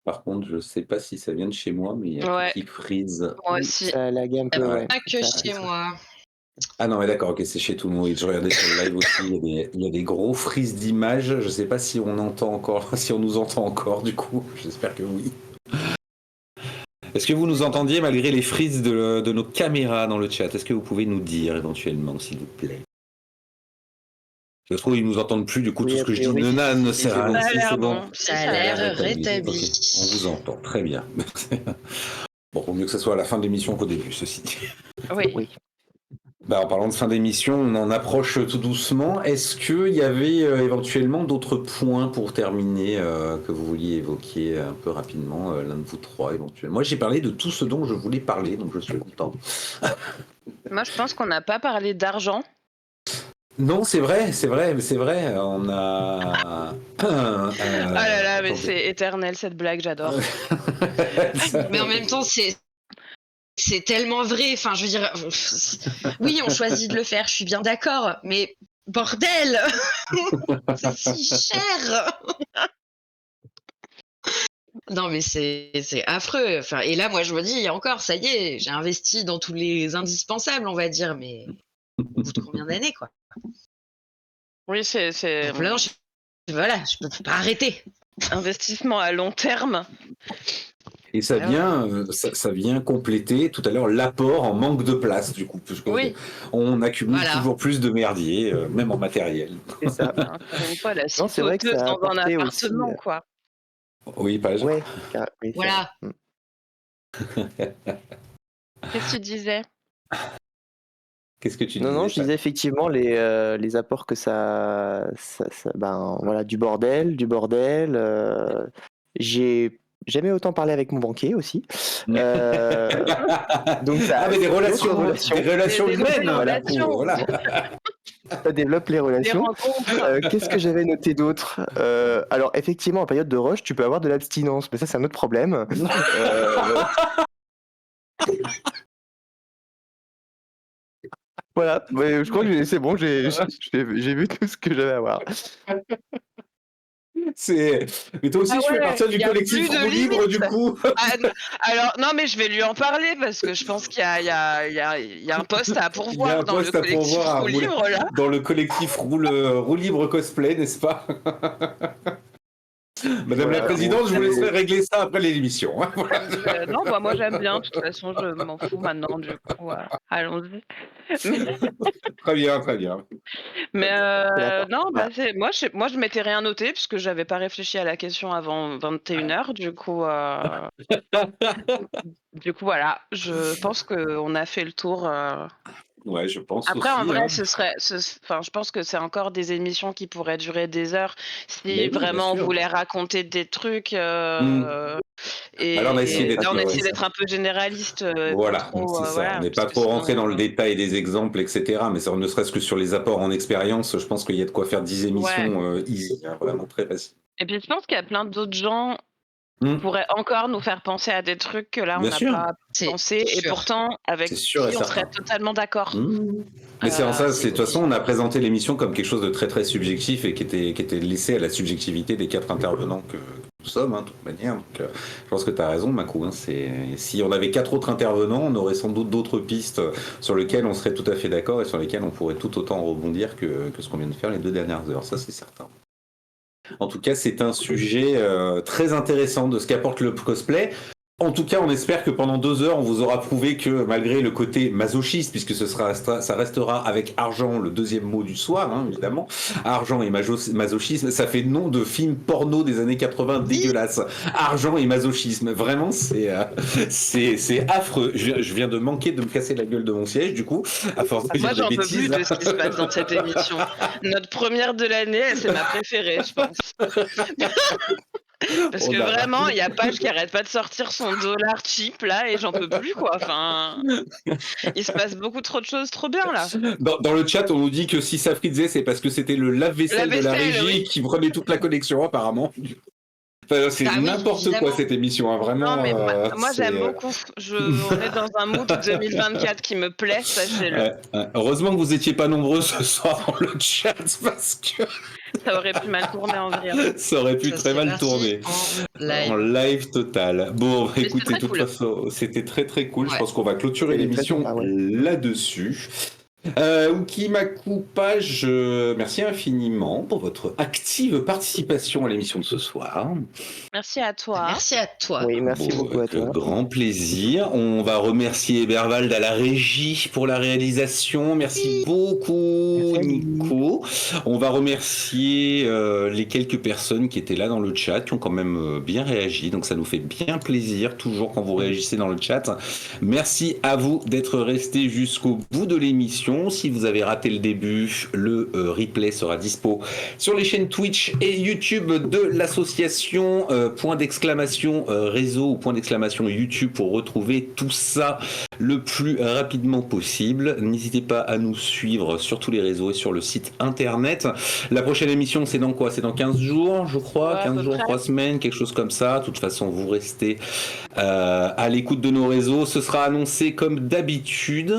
Par contre, je sais pas si ça vient de chez moi, mais il y a tout Ouais, qui freeze. moi aussi. Ça lag un peu, ouais. Pas que Ça- chez moi. Ah non, mais d'accord, ok, c'est chez tout le monde. Je regardais sur le live aussi, il y a des gros frises d'images. Je sais pas si on entend encore, si on nous entend encore, du coup. J'espère que oui. Est-ce que vous nous entendiez malgré les frises de nos caméras dans le chat? Est-ce que vous pouvez nous dire éventuellement, s'il vous plaît? Je trouve qu'ils nous entendent plus, du coup, Oui, tout ce a que je dis priori, ne sert à Ça rien. a Si, l'air c'est bon. bon. Si, Ça a l'air rétabli. rétabli. Ok, on vous entend, très bien. Bon, vaut mieux que ce soit à la fin de l'émission qu'au début, ceci dit. Oui. Oui. Bah, en parlant de fin d'émission, on en approche tout doucement. Est-ce qu'il y avait éventuellement d'autres points pour terminer que vous vouliez évoquer un peu rapidement, l'un de vous trois éventuellement? Moi, j'ai parlé de tout ce dont je voulais parler, donc je suis content. Moi, je pense qu'on n'a pas parlé d'argent. Non, c'est vrai. On a. Oh là là, mais attendez. c'est éternel cette blague, j'adore. Mais en même temps, c'est tellement vrai. Enfin, je veux dire, oui, on choisit de le faire, je suis bien d'accord, mais bordel, c'est si cher. Non, mais c'est affreux. Enfin, et là, moi, je me dis, encore, ça y est, j'ai investi dans tous les indispensables, on va dire, mais au bout de combien d'années, quoi. Oui, c'est Donc là, voilà, je peux pas arrêter. investissement à long terme. Et ça vient compléter tout à l'heure l'apport en manque de place, du coup, puisque Oui. on accumule Voilà. toujours plus de merdier, même en matériel. C'est ça. Encore une fois, la Non, c'est vrai que cipoteuse ça a dans un apporté appartement, aussi, quoi. Oui, Page. Ouais, oui, c'est Voilà. vrai. Qu'est-ce que tu disais? Qu'est-ce que tu Non, disais, non, je disais effectivement les apports que ben voilà, du bordel. J'ai jamais autant parlé avec mon banquier aussi. Donc ça mais des d'autres relations Des humaines, nouvelles voilà. relations. Voilà. ça développe les Des relations. rencontres. Qu'est-ce que j'avais noté d'autre? Alors effectivement, en période de rush, tu peux avoir de l'abstinence, mais ça c'est un autre problème. Voilà, mais je crois que c'est bon, j'ai vu tout ce que j'avais à voir. Mais toi aussi, Ah tu fais ouais, partie du y a collectif plus de Roue Libre, du limites. coup. Alors, non, mais je vais lui en parler parce que je pense qu'il y a un poste à Il y a pourvoir un dans le poste à collectif pourvoir à Roue Libre, là. dans le collectif Roue Libre Cosplay, n'est-ce pas? Madame la Voilà, Présidente, bon, je vous laisserai régler ça après l'émission. Hein. Non, bah moi j'aime bien, de toute façon je m'en fous maintenant, du coup, allons-y. Mais, Très bien, très bien. non, bah Voilà. moi je m'étais rien noté puisque j'avais pas réfléchi à la question avant 21h, du coup voilà, je pense qu'on a fait le tour. Ouais, je pense Après en aussi. vrai Hein. enfin je pense que c'est encore des émissions qui pourraient durer des heures si Mais oui, bien vraiment on sûr. voulait raconter des trucs, Alors, on a essayé et d'être là on ouais, essaie ça. d'être un peu généraliste, pas Voilà, trop, c'est ça. On voilà, n'est parce pas que trop rentré dans le sinon, détail des exemples, etc. Mais ça, ne serait-ce que sur les apports en expérience, je pense qu'il y a de quoi faire 10 ouais. émissions easy, hein, vraiment très facile. Et puis je pense qu'il y a plein d'autres gens qui Hmm, pourraient encore nous faire penser à des trucs que là on bien n'a sûr, pas C'est pensé et sûr. pourtant c'est avec sûr et qui on serait certain. totalement d'accord. Mais c'est en ça, C'est de toute façon, on a présenté l'émission comme quelque chose de très très subjectif et qui était laissé à la subjectivité des 4 intervenants que nous sommes, hein, de toute manière. Donc, je pense que tu as raison, Macou. Hein, si on avait 4 autres intervenants, on aurait sans doute d'autres pistes sur lesquelles on serait tout à fait d'accord et sur lesquelles on pourrait tout autant rebondir que ce qu'on vient de faire les 2 dernières heures. Ça, c'est certain. En tout cas, c'est un sujet très intéressant de ce qu'apporte le cosplay. En tout cas, on espère que pendant 2 heures, on vous aura prouvé que malgré le côté masochiste, puisque ça restera avec argent le deuxième mot du soir, hein, évidemment, argent et masochisme, ça fait nom de film porno des années 80 dégueulasse. Argent et masochisme, vraiment, c'est affreux. Je viens de manquer de me casser la gueule de mon siège, du coup, à force de Moi dire des j'en peux plus bêtises. de ce qui se passe dans cette émission. Notre première de l'année, c'est ma préférée, je pense. Parce que vraiment, il y a Page qui arrête pas de sortir son dollar cheap là et j'en peux plus quoi. Enfin, il se passe beaucoup trop de choses trop bien là. Dans le chat, on nous dit que si ça frisait, c'est parce que c'était le lave-vaisselle de la vaisselle, régie oui. qui prenait toute la connexion, apparemment. Enfin, c'est Ah oui, n'importe évidemment. quoi cette émission, hein, vraiment. Non mais moi c'est, j'aime beaucoup. On est dans un mood 2024 qui me plaît, sachez-le. Heureusement que vous étiez pas nombreux ce soir dans le chat parce que Ça aurait pu mal tourner en vrai. ça aurait pu Ça très serait mal parti tourner. en En live. live total. Bon, Mais écoutez, c'est de très toute cool. façon, c'était très très cool. Je Ouais. pense qu'on va clôturer C'était très l'émission sympa, ouais. là-dessus. Ukimaku Page, merci infiniment pour votre active participation à l'émission de ce soir. Merci à toi. Merci à toi. Oui, merci Bon, beaucoup à avec toi. grand plaisir. On va remercier Eberwald à la régie pour la réalisation. Merci beaucoup, Merci. Nico. On va remercier les quelques personnes qui étaient là dans le chat, qui ont quand même bien réagi. Donc ça nous fait bien plaisir, toujours quand vous réagissez dans le chat. Merci à vous d'être restés jusqu'au bout de l'émission. Si vous avez raté le début, le replay sera dispo sur les chaînes Twitch et YouTube de l'association. Point d'exclamation réseau ou point d'exclamation YouTube pour retrouver tout ça le plus rapidement possible. N'hésitez pas à nous suivre sur tous les réseaux et sur le site internet. La prochaine émission, c'est dans quoi? C'est dans 15 jours, je crois. Ouais, 15 jours, 3 semaines, quelque chose comme ça. De toute façon, vous restez à l'écoute de nos réseaux. Ce sera annoncé comme d'habitude.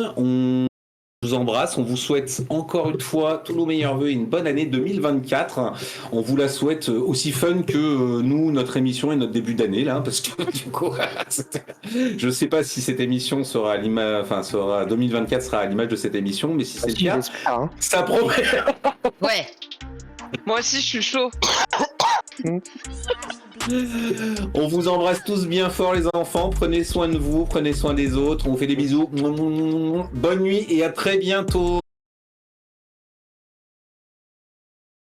Je vous embrasse. On vous souhaite encore une fois tous nos meilleurs vœux et une bonne année 2024. On vous la souhaite aussi fun que nous, notre émission et notre début d'année là, parce que du coup, je sais pas si cette émission sera 2024 sera à l'image de cette émission, mais si c'est le cas, j'espère, hein. ça promet. Ouais. Moi aussi, je suis chaud. On vous embrasse tous bien fort les enfants, prenez soin de vous, prenez soin des autres, on vous fait des bisous. Bonne nuit et à très bientôt.